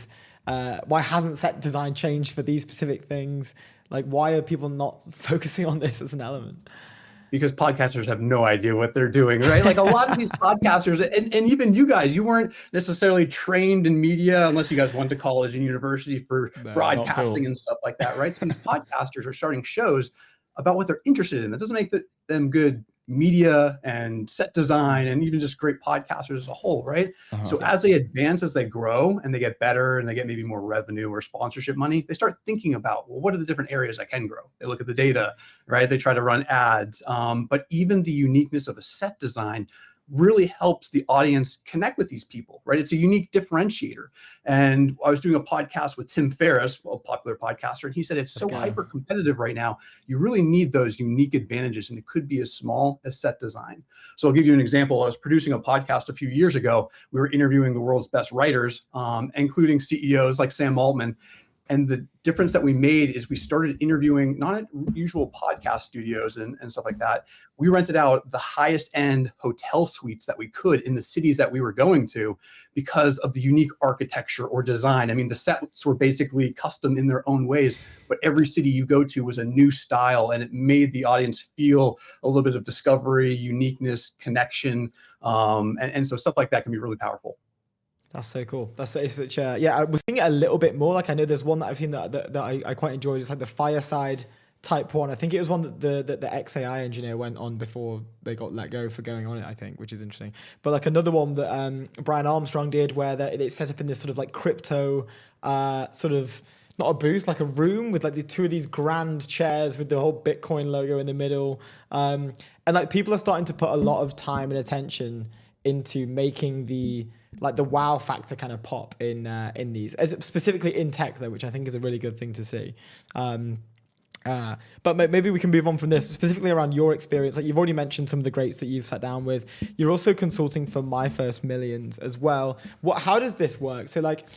hasn't set design changed for these specific things? Why are people not focusing on this as an element? Because podcasters have no idea what they're doing, right? A lot of these podcasters, and even you guys, you weren't necessarily trained in media unless you guys went to college and university for broadcasting and stuff like that, right? So these podcasters are starting shows about what they're interested in. That doesn't make them good media and set design and even just great podcasters as a whole, right? So as they advance, as they grow and they get better and they get maybe more revenue or sponsorship money, they start thinking about, well, what are the different areas I can grow? They look at the data, right? They try to run ads. But even the uniqueness of a set design really helps the audience connect with these people, right? It's a unique differentiator. And I was doing a podcast with Tim Ferriss, a popular podcaster, and he said it's so hyper competitive right now. You really need those unique advantages, and it could be as small as set design. So I'll give you an example. I was producing a podcast a few years ago. We were interviewing the world's best writers, including CEOs like Sam Altman. And the difference that we made is we started interviewing, not at usual podcast studios and stuff like that. We rented out the highest end hotel suites that we could in the cities that we were going to because of the unique architecture or design. I mean, the sets were basically custom in their own ways, but every city you go to was a new style, and it made the audience feel a little bit of discovery, uniqueness, connection. And so stuff like that can be really powerful. That's so cool. That's such a, yeah, I was thinking a little bit more. Like, I know there's one that I've seen that I quite enjoyed. It's like the fireside type one. I think it was one that the XAI engineer went on before they got let go for going on it, I think, which is interesting. But like another one that Brian Armstrong did where it's set up in this sort of like crypto sort of, not a booth, like a room with like the two of these grand chairs with the whole Bitcoin logo in the middle. And like people are starting to put a lot of time and attention into making the wow factor kind of pop in these, specifically in tech though, which I think is a really good thing to see. But maybe we can move on from this, specifically around your experience. Like you've already mentioned some of the greats that you've sat down with. You're also consulting for My First Millions as well. How does this work? So like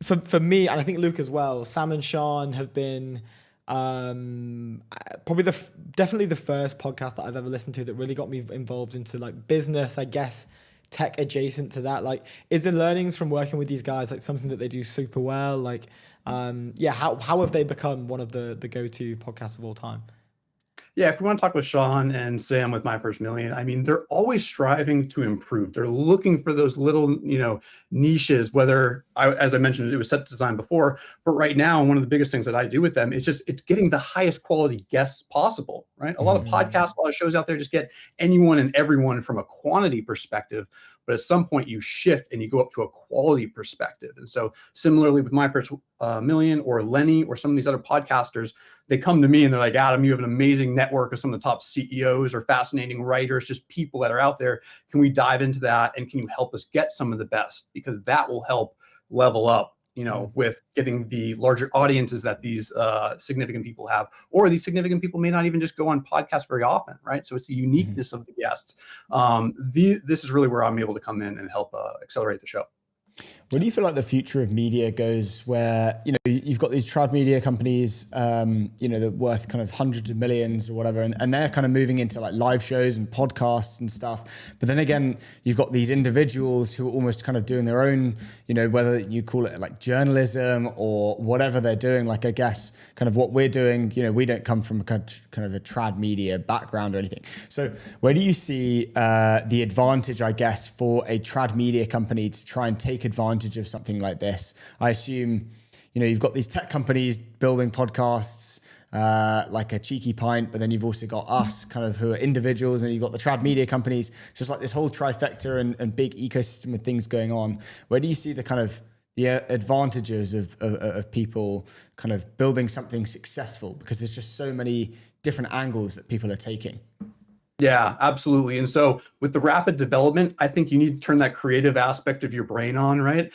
for me, and I think Luke as well, Sam and Sean have been probably definitely the first podcast that I've ever listened to that really got me involved into like business, I guess, tech adjacent to that. Like, is the learnings from working with these guys like something that they do super well? Like, how have they become one of the go-to podcasts of all time? Yeah, if we want to talk with Sean and Sam with My First Million, I mean, they're always striving to improve. They're looking for those little, niches, whether, as I mentioned, it was set design before, but right now, one of the biggest things that I do with them is it's getting the highest quality guests possible, right? A lot of podcasts, a lot of shows out there just get anyone and everyone from a quantity perspective, but at some point you shift and you go up to a quality perspective. And so similarly with My First Million or Lenny or some of these other podcasters, they come to me and they're like, Adam, you have an amazing network of some of the top CEOs or fascinating writers, just people that are out there. Can we dive into that? And can you help us get some of the best? Because that will help level up, with getting the larger audiences that these significant people have, or these significant people may not even just go on podcasts very often, right? So it's the uniqueness of the guests. This is really where I'm able to come in and help accelerate the show. Where do you feel like the future of media goes where, you've got these trad media companies, they're worth kind of hundreds of millions or whatever, and they're kind of moving into like live shows and podcasts and stuff. But then again, you've got these individuals who are almost kind of doing their own, whether you call it like journalism or whatever they're doing. Like, I guess kind of what we're doing, we don't come from kind of a trad media background or anything. So where do you see the advantage, I guess, for a trad media company to try and take advantage of something like this? I assume, you've got these tech companies building podcasts like a Cheeky Pint, but then you've also got us kind of who are individuals, and you've got the trad media companies, just like this whole trifecta and big ecosystem of things going on. Where do you see the kind of the advantages of people kind of building something successful? Because there's just so many different angles that people are taking. Yeah, absolutely. And so with the rapid development, I think you need to turn that creative aspect of your brain on, right?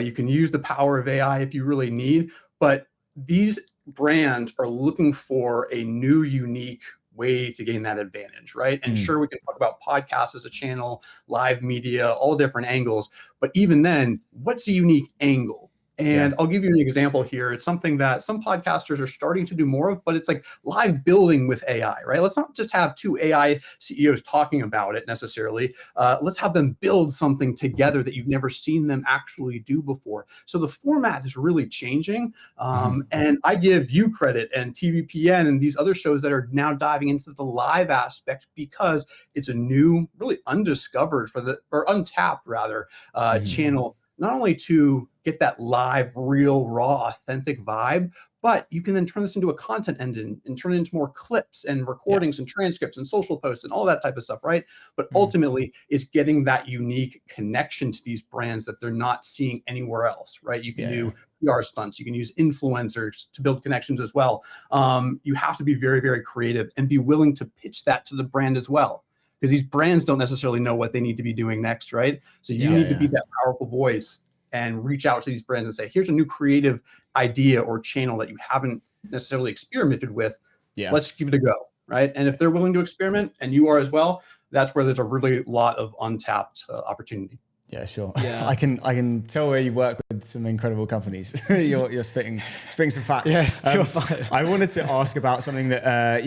You can use the power of AI if you really need, but these brands are looking for a new, unique way to gain that advantage, right? And sure, we can talk about podcasts as a channel, live media, all different angles, but even then, what's a unique angle? And I'll give you an example here. It's something that some podcasters are starting to do more of, but it's like live building with AI, right? Let's not just have two AI CEOs talking about it necessarily. Let's have them build something together that you've never seen them actually do before. So the format is really changing. And I give you credit and TVPN and these other shows that are now diving into the live aspect because it's a new, really undiscovered or untapped rather, channel, not only to get that live, real, raw, authentic vibe, but you can then turn this into a content engine and turn it into more clips and recordings and transcripts and social posts and all that type of stuff, right? But ultimately, it's getting that unique connection to these brands that they're not seeing anywhere else, right? You can do PR stunts, you can use influencers to build connections as well. You have to be very, very creative and be willing to pitch that to the brand as well. Because these brands don't necessarily know what they need to be doing next, right? So you need to be that powerful voice and reach out to these brands and say, here's a new creative idea or channel that you haven't necessarily experimented with. Let's give it a go, right? And if they're willing to experiment and you are as well, that's where there's a really lot of untapped opportunity. Yeah, sure. Yeah. I can tell where you work with some incredible companies. you're spitting some facts. Yes, pure fire. I wanted to ask about something that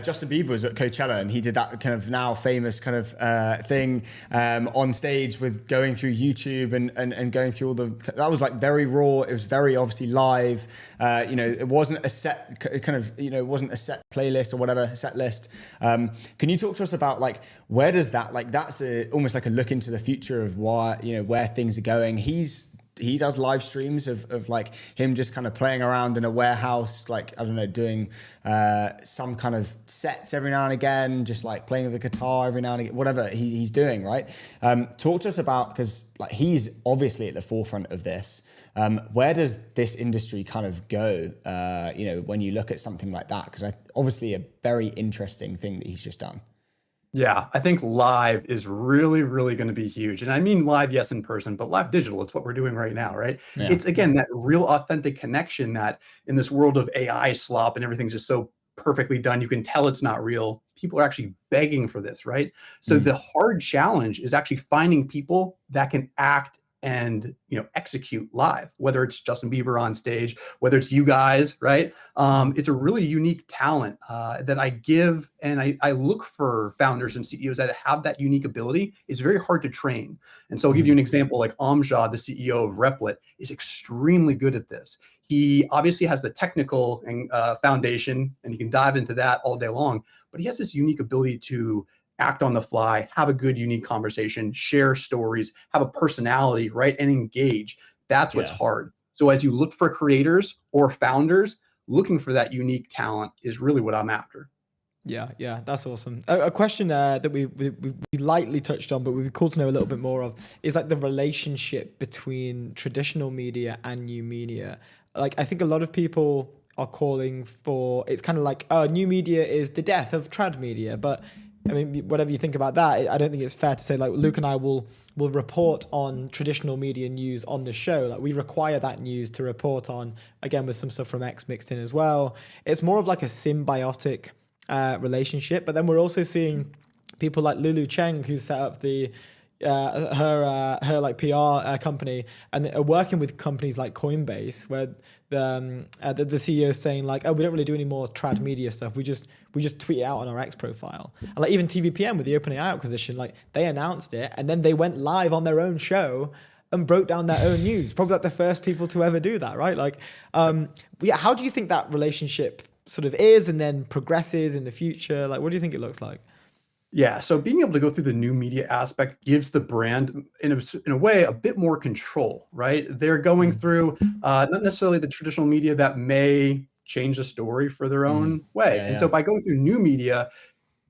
Justin Bieber was at Coachella, and he did that kind of now famous kind of thing on stage with going through YouTube and going through that was like very raw. It was very obviously live. It wasn't a set kind of, it wasn't a set playlist or whatever, set list. Can you talk to us about like, where does that, like, that's almost like a look into the future of where things are going. He does live streams of like him just kind of playing around in a warehouse, like, I don't know, doing some kind of sets every now and again, just like playing with the guitar every now and again, whatever he's doing, right? Talk to us about, because like he's obviously at the forefront of this. Where does this industry kind of go, when you look at something like that? Because obviously a very interesting thing that he's just done. Yeah, I think live is really, really going to be huge. And I mean live, yes, in person, but live digital, it's what we're doing right now, right? Yeah. It's, again, that real authentic connection that in this world of AI slop and everything's just so perfectly done, you can tell it's not real. People are actually begging for this, right? So the hard challenge is actually finding people that can act and execute live, whether it's Justin Bieber on stage, whether it's you guys, right? It's a really unique talent that I give, and I look for founders and CEOs that have that unique ability. It's very hard to train. And so I'll give you an example, like Upshot, the CEO of Replit, is extremely good at this. He obviously has the technical foundation, and he can dive into that all day long, but he has this unique ability to act on the fly, have a good, unique conversation, share stories, have a personality, right? And engage. That's what's hard. So as you look for creators or founders, looking for that unique talent is really what I'm after. Yeah, that's awesome. A question that we lightly touched on, but we'd be cool to know a little bit more of, is like the relationship between traditional media and new media. Like, I think a lot of people are calling for, it's kind of like, new media is the death of trad media, but I mean, whatever you think about that, I don't think it's fair to say, like, Luke and I will report on traditional media news on the show. Like, we require that news to report on, again, with some stuff from X mixed in as well. It's more of like a symbiotic relationship. But then we're also seeing people like Lulu Cheng, who set up her like PR company, and are working with companies like Coinbase, where the CEO is saying like, we don't really do any more trad media stuff. We just tweet it out on our X profile. And like even TBPM with the OpenAI acquisition, like they announced it and then they went live on their own show and broke down their own news. Probably like the first people to ever do that, right? Like, how do you think that relationship sort of is and then progresses in the future? Like, what do you think it looks like? Yeah, so being able to go through the new media aspect gives the brand, in a way, a bit more control, right? They're going through not necessarily the traditional media that may change the story for their own way. So by going through new media,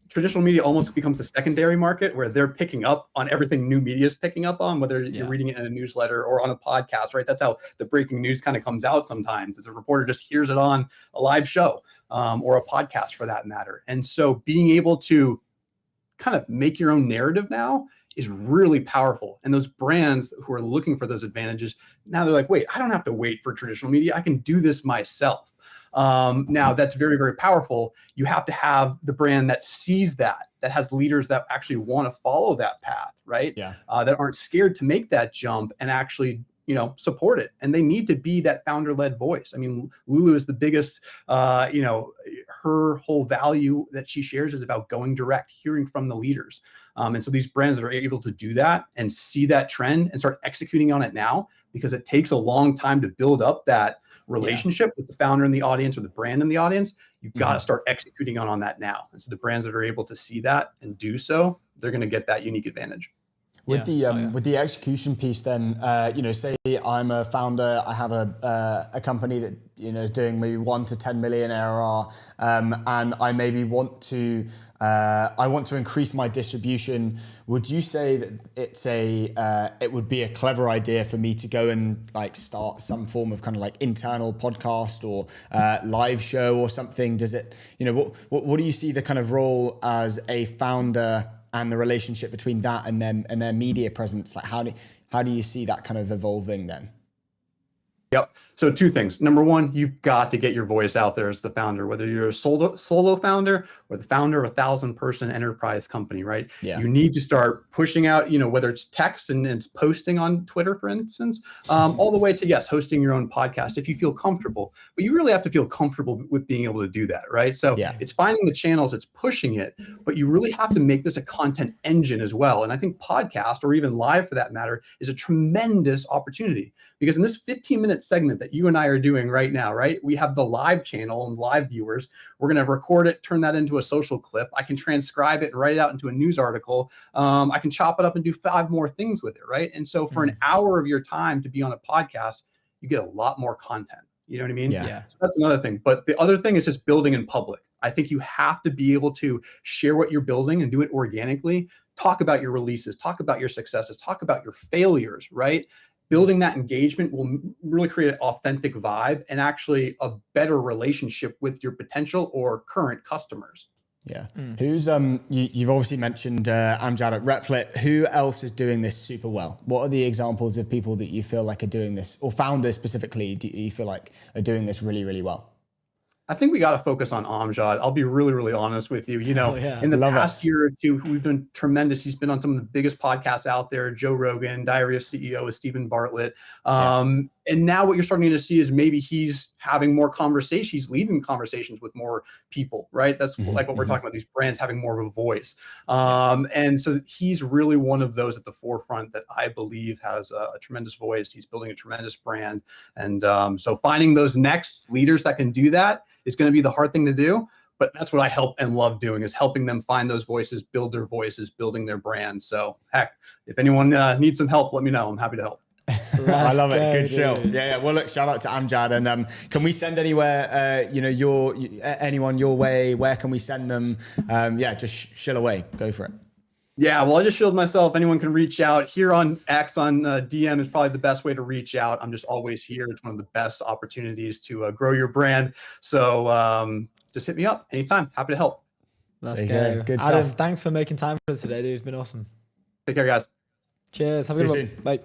traditional media almost becomes the secondary market where they're picking up on everything new media is picking up on, whether you're reading it in a newsletter or on a podcast, right? That's how the breaking news kind of comes out sometimes, as a reporter just hears it on a live show or a podcast for that matter. And so being able to kind of make your own narrative now is really powerful. And those brands who are looking for those advantages, now they're like, wait, I don't have to wait for traditional media. I can do this myself. Now that's very, very powerful. You have to have the brand that sees that has leaders that actually want to follow that path, right? Yeah. That aren't scared to make that jump and actually support it. And they need to be that founder-led voice. I mean, Lulu is the biggest, her whole value that she shares is about going direct, hearing from the leaders. And so these brands are able to do that and see that trend and start executing on it now, because it takes a long time to build up that relationship with the founder in the audience or the brand in the audience. You've got to start executing on that now. And so the brands that are able to see that and do so, they're going to get that unique advantage. With the execution piece, then, say I'm a founder, I have a company that is doing maybe 1 to 10 million ARR, and I maybe want to increase my distribution. Would you say that it would be a clever idea for me to go and like start some form of kind of like internal podcast or live show or something? Does it, what do you see the kind of role as a founder and the relationship between that and their media presence? Like how do you see that kind of evolving then? Yep. So two things. Number one, you've got to get your voice out there as the founder, whether you're a solo founder or the founder of a 1,000-person enterprise company, right? Yeah. You need to start pushing out, whether it's text and it's posting on Twitter, for instance, all the way to, yes, hosting your own podcast if you feel comfortable. But you really have to feel comfortable with being able to do that, right? So it's finding the channels, it's pushing it, but you really have to make this a content engine as well. And I think podcast, or even live for that matter, is a tremendous opportunity, because in this 15-minute segment that you and I are doing right now, right? We have the live channel and live viewers. We're going to record it, turn that into a social clip. I can transcribe it and write it out into a news article. I can chop it up and do 5 more things with it, right? And so for an hour of your time to be on a podcast, you get a lot more content. You know what I mean? Yeah. So that's another thing. But the other thing is just building in public. I think you have to be able to share what you're building and do it organically. Talk about your releases, talk about your successes, talk about your failures, right? Building that engagement will really create an authentic vibe and actually a better relationship with your potential or current customers. Yeah. Who's you've obviously mentioned Amjad at Replit. Who else is doing this super well? What are the examples of people that you feel like are doing this, or founders specifically, do you feel like are doing this really, really well? I think we got to focus on Amjad. I'll be really, really honest with you. In the past year or two, we've been tremendous. He's been on some of the biggest podcasts out there, Joe Rogan, Diary of CEO with Stephen Bartlett. And now what you're starting to see is maybe he's having more conversations. He's leading conversations with more people, right? That's like what we're talking about, these brands having more of a voice. And so he's really one of those at the forefront that I believe has a tremendous voice. He's building a tremendous brand. And so finding those next leaders that can do that is going to be the hard thing to do. But that's what I help and love doing, is helping them find those voices, build their voices, building their brand. So heck, if anyone needs some help, let me know. I'm happy to help. I love it. Good show. Yeah. Well, look, shout out to Amjad. And can we send anywhere, anyone your way? Where can we send them? Just shill away. Go for it. Yeah, well, I just shielded myself. Anyone can reach out here on X, on DM is probably the best way to reach out. I'm just always here. It's one of the best opportunities to grow your brand. So just hit me up anytime. Happy to help. Let's go. Good Adam, stuff. thanks for making time for us today, dude. It's been awesome. Take care, guys. Cheers. Have a See good you one. soon. Bye.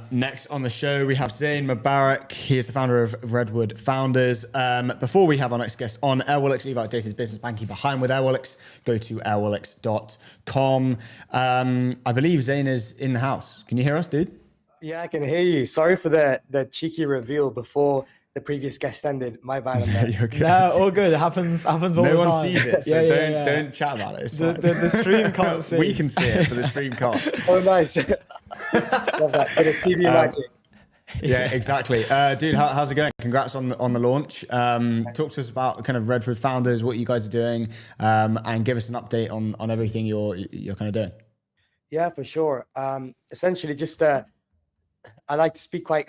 Next on the show, we have Zain Mobarik. He is the founder of Redwood Founders. Before we have our next guest on Airwallix, Eva updated business banking for hire with Airwallix. Go to airwallix.com. I believe Zain is in the house. Can you hear us, dude? Yeah, I can hear you. Sorry for the cheeky reveal before the previous guest ended. My bad on that. You're good. No, all good. It happens all the time. No one sees it, so don't chat about it. It's fine. The stream can't see. We can see it, but the stream can't. Oh, nice. Love that. Bit of TV magic. Yeah, exactly. Dude, how's it going? Congrats on the launch. Talk to us about kind of Redwood Founders, what you guys are doing, and give us an update on everything you're kind of doing. Yeah, for sure. Essentially, just I like to speak quite,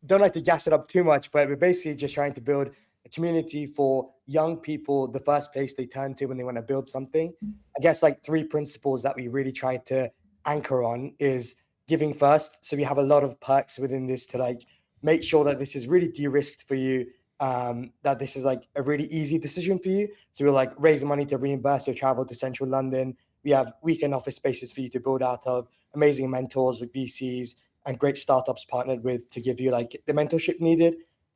don't like to gas it up too much, but we're basically just trying to build a community for young people, the first place they turn to when they want to build something. I guess like 3 principles that we really try to anchor on is giving first. So we have a lot of perks within this to like make sure that this is really de-risked for you, that this is like a really easy decision for you. So we'll like raise money to reimburse your travel to central London. We have weekend office spaces for you to build out of, amazing mentors with VCs, and great startups partnered with to give you like the mentorship needed.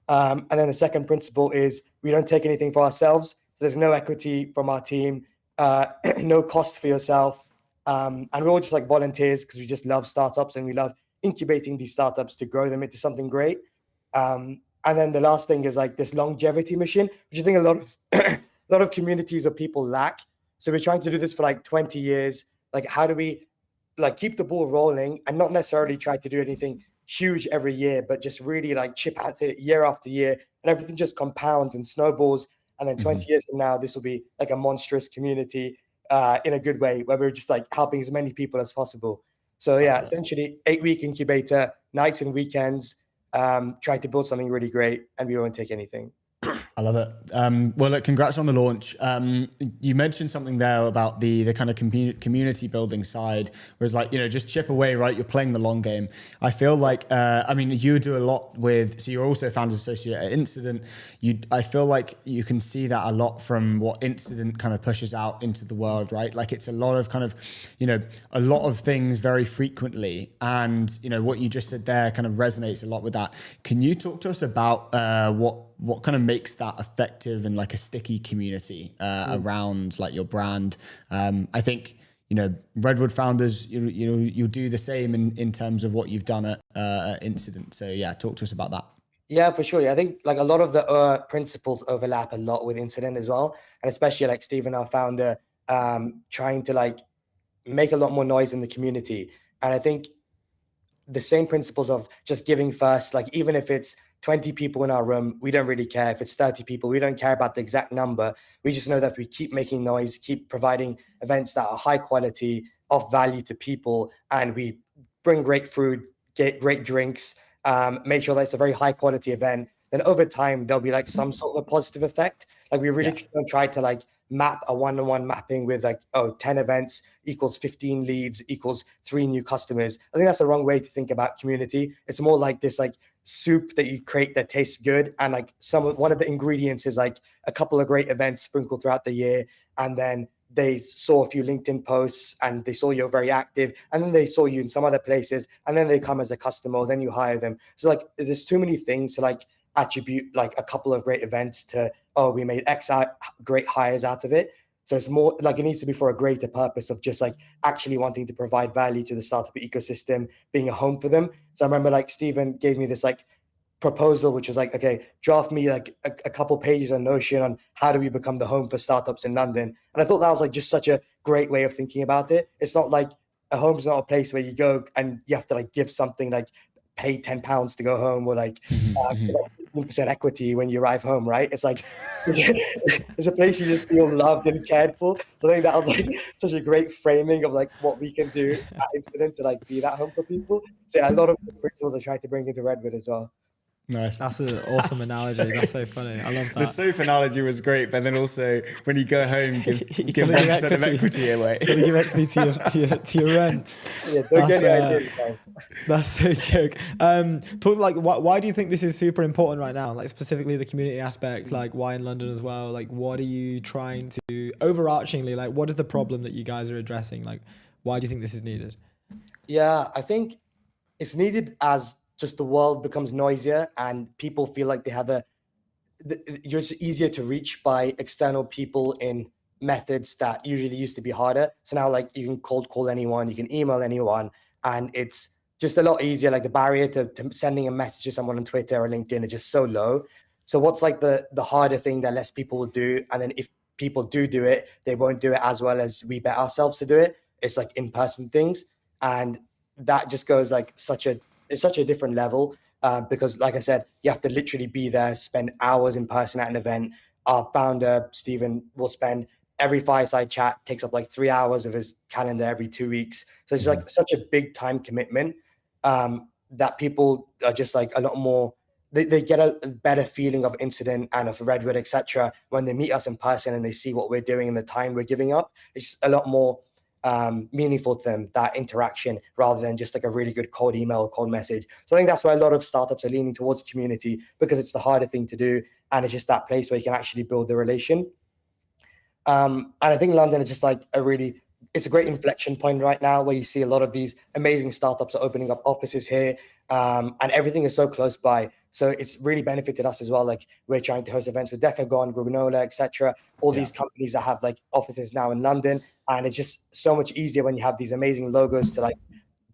And then the second principle is we don't take anything for ourselves. So there's no equity from our team, no cost for yourself. And we're all just like volunteers because we just love startups and we love incubating these startups to grow them into something great. And then the last thing is like this longevity mission, which I think a lot of communities or people lack. So we're trying to do this for like 20 years. Like, how do we like keep the ball rolling and not necessarily try to do anything huge every year, but just really like chip at it year after year, and everything just compounds and snowballs. And then 20 years from now, this will be like a monstrous community in a good way, where we're just like helping as many people as possible. So yeah, essentially 8-week incubator, nights and weekends, try to build something really great, and we won't take anything. I love it. Well, look, congrats on the launch. You mentioned something there about the kind of community building side, whereas like, just chip away, right? You're playing the long game. I feel like, you do a lot with, so you're also founders associate at Incident. I feel like you can see that a lot from what Incident kind of pushes out into the world, right? Like it's a lot of kind of, a lot of things very frequently. And, what you just said there kind of resonates a lot with that. Can you talk to us about what kind of makes that effective and like a sticky community around like your brand? I think, Redwood founders, you do the same in terms of what you've done at Incident. So yeah, talk to us about that. Yeah, for sure. Yeah, I think like a lot of the principles overlap a lot with Incident as well. And especially like Stephen, our founder, trying to like make a lot more noise in the community. And I think the same principles of just giving first, like even if it's 20 people in our room, we don't really care. If it's 30 people, we don't care about the exact number. We just know that we keep making noise, keep providing events that are high quality, of value to people, and we bring great food, get great drinks, make sure that it's a very high quality event. Then over time, there'll be like some sort of a positive effect. Like we really don't try to like map a one-on-one mapping with like, 10 events equals 15 leads equals 3 new customers. I think that's the wrong way to think about community. It's more like this like soup that you create that tastes good, and like one of the ingredients is like a couple of great events sprinkled throughout the year, and then they saw a few LinkedIn posts and they saw you're very active, and then they saw you in some other places, and then they come as a customer, then you hire them. So like there's too many things to like attribute like a couple of great events to, we made X great hires out of it. So it's more like it needs to be for a greater purpose of just like actually wanting to provide value to the startup ecosystem, being a home for them. So I remember like Stephen gave me this like proposal, which was like, okay, draft me like a couple pages on Notion on how do we become the home for startups in London. And I thought that was like just such a great way of thinking about it. It's not like a home's not a place where you go and you have to like give something like pay £10 to go home, or like 15% equity when you arrive home, right? It's like it's a place you just feel loved and cared for. So I think that was like such a great framing of like what we can do at Incident to like be that home for people. So yeah, a lot of the principles I tried to bring into Redwood as well. Nice. That's an awesome analogy. That's so funny. I love that. The soup analogy was great, but then also when you go home, give 1% of equity away. You give equity to your rent. Yeah, don't get any ideas, guys. That's so joke. Talk like why do you think this is super important right now? Like specifically the community aspect, like why in London as well? Like what are you trying to overarchingly, like what is the problem that you guys are addressing? Like why do you think this is needed? Yeah, I think it's needed as just the world becomes noisier and people feel like they have you're just easier to reach by external people in methods that usually used to be harder. So now like you can cold call anyone, you can email anyone, and it's just a lot easier. Like the barrier to sending a message to someone on Twitter or LinkedIn is just so low. So what's like the harder thing that less people will do? And then if people do it, they won't do it as well as we bet ourselves to do it. It's like in-person things. And that just goes like it's such a different level because like I said, you have to literally be there, spend hours in person at an event. Our founder, Stephen, will spend every fireside chat, takes up like 3 hours of his calendar every 2 weeks. So it's like such a big time commitment that people are just like a lot more, they get a better feeling of Incident and of Redwood, etc. when they meet us in person and they see what we're doing and the time we're giving up. It's a lot more meaningful to them, that interaction, rather than just like a really good cold email or cold message. So I think that's why a lot of startups are leaning towards community, because it's the harder thing to do, and it's just that place where you can actually build the relation. And I think London is just like it's a great inflection point right now where you see a lot of these amazing startups are opening up offices here, and everything is so close by. So it's really benefited us as well. Like we're trying to host events with Decagon, Granola, etc. All these companies that have like offices now in London, and it's just so much easier when you have these amazing logos to like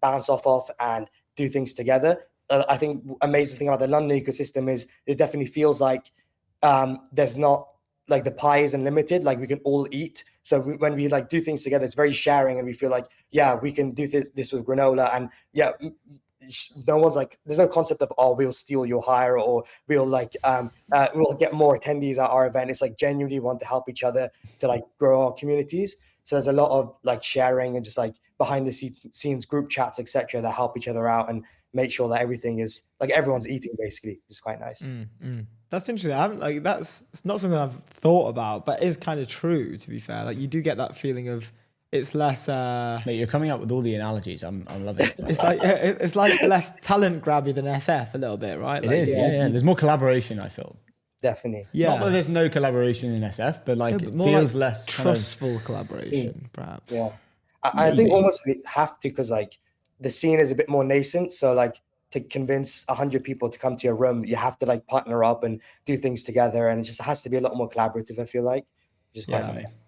bounce off of and do things together. I think amazing thing about the London ecosystem is it definitely feels like there's not like the pie isn't limited. Like we can all eat. So when we like do things together, it's very sharing, and we feel like we can do this with Granola, and no one's like, there's no concept of we'll steal your hire, or we'll like we'll get more attendees at our event. It's like genuinely want to help each other to like grow our communities. So there's a lot of like sharing and just like behind the scenes group chats, etc., that help each other out and make sure that everything is like everyone's eating basically, which is quite nice. That's interesting. I haven't it's not something I've thought about, but it is kind of true, to be fair. Like you do get that feeling of it's less Mate, you're coming up with all the analogies. I'm loving it. it's like less talent grabby than SF a little bit, right? It is, yeah. There's more collaboration, I feel. Definitely. Yeah. Not that there's no collaboration in SF, but like it feels like less trustful collaboration, perhaps. Yeah. I think almost we have to, because like the scene is a bit more nascent. So like to convince 100 people to come to your room, you have to like partner up and do things together, and it just has to be a lot more collaborative, I feel like. Just quite nice.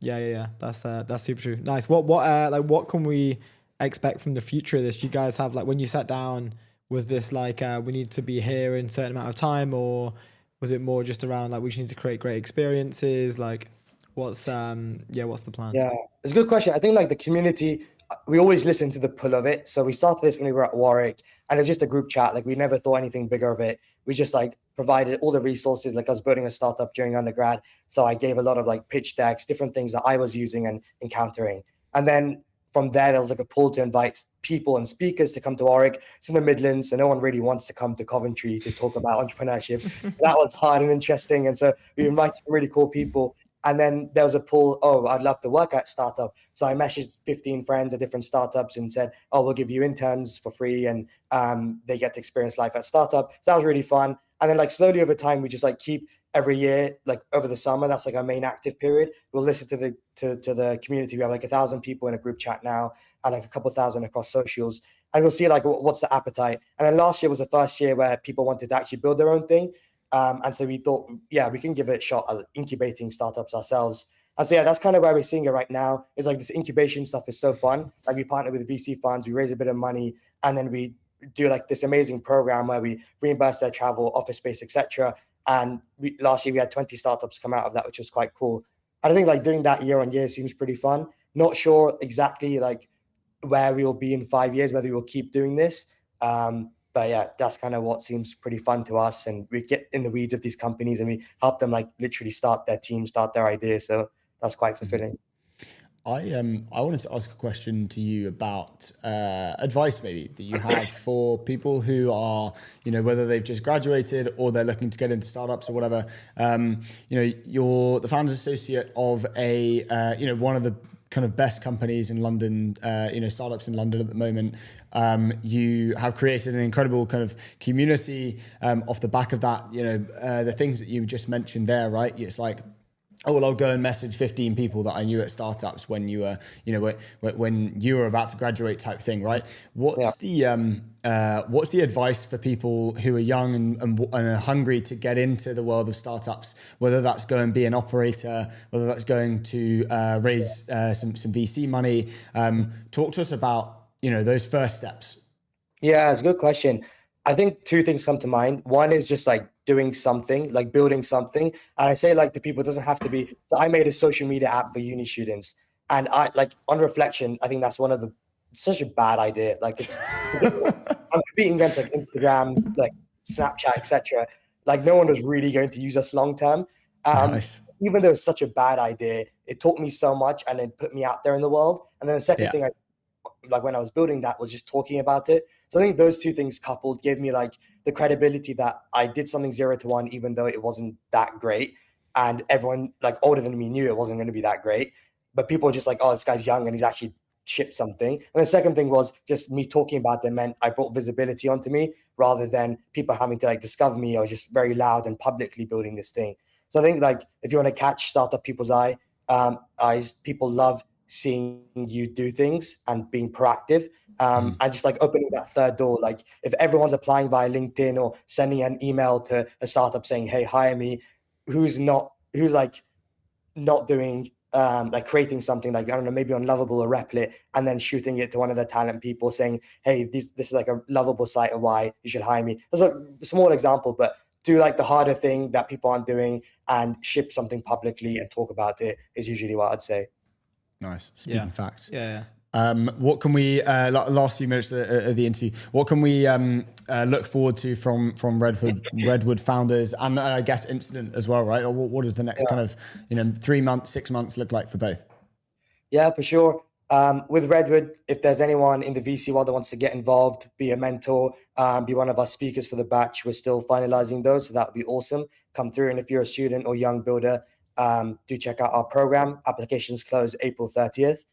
Yeah. That's super true. Nice. What can we expect from the future of this? Do you guys have, like, when you sat down, was this like we need to be here in a certain amount of time, or was it more just around like we just need to create great experiences? Like what's the plan? Yeah, it's a good question. I think like the community, we always listen to the pull of it. So we started this when we were at Warwick, and it's just a group chat. Like we never thought anything bigger of it. We just like provided all the resources. Like I was building a startup during undergrad, so I gave a lot of like pitch decks, different things that I was using and encountering. And then from there was like a pull to invite people and speakers to come to Warwick. It's in the Midlands, so no one really wants to come to Coventry to talk about entrepreneurship. That was hard and interesting. And so we invited some really cool people. And then there was a pull, I'd love to work at startup. So I messaged 15 friends at different startups and said, we'll give you interns for free, and they get to experience life at startup. So that was really fun. And then like slowly over time, we just like keep every year, like over the summer, that's like our main active period. We'll listen to the community. We have like 1,000 people in a group chat now, and like a couple thousand across socials. And we'll see like what's the appetite. And then last year was the first year where people wanted to actually build their own thing. And so we thought, we can give it a shot at incubating startups ourselves. And so that's kind of where we're seeing it right now. Is like this incubation stuff is so fun. Like we partner with VC funds, we raise a bit of money, and then we do like this amazing program where we reimburse their travel, office space, etc. And last year we had 20 startups come out of that, which was quite cool. And I think like doing that year on year seems pretty fun. Not sure exactly like where we'll be in 5 years, whether we'll keep doing this. But yeah, that's kind of what seems pretty fun to us. And we get in the weeds of these companies and we help them like literally start their team, start their ideas. So that's quite fulfilling. I wanted to ask a question to you about advice maybe that you have for people who are, whether they've just graduated or they're looking to get into startups or whatever. You're the founders associate of a, one of the kind of best companies in London, startups in London at the moment. You have created an incredible kind of community off the back of that, the things that you just mentioned there, right? It's like, I'll go and message 15 people that I knew at startups when you were, when you were about to graduate type thing, right? What's the advice for people who are young and are hungry to get into the world of startups, whether that's go and be an operator, whether that's going to raise some VC money? Talk to us about, those first steps. Yeah, it's a good question. I think two things come to mind. One is just like doing something, like building something. And I say like to people, it doesn't have to be. So I made a social media app for uni students. And I like on reflection, I think that's such a bad idea. Like I'm competing against like Instagram, like Snapchat, etc. Like no one was really going to use us long term. Nice. Even though it's such a bad idea, it taught me so much and it put me out there in the world. And then the second thing like when I was building that was just talking about it. So I think those two things coupled gave me like the credibility that I did something 0 to 1, even though it wasn't that great. And everyone like older than me knew it wasn't going to be that great. But people were just like, this guy's young and he's actually shipped something. And the second thing was just me talking about them meant I brought visibility onto me rather than people having to like discover me or just very loud and publicly building this thing. So I think like if you want to catch startup people's eyes, people love seeing you do things and being proactive. And just like opening that third door, like if everyone's applying via LinkedIn or sending an email to a startup saying, hey, hire me, who's like not doing like creating something like, I don't know, maybe on Lovable or Replit, and then shooting it to one of the talent people saying, hey, this is like a lovable site of why you should hire me. That's a small example, but do like the harder thing that people aren't doing and ship something publicly and talk about it is usually what I'd say. Nice. Speaking facts. Yeah. What can we, last few minutes of the interview, what can we look forward to from Redwood founders and I guess Incident as well, right? Or what does the next kind of, 3 months, 6 months look like for both? Yeah, for sure. With Redwood, if there's anyone in the VC world that wants to get involved, be a mentor, be one of our speakers for the batch, we're still finalizing those. So that would be awesome. Come through. And if you're a student or young builder, do check out our program. Applications close April 30th.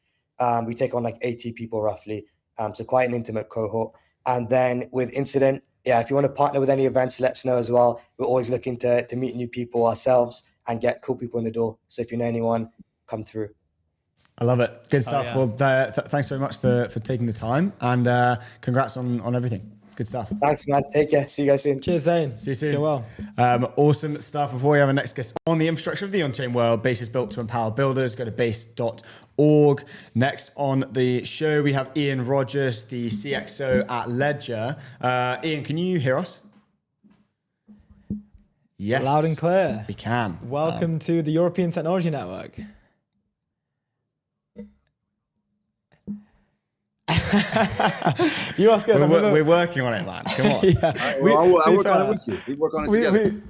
We take on like 80 people roughly. So quite an intimate cohort. And then with Incident, if you want to partner with any events, let us know as well. We're always looking to meet new people ourselves and get cool people in the door. So if you know anyone, come through. I love it. Good stuff. Well, thanks so much for taking the time, and congrats on everything. Good stuff. Thanks, man. Take care. See you guys soon. Cheers, Zain. See you soon. Get well. Awesome stuff. Before we have our next guest on the infrastructure of the on-chain world, Base is built to empower builders. Go to base.org. Next on the show, we have Ian Rogers, the CXO at Ledger. Ian, can you hear us? Yes. Loud and clear. We can. Welcome to the European Technology Network. You ask us. We're working on it, man. Come on. I'll work on it with you. We work on it together.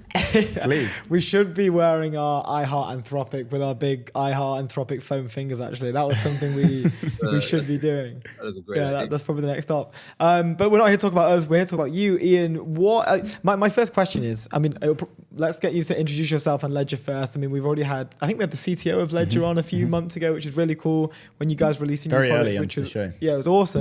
Please. We should be wearing our I Heart Anthropic with our big I Heart Anthropic foam fingers, actually. That was something we should be doing. That is a great idea. That's probably the next stop. But we're not here to talk about us. We're here to talk about you, Ian. My first question is, let's get you to introduce yourself and Ledger first. We've already had, I think we had the CTO of Ledger on a few months ago, which is really cool when you guys released your new product. Very early which into was, the show. Yeah, it was awesome.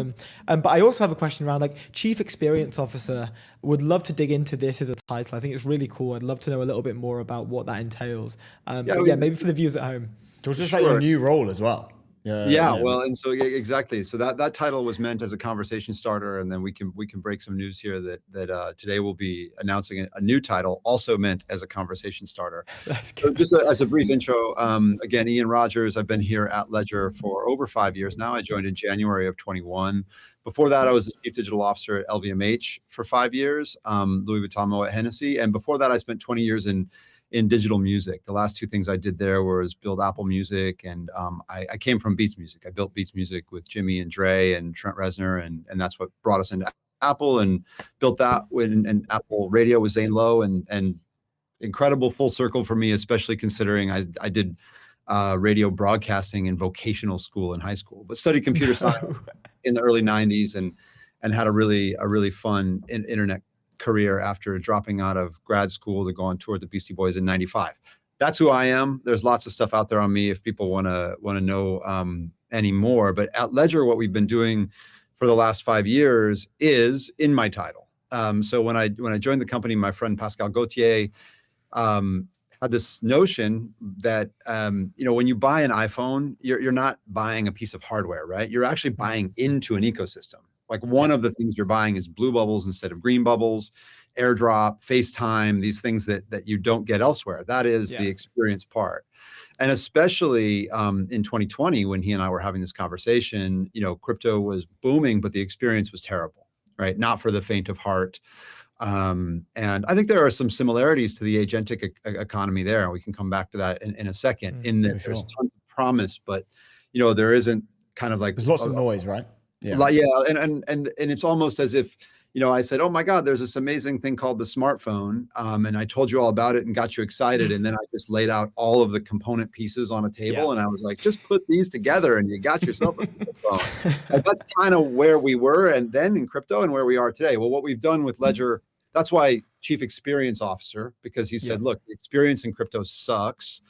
But I also have a question around Chief Experience Officer. Would love to dig into this as a title. I think it's really cool. I'd love to know a little bit more about what that entails. Maybe for the viewers at home. So it's just like your new role as well. Well, and so exactly. So that title was meant as a conversation starter, and then we can break some news here that today we'll be announcing a new title, also meant as a conversation starter. So just as a brief intro, again, Ian Rogers. I've been here at Ledger for over 5 years now. I joined in January of 21. Before that, I was the Chief Digital Officer at LVMH for 5 years, Louis Vuitton at Hennessy, and before that, I spent 20 years in digital music. The last two things I did there was build Apple Music, and I came from Beats Music. I built Beats Music with Jimmy and Dre and Trent Reznor, and that's what brought us into Apple, and built that and Apple Radio with Zain Lowe, and incredible full circle for me, especially considering I did radio broadcasting in vocational school in high school, but studied computer science in the early 90s and had a really fun internet career after dropping out of grad school to go on tour with the Beastie Boys in 95. That's who I am. There's lots of stuff out there on me if people want to know any more. But at Ledger, what we've been doing for the last 5 years is in my title. So when I joined the company, my friend Pascal Gauthier had this notion that when you buy an iPhone, you're not buying a piece of hardware, right? You're actually buying into an ecosystem. Like one of the things you're buying is blue bubbles instead of green bubbles, AirDrop, FaceTime, these things that you don't get elsewhere. That is the experience part. And especially in 2020, when he and I were having this conversation, crypto was booming, but the experience was terrible, right? Not for the faint of heart. And I think there are some similarities to the agentic economy there. And we can come back to that in a second, in that there's tons of promise, but there isn't kind of like... There's lots of noise, right? And it's almost as if, I said, oh my God, there's this amazing thing called the smartphone. And I told you all about it and got you excited. And then I just laid out all of the component pieces on a table. And I was like, just put these together and you got yourself a phone. And that's kind of where we were and then in crypto and where we are today. Well, what we've done with Ledger, that's why Chief Experience Officer, because he said, look, the experience in crypto sucks.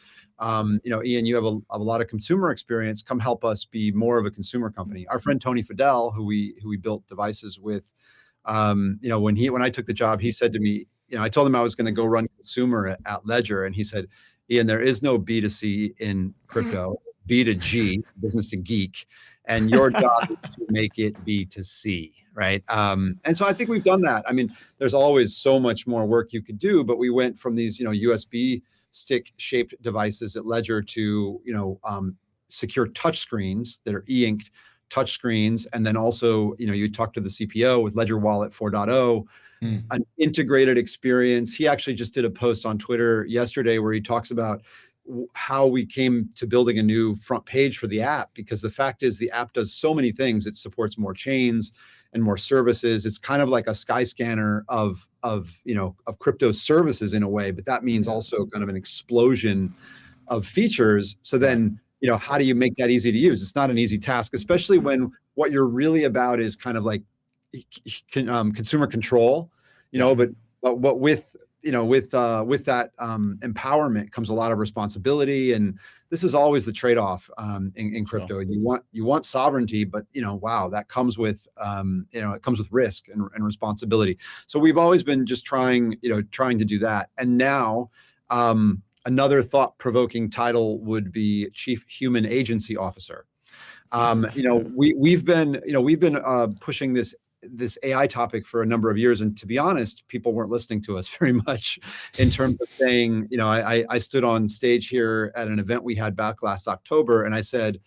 Ian, you have a lot of consumer experience. Come help us be more of a consumer company. Our friend Tony Fidel, who we built devices with, when I took the job, he said to me, I told him I was going to go run consumer at Ledger, and he said, Ian, there is no B2C in crypto, B2G, business to geek, and your job is to make it B2C. Right. And so I think we've done that. There's always so much more work you could do, but we went from these, USB stick shaped devices at Ledger to, secure touch screens that are e-inked touch screens. And then also, you talk to the CPO with Ledger Wallet 4.0, an integrated experience. He actually just did a post on Twitter yesterday where he talks about how we came to building a new front page for the app, because the fact is the app does so many things. It supports more chains and more services. It's kind of like a sky scanner of crypto services in a way, but that means also kind of an explosion of features. So then how do you make that easy to use? It's not an easy task, especially when what you're really about is kind of like consumer control, but with that empowerment comes a lot of responsibility, and this is always the trade-off in crypto. Sure. You want sovereignty, but wow, that comes with it comes with risk and responsibility. So we've always been just trying to do that, and now another thought-provoking title would be Chief Human Agency Officer. We've been pushing this AI topic for a number of years, and to be honest, people weren't listening to us very much in terms of saying, I stood on stage here at an event we had back last October, and I said,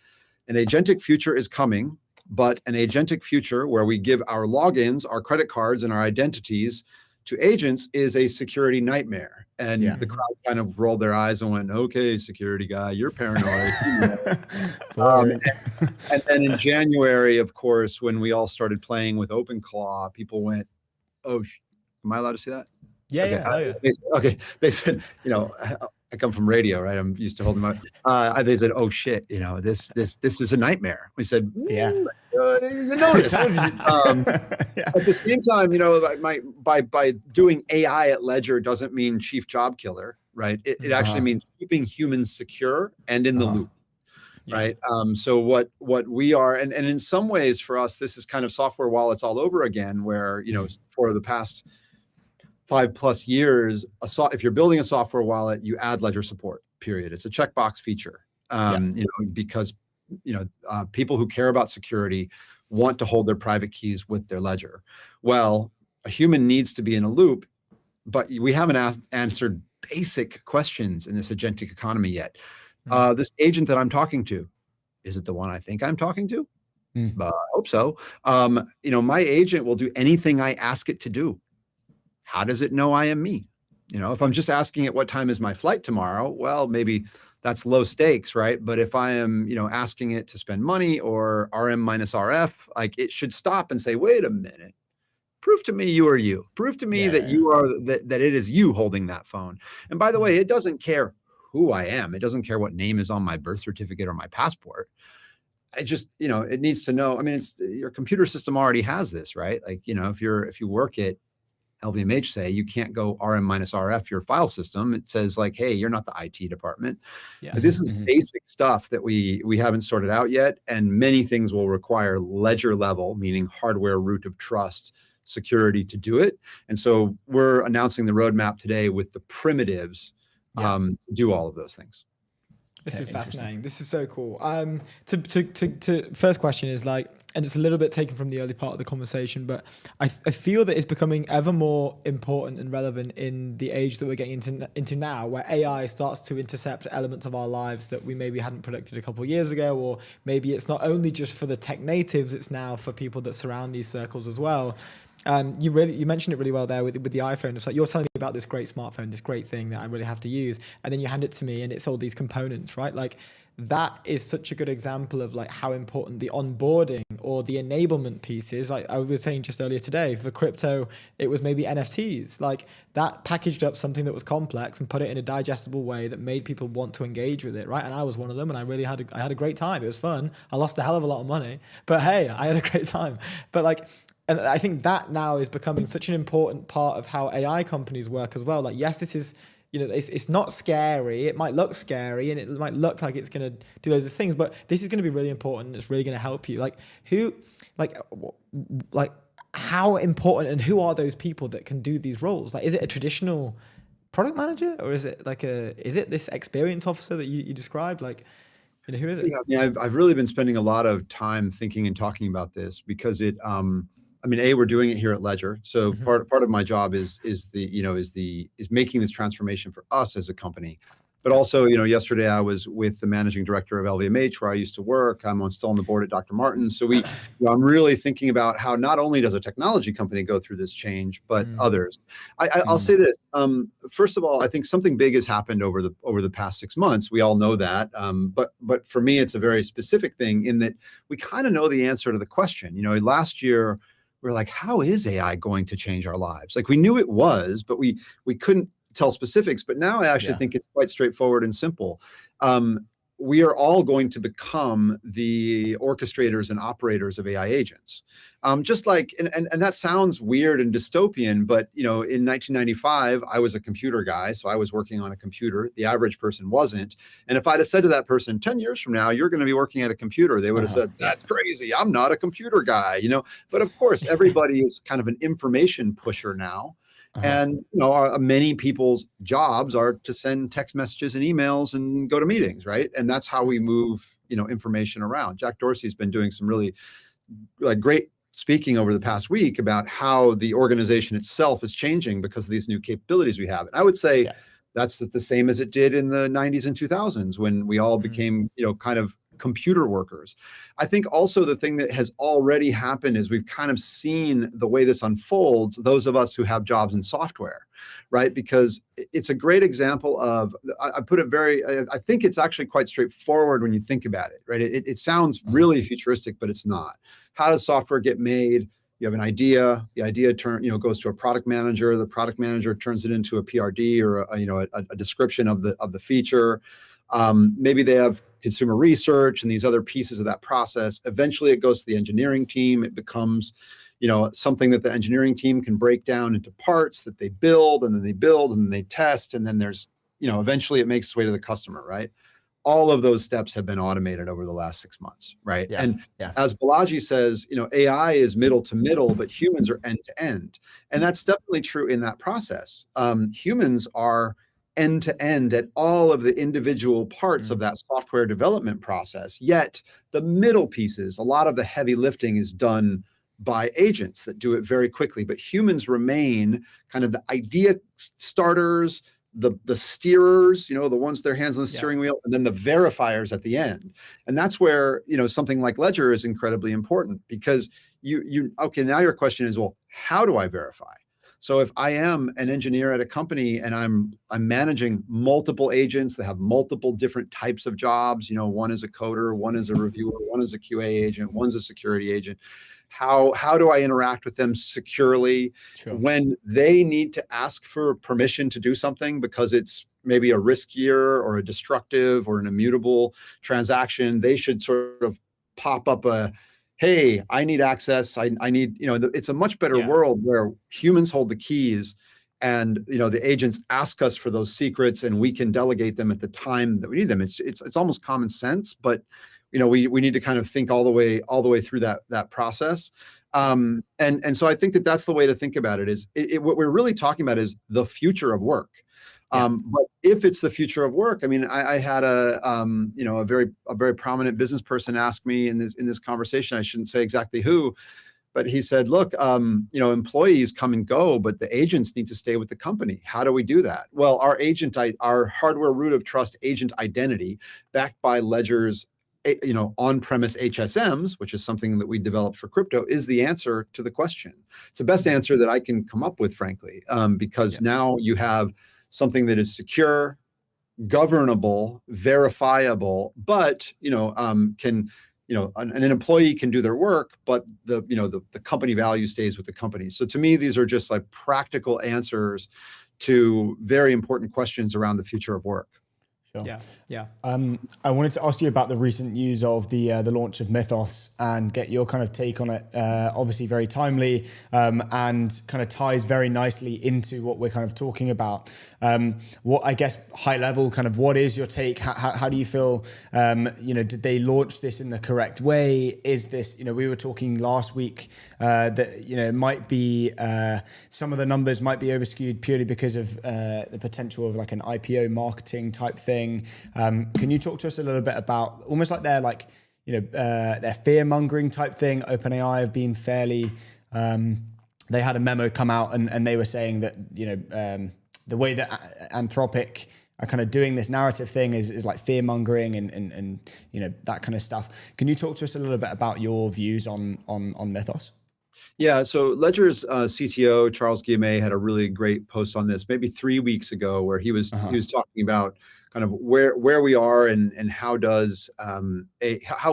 an agentic future is coming, but an agentic future where we give our logins, our credit cards, and our identities to agents is a security nightmare. And the crowd kind of rolled their eyes and went, okay, security guy, you're paranoid. And then in January, of course, when we all started playing with OpenClaw, people went, oh, am I allowed to see that? Yeah. Okay. They said, I come from radio, right? I'm used to holding my, they said, oh shit, this is a nightmare. We said, notice. At the same time, by doing AI at Ledger doesn't mean chief job killer, right? It actually means keeping humans secure and in the loop. Right. So what we are, and in some ways for us, this is kind of software wallets all over again, where, for the past 5+ years, if you're building a software wallet, you add Ledger support, period. It's a checkbox feature, because, people who care about security want to hold their private keys with their Ledger. Well, a human needs to be in a loop, but we haven't answered basic questions in this agentic economy yet. This agent that I'm talking to, is it the one I think I'm talking to? I hope so. My agent will do anything I ask it to do. How does it know I am me? If I'm just asking it what time is my flight tomorrow, well, maybe that's low stakes, right? But if I am, asking it to spend money or RM minus RF, like it should stop and say, wait a minute, prove to me you are you. Prove to me that you are, that it is you holding that phone. And by the way, it doesn't care who I am. It doesn't care what name is on my birth certificate or my passport. I just, it needs to know. I mean, your computer system already has this, right? Like, if you work at LVMH, say you can't go RM minus RF your file system. It says like, hey, you're not the IT department. This is basic stuff that we haven't sorted out yet. And many things will require ledger level, meaning hardware root of trust security to do it. And so we're announcing the roadmap today with the primitives to do all of those things. This is fascinating. This is so cool. First question is like, and it's a little bit taken from the early part of the conversation, but I feel that it's becoming ever more important and relevant in the age that we're getting into now, where AI starts to intercept elements of our lives that we maybe hadn't predicted a couple of years ago, or maybe it's not only just for the tech natives, it's now for people that surround these circles as well. You mentioned it really well there with the iPhone. It's like you're telling me about this great smartphone, this great thing that I really have to use, and then you hand it to me and it's all these components, right? Like that is such a good example of like how important the onboarding or the enablement piece is. Like I was saying just earlier today, for crypto, it was maybe NFTs. Like that packaged up something that was complex and put it in a digestible way that made people want to engage with it, right? And I was one of them, and I really had a great time. It was fun. I lost a hell of a lot of money, but hey, I had a great time. But like, and I think that now is becoming such an important part of how AI companies work as well. Like, yes, this is, it's not scary. It might look scary and it might look like it's going to do loads of things, but this is going to be really important. It's really going to help you. Like how important and who are those people that can do these roles? Like, is it a traditional product manager, or is it is it this experience officer that you described? Like, who is it? Yeah, I've really been spending a lot of time thinking and talking about this because it, we're doing it here at Ledger. So part of my job is making this transformation for us as a company. But also, yesterday I was with the managing director of LVMH, where I used to work. I'm still on the board at Dr. Martens. So I'm really thinking about how not only does a technology company go through this change, but others. I'll say this. First of all, I think something big has happened over the past 6 months. We all know that. But for me, it's a very specific thing in that we kind of know the answer to the question. Last year, we're like, how is AI going to change our lives? Like we knew it was, but we couldn't tell specifics. But now I actually think it's quite straightforward and simple. we are all going to become the orchestrators and operators of AI agents. Just like, and that sounds weird and dystopian, but in 1995, I was a computer guy, so I was working on a computer. The average person wasn't. And if I'd have said to that person, 10 years from now, you're going to be working at a computer, they would have said, that's crazy. I'm not a computer guy, But of course, everybody is kind of an information pusher now. And many people's jobs are to send text messages and emails and go to meetings, right? And that's how we move, information around. Jack Dorsey's been doing some really great speaking over the past week about how the organization itself is changing because of these new capabilities we have. And I would say that's the same as it did in the 90s and 2000s when we all became, kind of computer workers. I think also the thing that has already happened is we've kind of seen the way this unfolds, those of us who have jobs in software, right? Because it's a great example of, I put it I think it's actually quite straightforward when you think about it, right? It sounds really futuristic, but it's not. How does software get made? You have an idea, the idea goes to a product manager, the product manager turns it into a PRD or a description of the feature. Maybe they have consumer research and these other pieces of that process. Eventually it goes to the engineering team. It becomes, something that the engineering team can break down into parts that they build and then they test. And then there's, eventually it makes its way to the customer, right? All of those steps have been automated over the last 6 months, right? Yeah, and yeah. As Balaji says, AI is middle to middle, but humans are end to end. And that's definitely true in that process. Humans are end to end at all of the individual parts of that software development process. Yet the middle pieces, a lot of the heavy lifting is done by agents that do it very quickly, but humans remain kind of the idea starters, the steerers, the ones with their hands on the steering wheel, and then the verifiers at the end. And that's where, something like Ledger is incredibly important because okay, now your question is, well, how do I verify? So if I am an engineer at a company and I'm managing multiple agents that have multiple different types of jobs, one is a coder, one is a reviewer, one is a QA agent, one's a security agent. How do I interact with them securely when they need to ask for permission to do something because it's maybe a riskier or a destructive or an immutable transaction? They should sort of pop up hey, I need access. I need, it's a much better world where humans hold the keys and, the agents ask us for those secrets and we can delegate them at the time that we need them. It's almost common sense, but we need to kind of think all the way through that process. And so I think that's the way to think about it is what we're really talking about is the future of work. But if it's the future of work, I mean, I had a very prominent business person ask me in this conversation, I shouldn't say exactly who, but he said, look, employees come and go, but the agents need to stay with the company. How do we do that? Well, our hardware root of trust agent identity backed by Ledger's on-premise HSMs, which is something that we developed for crypto, is the answer to the question. It's the best answer that I can come up with, frankly, because now you have something that is secure, governable, verifiable, but an employee can do their work, but the company value stays with the company. So to me, these are just like practical answers to very important questions around the future of work. Sure. Yeah. I wanted to ask you about the recent news of the launch of Mythos and get your kind of take on it. Obviously very timely and kind of ties very nicely into what we're kind of talking about. What I guess high level, kind of what is your take? How do you feel? Did they launch this in the correct way? Is this, we were talking last week that it might be some of the numbers might be overskewed purely because of the potential of like an IPO marketing type thing. Can you talk to us a little bit about almost like their fear mongering type thing? OpenAI have been fairly, they had a memo come out and they were saying that, the way that Anthropic are kind of doing this narrative thing is like fear mongering and that kind of stuff. Can you talk to us a little bit about your views on Mythos? Yeah, so Ledger's CTO, Charles Guillemet, had a really great post on this maybe 3 weeks ago where he was talking about kind of where we are and how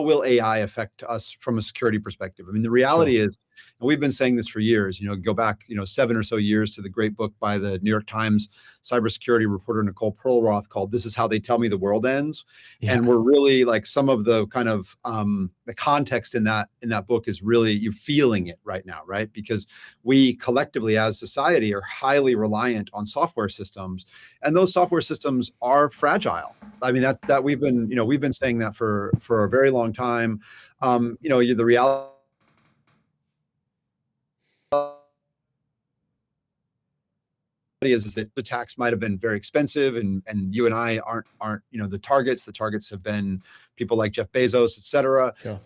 will AI affect us from a security perspective. I mean, the reality is, and we've been saying this for years, go back, 7 or so years to the great book by the New York Times cybersecurity reporter Nicole Perlroth called "This Is How They Tell Me the World Ends." Yeah. And we're really like some of the kind of the context in that book is really, you're feeling it right now, right? Because we collectively as society are highly reliant on software systems, and those software systems are fragile. I mean, that we've been saying that for a very long time. The reality is that the attacks might have been very expensive, and you and I aren't the targets. The targets have been people like Jeff Bezos, et cetera. Sure.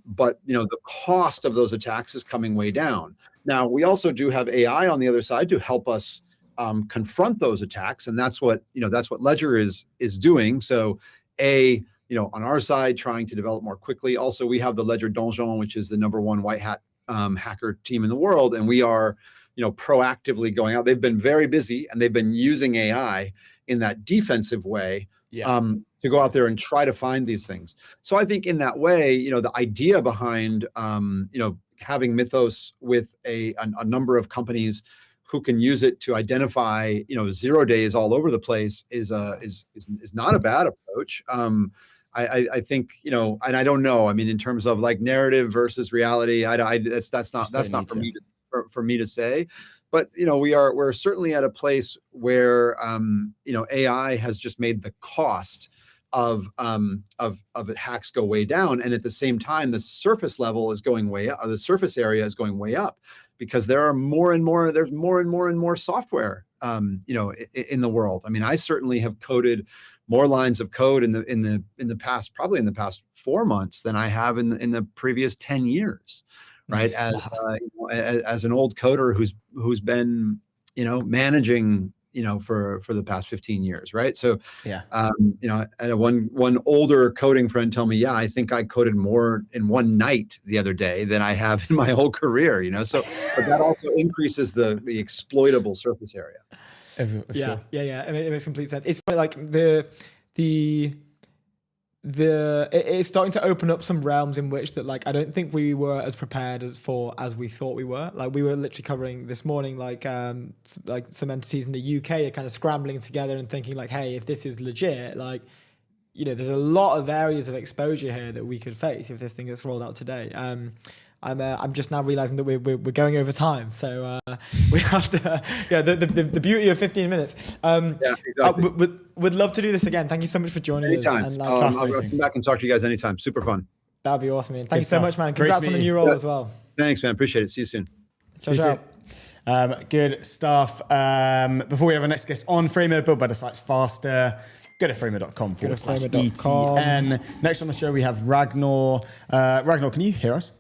But the cost of those attacks is coming way down. Now, we also do have AI on the other side to help us confront those attacks, and that's what Ledger is doing. So, on our side, trying to develop more quickly. Also, we have the Ledger Donjon, which is the #1 white hat hacker team in the world, and we are proactively going out. They've been very busy, and they've been using AI in that defensive way to go out there and try to find these things. So I think in that way, the idea behind having Mythos with a number of companies who can use it to identify 0 days all over the place is not a bad approach. I think and I don't know. I mean, in terms of like narrative versus reality, that's not for me to say. But we're certainly at a place where AI has just made the cost of hacks go way down, and at the same time the surface level is going way up, or the surface area is going way up, because there's more and more software in the world. I mean, I certainly have coded more lines of code in the past 4 months than I have in the previous 10 years. Right. As an old coder who's been, managing, for the past 15 years. Right. So, I had one older coding friend tell me, I think I coded more in one night the other day than I have in my whole career, so, but that also increases the exploitable surface area. Yeah. I mean, it makes complete sense. It's like it's starting to open up some realms in which that I don't think we were as prepared as we thought we were. Like, we were literally covering this morning, like some entities in the UK are kind of scrambling together and thinking like, hey, if this is legit, there's a lot of areas of exposure here that we could face if this thing gets rolled out today. I'm just now realizing that we're going over time, so we have to. The beauty of 15 minutes. Exactly. Would love to do this again. Thank you so much for joining anytime. us. I'll come back and talk to you guys anytime. Super fun. That'd be awesome, man. Thank you so much, man. Congrats on the new role as well. Thanks, man. Appreciate it. See you soon. See you soon. Good stuff. Before we have our next guest on, Framer, build better sites faster. Go to framer.com/ETN. Next on the show, we have Ragnor. Ragnor, can you hear us?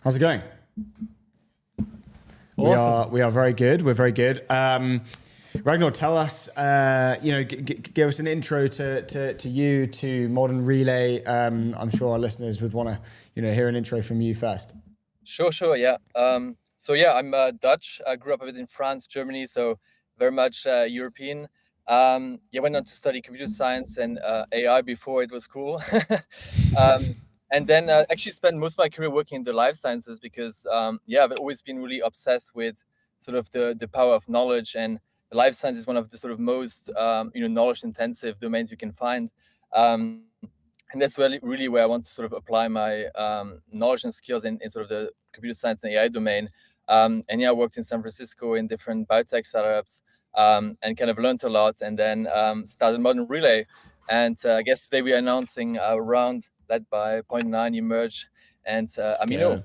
How's it going? Awesome. We are very good. We're very good. Ragnor, tell us, give us an intro to you, to Modern Relay. I'm sure our listeners would want to, hear an intro from you first. Sure. Yeah. I'm Dutch. I grew up a bit in France, Germany, so very much European. Went on to study computer science and AI before it was cool. And then actually spent most of my career working in the life sciences because, I've always been really obsessed with sort of the power of knowledge, and the life science is one of the sort of most, knowledge intensive domains you can find. And that's really where I want to sort of apply my knowledge and skills in sort of the computer science and AI domain. I worked in San Francisco in different biotech startups and kind of learned a lot, and then started Modern Relay. And I guess today we are announcing a round led by Point9, Emerge, and Amino.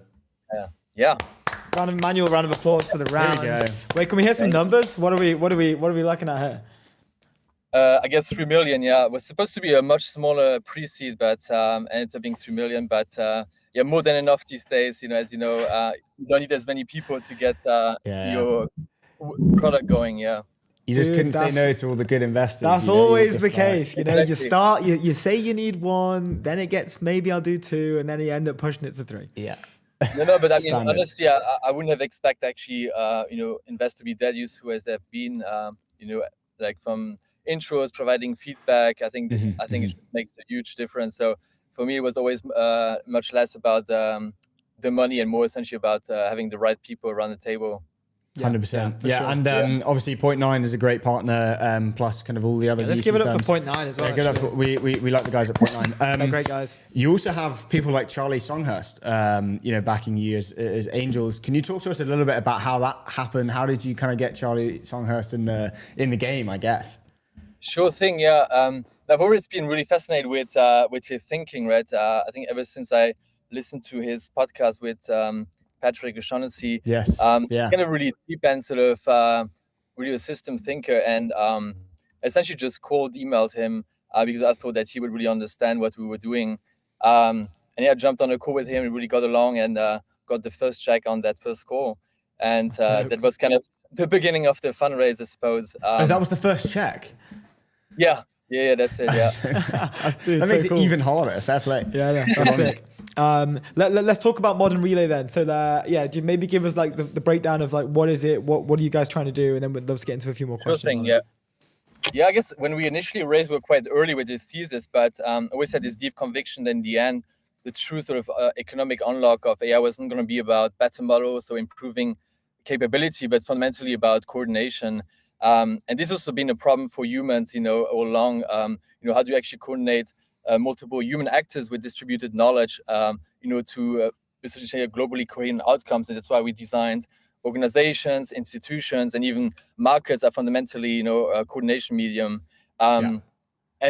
Round of applause for the round. Here we go. Wait, can we hear some numbers? What are we looking at here? I get 3 million. It was supposed to be a much smaller pre-seed, but ended up being 3 million. But more than enough these days. As you know, you don't need as many people to get your product going. Yeah. You just couldn't say no to all the good investors. That's always the case. You start, you say you need one, then it gets, maybe I'll do 2, and then you end up pushing it to 3. Yeah. No, but I mean, honestly, I wouldn't have expected actually, investors to be that useful as they've been, like from, intros, providing feedback. I think it makes a huge difference. So for me, it was always much less about the money and more essentially about having the right people around the table. 100%. Yeah, Sure. And obviously Point 9 is a great partner, plus kind of all the other let's VC give it up firms. for Point 9 as well. Yeah, good. We like the guys at Point 9. They're great guys. You also have people like Charlie Songhurst, backing you as angels. Can you talk to us a little bit about how that happened? How did you kind of get Charlie Songhurst in the game, I guess? Sure thing. Yeah. I've always been really fascinated with his thinking, right? I think ever since I listened to his podcast with Patrick O'Shaughnessy. Yes. Kind of really deep and sort of really a system thinker, and essentially just emailed him because I thought that he would really understand what we were doing. And I jumped on a call with him. We really got along and got the first check on that first call. And that was kind of the beginning of the fundraise, I suppose. That was the first check? Yeah, that's it. Yeah. that makes it even harder. Fair play. Yeah, that's sick. Let's talk about Modern Relay then. So do you maybe give us like the breakdown of like what is it, what are you guys trying to do, and then we'd love to get into a few more questions. Yeah, I guess when we initially raised, we were quite early with this thesis, but I always had this deep conviction that in the end, the true sort of economic unlock of AI wasn't going to be about better models or improving capability, but fundamentally about coordination. And this has also been a problem for humans, all along. How do you actually coordinate multiple human actors with distributed knowledge, to essentially globally coherent outcomes? And that's why we designed organizations, institutions, and even markets are fundamentally, a coordination medium. And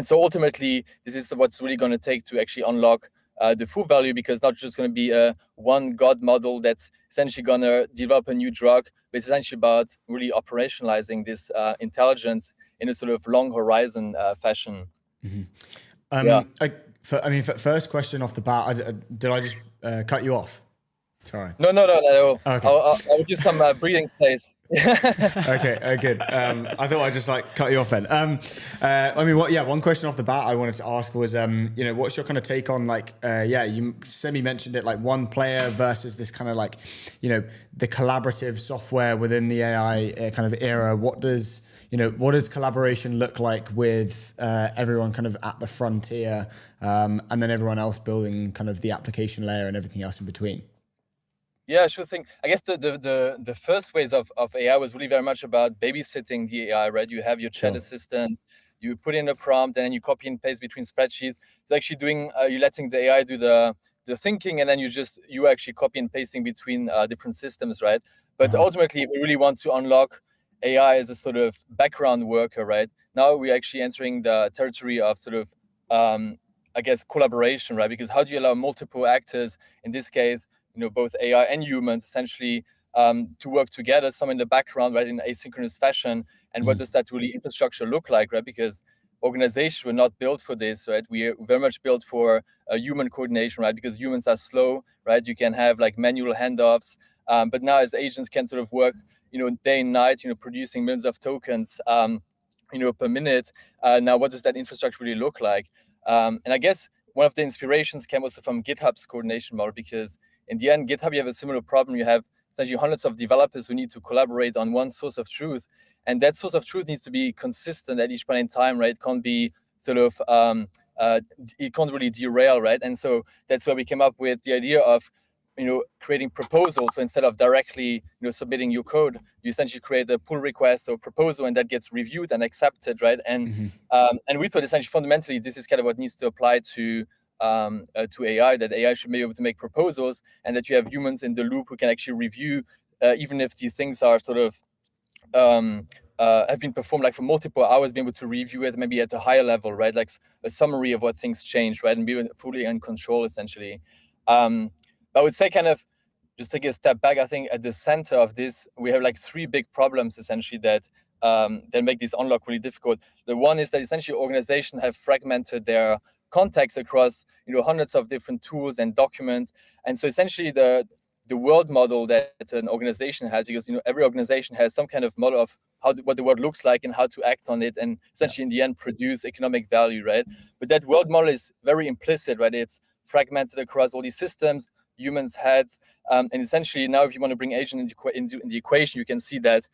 so ultimately, this is what's really going to take to actually unlock the full value, because not just going to be a one God model that's essentially going to develop a new drug, but it's essentially about really operationalizing this intelligence in a sort of long horizon fashion. First question off the bat, did I just cut you off? Sorry. No. Okay. I'll give some breathing space. Okay, good. I thought I'd just cut you off then. One question off the bat I wanted to ask was, what's your kind of take on you mentioned it, like one player versus this kind of the collaborative software within the AI kind of era. What does collaboration look like with everyone kind of at the frontier, and then everyone else building kind of the application layer and everything else in between? Yeah, sure thing. I guess the first ways of AI was really very much about babysitting the AI, right? You have your chat assistant, you put in a prompt, and then you copy and paste between spreadsheets. So actually you're letting the AI do the thinking, and then you actually copy and pasting between different systems, right? But ultimately, if we really want to unlock AI as a sort of background worker, right? Now we're actually entering the territory of sort of, collaboration, right? Because how do you allow multiple actors, in this case, both AI and humans, essentially to work together, some in the background, right, in asynchronous fashion. And what does that really infrastructure look like, right? Because organizations were not built for this, right? We are very much built for human coordination, right? Because humans are slow, right? You can have manual handoffs, but now as agents can sort of work, day and night, producing millions of tokens, per minute. Now, what does that infrastructure really look like? And I guess one of the inspirations came also from GitHub's coordination model, because in the end, GitHub, you have a similar problem. You have essentially hundreds of developers who need to collaborate on one source of truth. And that source of truth needs to be consistent at each point in time, right? It can't be sort of, it can't really derail, right? And so that's where we came up with the idea of, creating proposals. So instead of directly, submitting your code, you essentially create a pull request or proposal, and that gets reviewed and accepted, right? And and we thought essentially fundamentally, this is kind of what needs to apply to AI, that AI should be able to make proposals, and that you have humans in the loop who can actually review, even if these things are sort of have been performed for multiple hours, being able to review it maybe at a higher level, right? Like a summary of what things changed, right? And be fully in control, essentially. I would say kind of just take a step back. I think at the center of this, we have three big problems essentially that make this unlock really difficult. The one is that essentially organizations have fragmented their context across hundreds of different tools and documents, and so essentially the world model that an organization has, because every organization has some kind of model of what the world looks like and how to act on it, and essentially in the end produce economic value, right? But that world model is very implicit, right? It's fragmented across all these systems, humans' heads, and essentially now if you want to bring agent into the equation, you can see that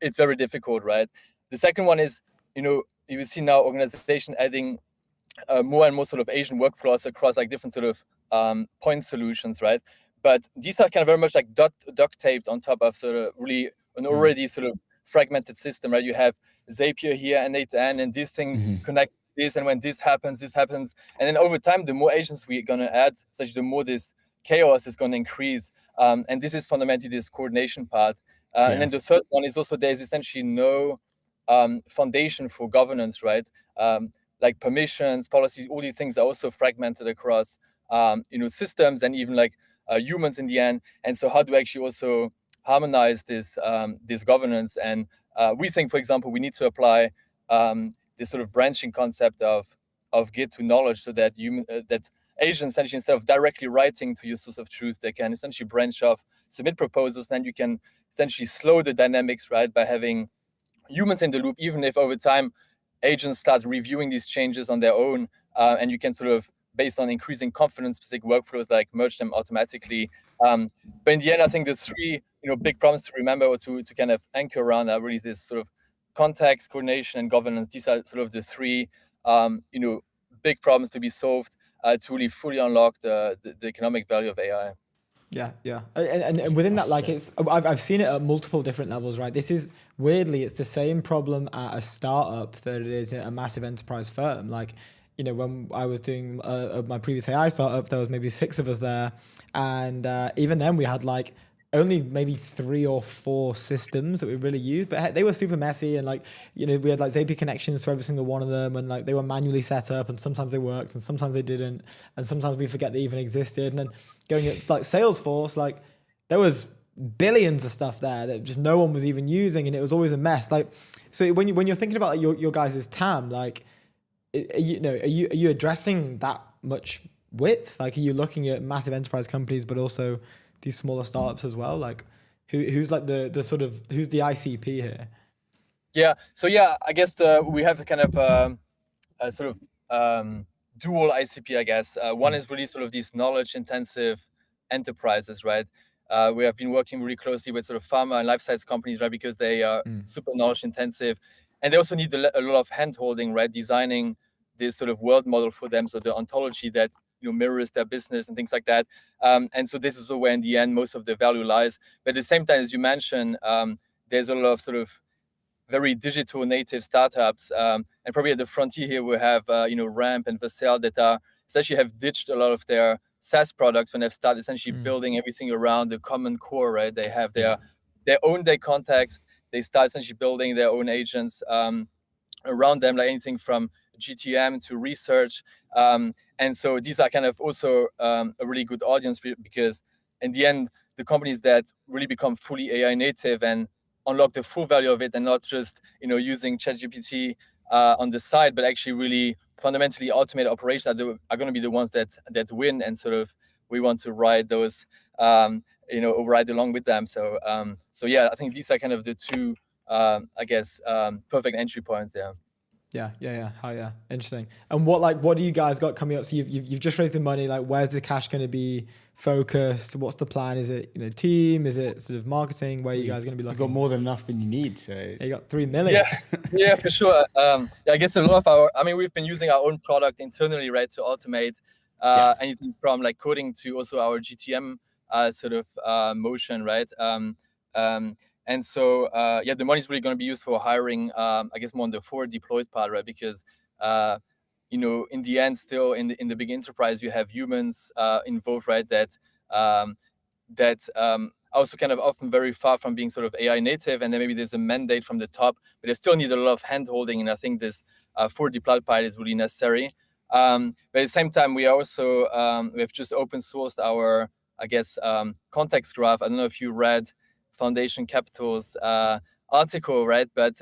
it's very difficult, right? The second one is you see now organization adding more and more sort of Asian workflows across like different sort of point solutions, right? But these are kind of very much like duct taped on top of sort of really an already sort of fragmented system, right? You have Zapier here and 8N, and this thing connects this, and when this happens, and then over time, the more agents we're gonna add, such the more this chaos is gonna increase, and this is fundamentally this coordination part. And then the third one is also there's essentially no foundation for governance, right? Like permissions, policies, all these things are also fragmented across systems and even like humans in the end. And so how do we actually also harmonize this governance? And we think, for example, we need to apply this sort of branching concept of Git to knowledge, so that that agents essentially, instead of directly writing to your source of truth, they can essentially branch off, submit proposals, then you can essentially slow the dynamics, right, by having humans in the loop, even if over time agents start reviewing these changes on their own, and you can sort of, based on increasing confidence, specific workflows, like merge them automatically. But in the end, I think the three big problems to remember or to kind of anchor around are really this sort of context, coordination, and governance. These are sort of the three big problems to be solved to really fully unlock the economic value of AI. Yeah, and within that, like I've seen it at multiple different levels, right? This is weirdly, it's the same problem at a startup that it is at a massive enterprise firm. Like, when I was doing my previous AI startup, there was maybe 6 of us there, and even then we had like only maybe 3 or 4 systems that we really used, but they were super messy, and like we had like Zapier connections to every single one of them, and like they were manually set up, and sometimes they worked and sometimes they didn't, and sometimes we forget they even existed. And then going at like Salesforce, like there was billions of stuff there that just no one was even using, and it was always a mess. Like, so when you're thinking about your guys' TAM, like are you addressing that much width? Like, are you looking at massive enterprise companies, but also these smaller startups as well? Like, who's like the sort of, who's the ICP here? Yeah. So I guess we have a kind of a sort of dual ICP, I guess. One is really sort of these knowledge intensive enterprises, right? We have been working really closely with sort of pharma and life science companies, right? Because they are super knowledge intensive, and they also need a lot of hand holding, right? Designing this sort of world model for them, so the ontology that mirrors their business and things like that. And so this is where in the end most of the value lies. But at the same time, as you mentioned, there's a lot of sort of very digital native startups, and probably at the frontier here we have Ramp and Vercel that essentially have ditched a lot of their SaaS products when they've started essentially building everything around the common core, right? They have their own day context. They start essentially building their own agents around them, like anything from GTM to research. And so these are kind of also a really good audience, because in the end, the companies that really become fully AI native and unlock the full value of it, and not just using ChatGPT on the side, but actually really fundamentally automate operations are going to be the ones that win. And sort of we want to ride those, ride along with them. So I think these are kind of the two, perfect entry points. Yeah. Interesting. And what do you guys got coming up? So you've just raised the money. Like, where's the cash going to be focused? What's the plan? Is it team? Is it sort of marketing? Where are you guys going to be looking? You've got more than enough than you need. So you got 3 million. Yeah, for sure. I guess a lot of we've been using our own product internally, right, to automate anything from like coding to also our GTM motion, right? And so, the money is really going to be used for hiring, I guess, more on the forward deployed part, right? Because, in the end, still in the big enterprise, you have humans involved, right? That also kind of often very far from being sort of AI native, and then maybe there's a mandate from the top, but they still need a lot of hand holding, and I think this forward deployed part is really necessary. But at the same time, we also we have just open sourced our, I guess, context graph. I don't know if you read Foundation Capital's article, right? But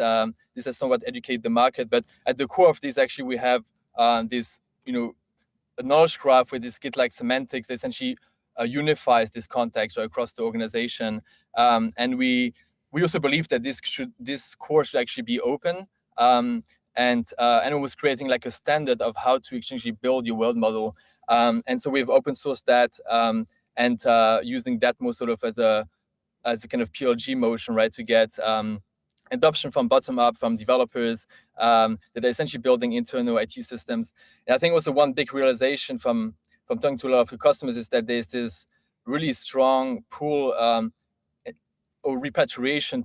this has somewhat educate the market. But at the core of this, actually, we have this, a knowledge graph with this Git-like semantics that essentially unifies this context right, across the organization. And we also believe that this core should actually be open. And it was creating like a standard of how to essentially build your world model. And so we've open sourced that and using that more sort of as a kind of PLG motion, right, to get adoption from bottom up, from developers that are essentially building internal IT systems. And I think also one big realization from talking to a lot of the customers is that there's this really strong pull or repatriation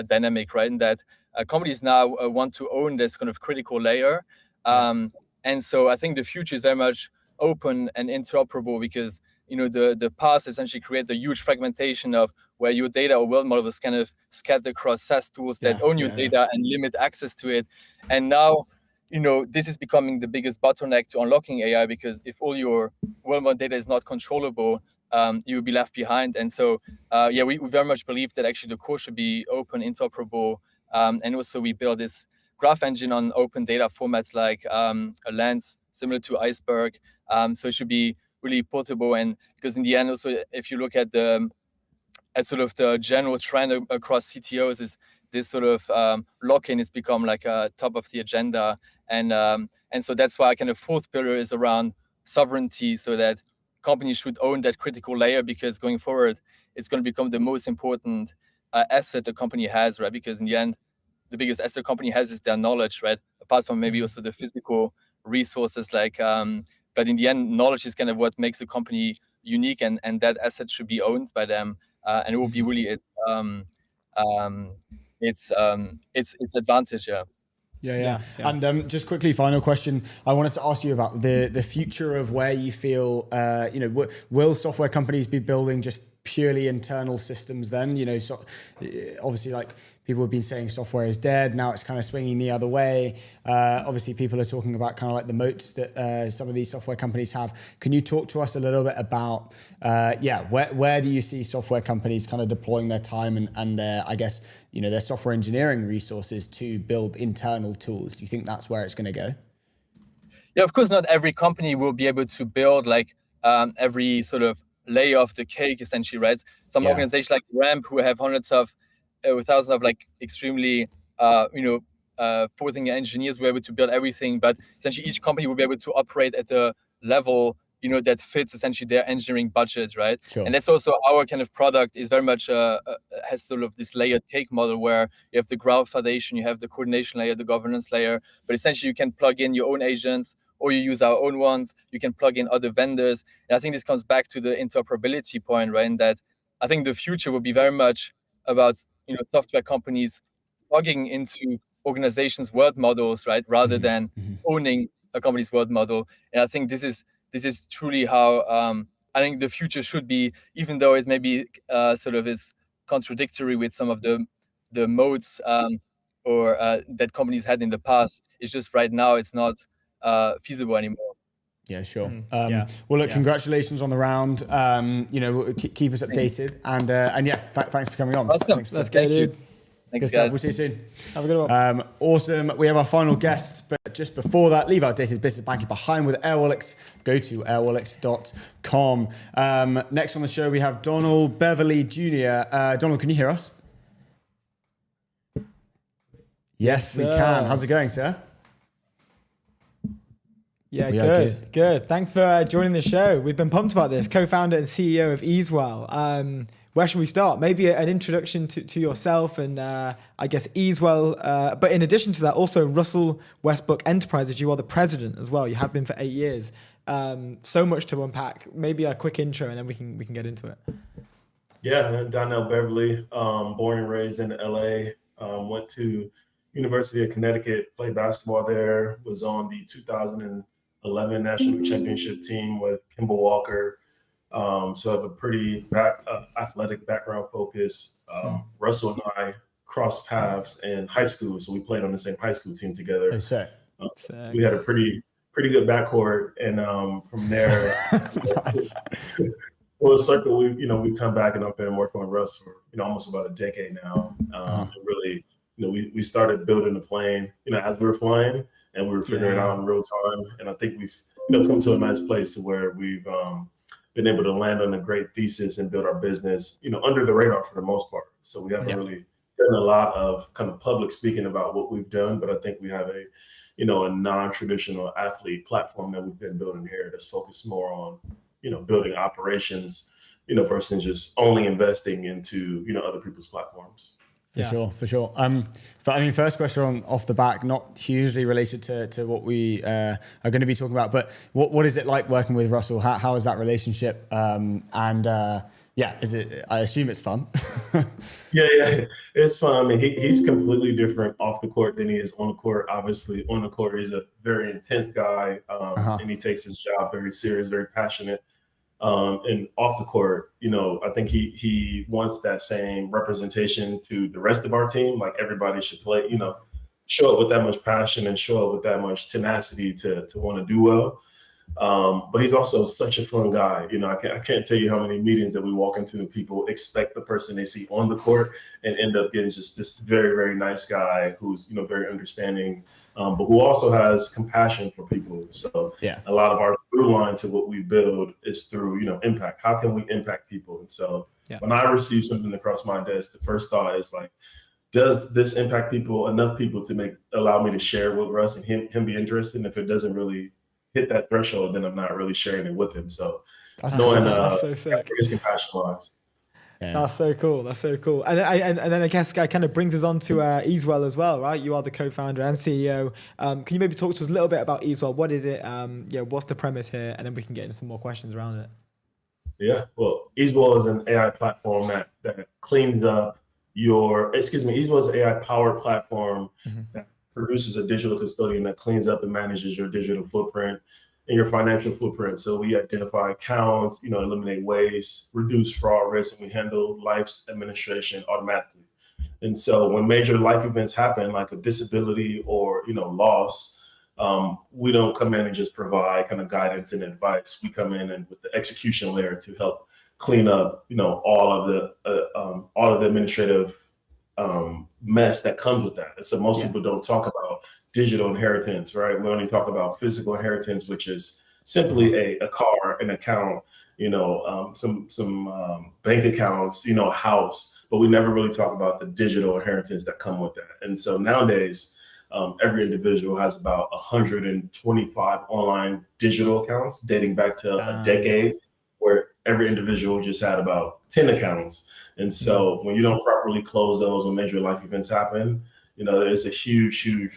dynamic, right? And that companies now want to own this kind of critical layer. And so I think the future is very much open and interoperable, because the past essentially created a huge fragmentation of where your data or world model was kind of scattered across SaaS tools that own your data and limit access to it. And now, this is becoming the biggest bottleneck to unlocking AI, because if all your world model data is not controllable, you will be left behind. And so, we very much believe that actually the core should be open, interoperable, and also we build this graph engine on open data formats like a Lens, similar to Iceberg. So it should be really portable, and because in the end, also, if you look at the general trend across CTOs, is this sort of lock-in has become like a top of the agenda, and so that's why kind of fourth pillar is around sovereignty, so that companies should own that critical layer, because going forward, it's going to become the most important asset a company has, right? Because in the end, the biggest asset a company has is their knowledge, right? Apart from maybe also the physical resources, but in the end, knowledge is kind of what makes a company unique, and that asset should be owned by them, and it will be really its advantage. Yeah. And just quickly, final question. I wanted to ask you about the future of where you feel, will software companies be building just purely internal systems then? So obviously, like, people have been saying software is dead. Now it's kind of swinging the other way. Obviously, people are talking about kind of like the moats that some of these software companies have. Can you talk to us a little bit about, where do you see software companies kind of deploying their time and their, I guess, their software engineering resources to build internal tools? Do you think that's where it's going to go? Yeah, of course, not every company will be able to build every sort of layer of the cake, essentially, right? Some organizations like Ramp, who have hundreds of thousands of extremely forward-thinking engineers, were able to build everything, but essentially each company will be able to operate at a level that fits essentially their engineering budget, right? Sure. And that's also our kind of product is very much has sort of this layered cake model, where you have the Ground Foundation, you have the coordination layer, the governance layer, but essentially you can plug in your own agents, or you use our own ones. You can plug in other vendors, and I think this comes back to the interoperability point, right? And that I think the future will be very much about software companies plugging into organizations' world models, right, rather than owning a company's world model. And I think this is truly how I think the future should be, even though it maybe sort of is contradictory with some of the modes or that companies had in the past. It's just right now it's not feasible anymore. Yeah, sure. Well, look, congratulations on the round. Keep us updated, and thanks for coming on. Awesome. Thanks. Let's go, dude. Thanks, Good stuff. guys. We'll see you soon. Have a good one. Awesome. We have our final guest, but just before that, leave our dated business banking behind with Airwallex. Go to airwallex.com. Next on the show, we have Donnell Beverly Jr. Donnell, can you hear us? Yes, we can. How's it going, sir? Yeah, good. Thanks for joining the show. We've been pumped about this. Co-founder and CEO of Eazewell. Where should we start? Maybe an introduction to yourself and I guess Eazewell. But in addition to that, also Russell Westbrook Enterprises. You are the president as well. You have been for 8 years. So much to unpack. Maybe a quick intro and then we can get into it. Yeah, man. Donnell Beverly, born and raised in LA. Went to University of Connecticut, played basketball there. Was on the 2011 national championship team with Kimball Walker. So I have a pretty athletic background focus. Russell and I crossed paths in high school, so we played on the same high school team together. We had a pretty good backcourt, and from there, well, circle. We come back, and I've been working with Russ for almost about a decade now. And really, we started building the plane, as we were flying, and we were figuring it out in real time. And I think we've come to a nice place to where we've been able to land on a great thesis and build our business, under the radar for the most part. So we haven't really done a lot of kind of public speaking about what we've done, but I think we have a non-traditional athlete platform that we've been building here that's focused more on, building operations, versus just only investing into, other people's platforms. For sure. First question off the back, not hugely related to what we are going to be talking about, but what is it like working with Russell? How is that relationship? Is it? I assume it's fun. Yeah, it's fun. I mean, he's completely different off the court than he is on the court. Obviously, on the court, he's a very intense guy, and he takes his job very serious, very passionate. And off the court, I think he wants that same representation to the rest of our team. Like everybody should play, show up with that much passion and show up with that much tenacity to want to do well. But he's also such a fun guy. I can't tell you how many meetings that we walk into and people expect the person they see on the court and end up getting just this very, very nice guy who's, very understanding, but who also has compassion for people. So a lot of our through line to what we build is through, impact. How can we impact people? And so when I receive something across my desk, the first thought is like, does this impact enough people to allow me to share with Russ and him be interested? And if it doesn't really hit that threshold, then I'm not really sharing it with him. So that's knowing so sick. His compassion wise. Yeah. That's so cool. And then I guess it kind of brings us on to Eazewell as well, right? You are the co-founder and CEO. Can you maybe talk to us a little bit about Eazewell? What is it? What's the premise here? And then we can get into some more questions around it. Yeah, well, Eazewell is an AI platform that cleans up Eazewell is an AI powered platform that produces a digital custodian that cleans up and manages your digital footprint and your financial footprint. So we identify accounts, eliminate waste, reduce fraud risk, and we handle life's administration automatically. And so when major life events happen, like a disability or, loss, we don't come in and just provide kind of guidance and advice. We come in and with the execution layer to help clean up, all of the administrative mess that comes with that. And so most people don't talk about digital inheritance, right? We only talk about physical inheritance, which is simply a car, an account, some bank accounts, a house, but we never really talk about the digital inheritance that come with that. And so nowadays, every individual has about 125 online digital accounts dating back to a decade, where every individual just had about 10 accounts. And so when you don't properly close those when major life events happen, there's a huge, you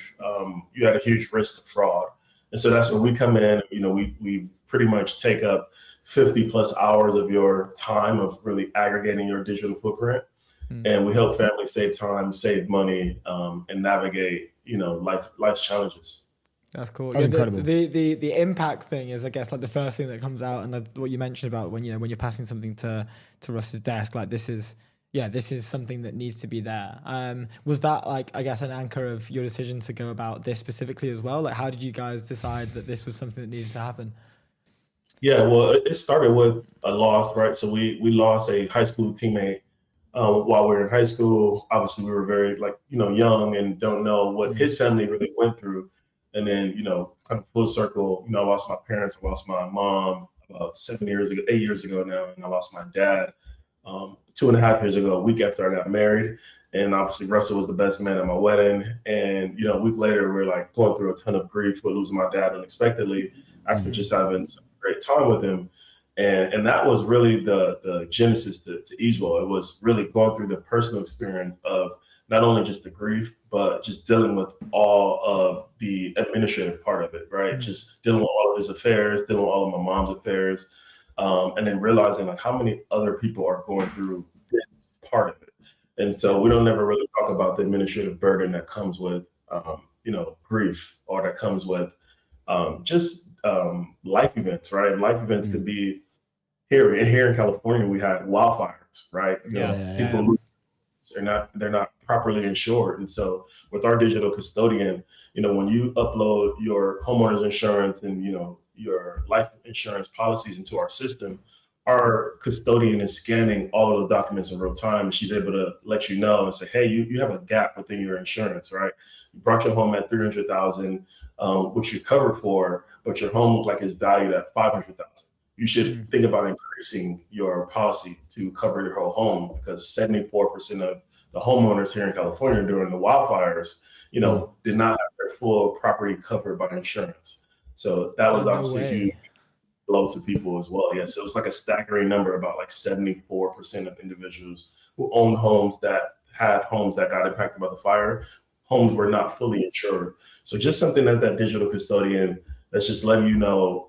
had a huge risk of fraud. And so that's where we come in. We pretty much take up 50 plus hours of your time of really aggregating your digital footprint. And we help families save time, save money, and navigate, life's challenges. That's cool. That's incredible. The impact thing is, I guess, like the first thing that comes out, and what you mentioned about when you're passing something to Russ's desk, like this is something that needs to be there. Was that like, I guess, an anchor of your decision to go about this specifically as well? Like, how did you guys decide that this was something that needed to happen? Yeah, well, it started with a loss, right? So we lost a high school teammate while we were in high school. Obviously, we were very young and don't know what his family really went through. And then, kind of full circle, I lost my parents, I lost my mom about 8 years ago now, and I lost my dad 2.5 years ago, a week after I got married. And obviously Russell was the best man at my wedding. And, a week later, we're like going through a ton of grief for losing my dad unexpectedly after just having some great time with him. And that was really the genesis to Eazewell. It was really going through the personal experience of not only just the grief, but just dealing with all of the administrative part of it, right? Just dealing with all of his affairs, dealing with all of my mom's affairs, and then realizing like how many other people are going through this part of it. And so we don't ever really talk about the administrative burden that comes with, grief, or that comes with just life events, right? And life events could be here in California, we had wildfires, right? People lose. They're not properly insured. And so with our digital custodian, when you upload your homeowner's insurance and, your life insurance policies into our system, our custodian is scanning all of those documents in real time. And she's able to let you know and say, hey, you have a gap within your insurance, right? You brought your home at $300,000, which you're covered for, but your home looks like it's valued at $500,000. You should think about increasing your policy to cover your whole home, because 74% of the homeowners here in California during the wildfires, did not have their full property covered by insurance. So that was obviously a huge blow to people as well. So it was like a staggering number, about like 74% of individuals who own homes that had homes that got impacted by the fire, homes were not fully insured. So just something as that digital custodian that's just letting you know,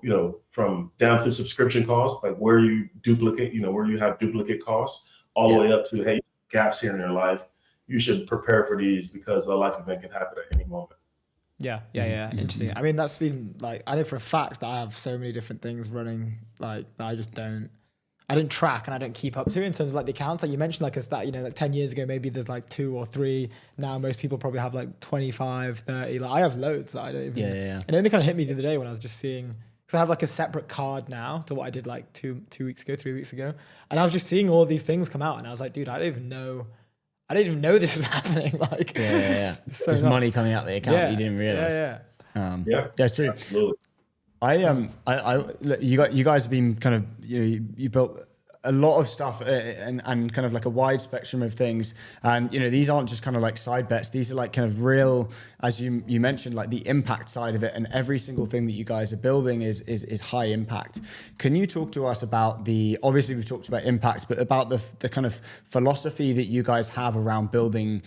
from down to subscription costs, like where you duplicate, where you have duplicate costs, all the way up to, hey, gaps here in your life, you should prepare for these because a life event can happen at any moment. Yeah. Interesting. I mean, that's been like, I know for a fact that I have so many different things running, like that I don't track and I don't keep up to in terms of like the accounts. Like you mentioned, like a stat, like 10 years ago, maybe there's like 2 or 3. Now most people probably have like 25, 30. Like I have loads that I don't even. And it only kind of hit me the other day when I was just seeing, because I have like a separate card now to what I did like 3 weeks ago. And I was just seeing all these things come out and I was like, dude, I didn't even know this was happening. Like, So just money coming out the account you didn't realize. That's true. Absolutely. You guys have been kind of, you built a lot of stuff and kind of like a wide spectrum of things. And, these aren't just kind of like side bets. These are like kind of real, as you mentioned, like the impact side of it. And every single thing that you guys are building is high impact. Can you talk to us about obviously we've talked about impact, but about the kind of philosophy that you guys have around building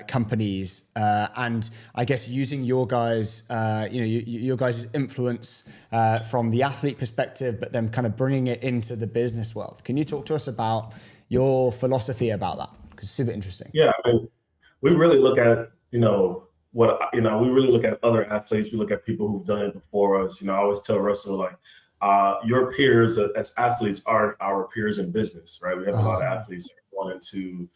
companies and I guess using your guys, your guys' influence from the athlete perspective, but then kind of bringing it into the business world. Can you talk to us about your philosophy about that? Because it's super interesting. Yeah, I mean, we really look at, we really look at other athletes. We look at people who've done it before us. I always tell Russell, like, your peers as athletes are our peers in business, right? We have a lot of athletes that are going into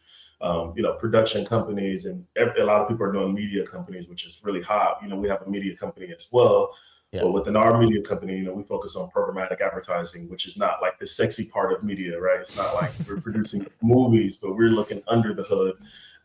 production companies, and a lot of people are doing media companies, which is really hot. We have a media company as well. But within our media company, we focus on programmatic advertising, which is not like the sexy part of media, right? It's not like we're producing movies, but we're looking under the hood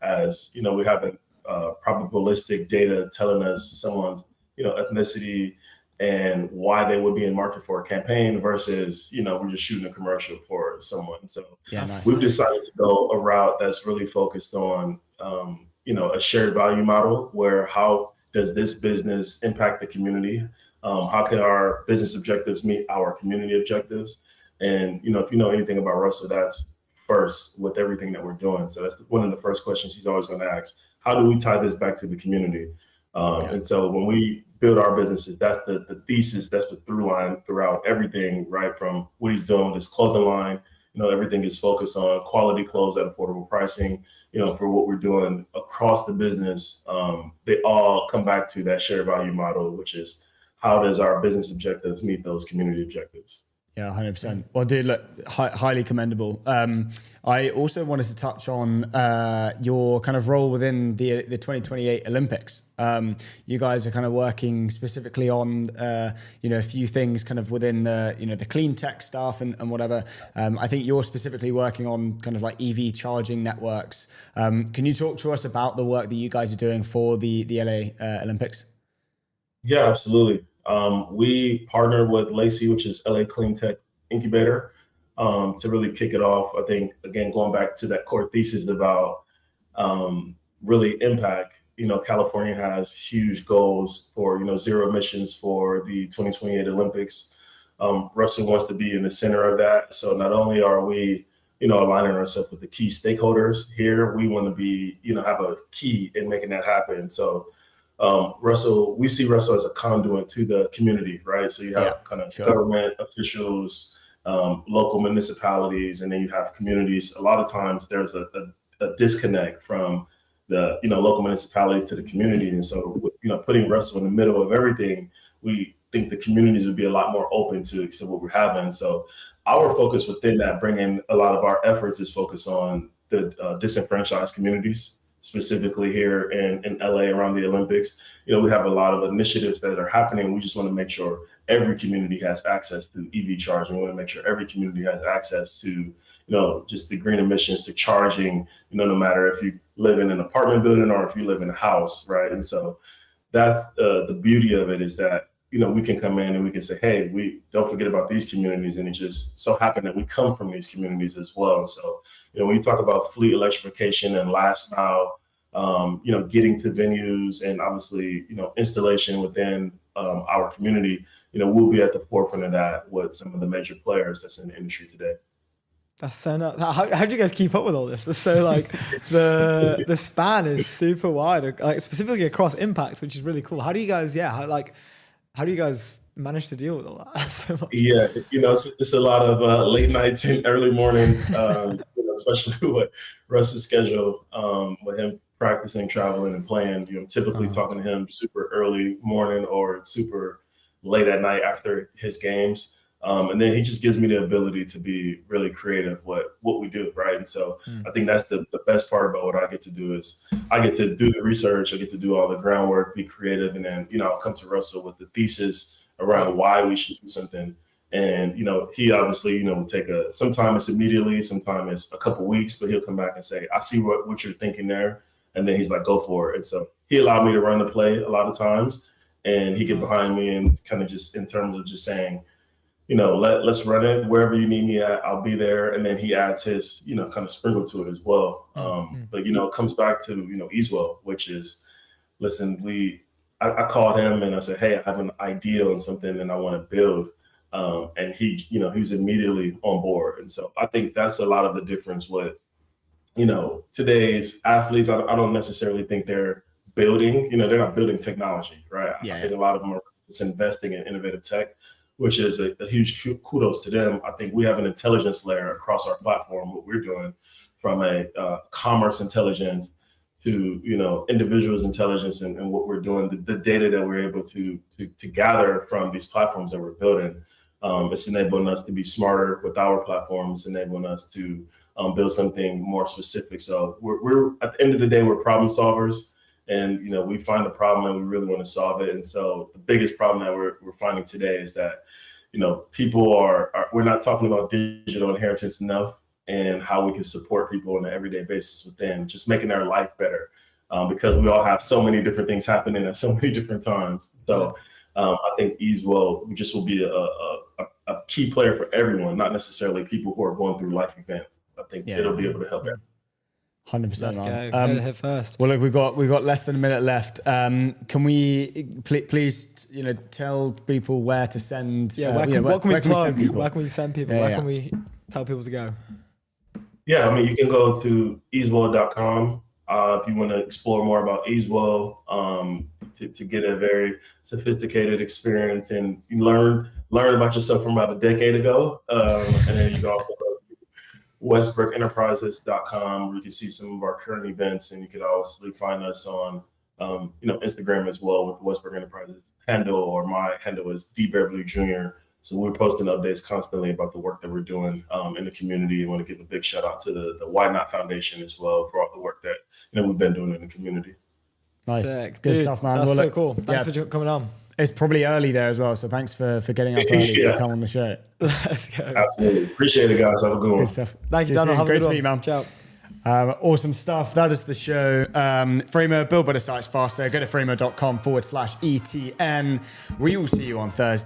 as, we have a probabilistic data telling us someone's, ethnicity and why they would be in market for a campaign versus, we're just shooting a commercial for someone. So we've decided to go a route that's really focused on, a shared value model where how does this business impact the community? How can our business objectives meet our community objectives? And, if you know anything about Russell, that's first with everything that we're doing. So that's one of the first questions he's always going to ask. How do we tie this back to the community? And so when we build our businesses, that's the thesis, that's the through line throughout everything, right? From what he's doing with his clothing line, everything is focused on quality clothes at affordable pricing. For what we're doing across the business, they all come back to that shared value model, which is how does our business objectives meet those community objectives? Yeah, 100%. Well, dude, look, highly commendable. I also wanted to touch on your kind of role within the 2028 Olympics. You guys are kind of working specifically on, a few things kind of within the, the clean tech stuff and whatever. I think you're specifically working on kind of like EV charging networks. Can you talk to us about the work that you guys are doing for the LA Olympics? Yeah, absolutely. We partnered with Lacey, which is LA Clean Tech Incubator, to really kick it off. I think, again, going back to that core thesis about really impact, California has huge goals for, zero emissions for the 2028 Olympics. Russell wants to be in the center of that. So not only are we, aligning ourselves with the key stakeholders here, we want to be, have a key in making that happen. So we see Russell as a conduit to the community, right? So you have government officials, local municipalities, and then you have communities. A lot of times there's a disconnect from the, local municipalities to the community. And so, putting Russell in the middle of everything, we think the communities would be a lot more open to what we're having. So our focus within that, bringing a lot of our efforts is focused on the disenfranchised communities, specifically here in LA around the Olympics. We have a lot of initiatives that are happening. We just want to make sure every community has access to EV charging. We want to make sure every community has access to, just the green emissions, to charging, no matter if you live in an apartment building or if you live in a house, right? And so that's the beauty of it, is that, we can come in and we can say, hey, we don't forget about these communities. And it just so happened that we come from these communities as well. So, when you talk about fleet electrification and last mile, getting to venues and obviously, installation within our community, we'll be at the forefront of that with some of the major players that's in the industry today. That's so nuts. How do you guys keep up with all this? That's so like the span is super wide, like specifically across impacts, which is really cool. How do you guys, how do you guys manage to deal with all that so much? Yeah, it's a lot of late nights and early morning, especially with Russ's schedule, with him practicing, traveling, and playing. Typically talking to him super early morning or super late at night after his games. And then he just gives me the ability to be really creative what we do, right? And so I think that's the best part about what I get to do is I get to do the research, I get to do all the groundwork, be creative, and then, I'll come to Russell with the thesis around why we should do something. And, he obviously, will take sometimes it's immediately, sometimes it's a couple weeks, but he'll come back and say, I see what you're thinking there. And then he's like, go for it. And so he allowed me to run the play a lot of times, and he get behind me and kind of just in terms of just saying, let's run it wherever you need me at. I'll be there. And then he adds his, kind of sprinkle to it as well. But, it comes back to, Eazewell, which is, listen, I called him and I said, hey, I have an idea on something and I want to build. And he was immediately on board. And so I think that's a lot of the difference with, today's athletes. I don't necessarily think they're building, they're not building technology, right? I think a lot of them are just investing in innovative tech, which is a huge kudos to them. I think we have an intelligence layer across our platform, what we're doing from a commerce intelligence to, individuals intelligence and what we're doing, the data that we're able to gather from these platforms that we're building. It's enabling us to be smarter with our platform. It's enabling us to build something more specific. So we're at the end of the day, we're problem solvers. And, we find a problem and we really want to solve it. And so the biggest problem that we're finding today is that, people we're not talking about digital inheritance enough and how we can support people on an everyday basis within just making their life better. Because we all have so many different things happening at so many different times. So I think Eazewell just will be a key player for everyone, not necessarily people who are going through life events. I think it'll be able to help everyone. 100%. Let's go. Hit first. Well, look, we've got less than a minute left. Can we please, tell people where to send? Where can we plug? Where can we send people? Where can we tell people to go? Yeah, you can go to eazewell.com if you want to explore more about Eazewell, to get a very sophisticated experience and learn about yourself from about a decade ago. And then you can also go westbrookenterprises.com where you can see some of our current events, and you can also find us on Instagram as well with the Westbrook Enterprises handle, or my handle is Beverly Jr. So we're posting updates constantly about the work that we're doing in the community. I want to give a big shout out to the Why Not Foundation as well for all the work that we've been doing in the community. Nice. Sick. Good stuff, man. That's so cool. Thanks for coming on. It's probably early there as well, so thanks for getting up early to come on the show. Let's go. Absolutely. Appreciate it, guys. Have a good one. Good stuff. Thank you, Donnell. Great to meet you, man. Ciao. Awesome stuff. That is the show. Framer, build better sites faster. Go to framer.com/ETN. We will see you on Thursday.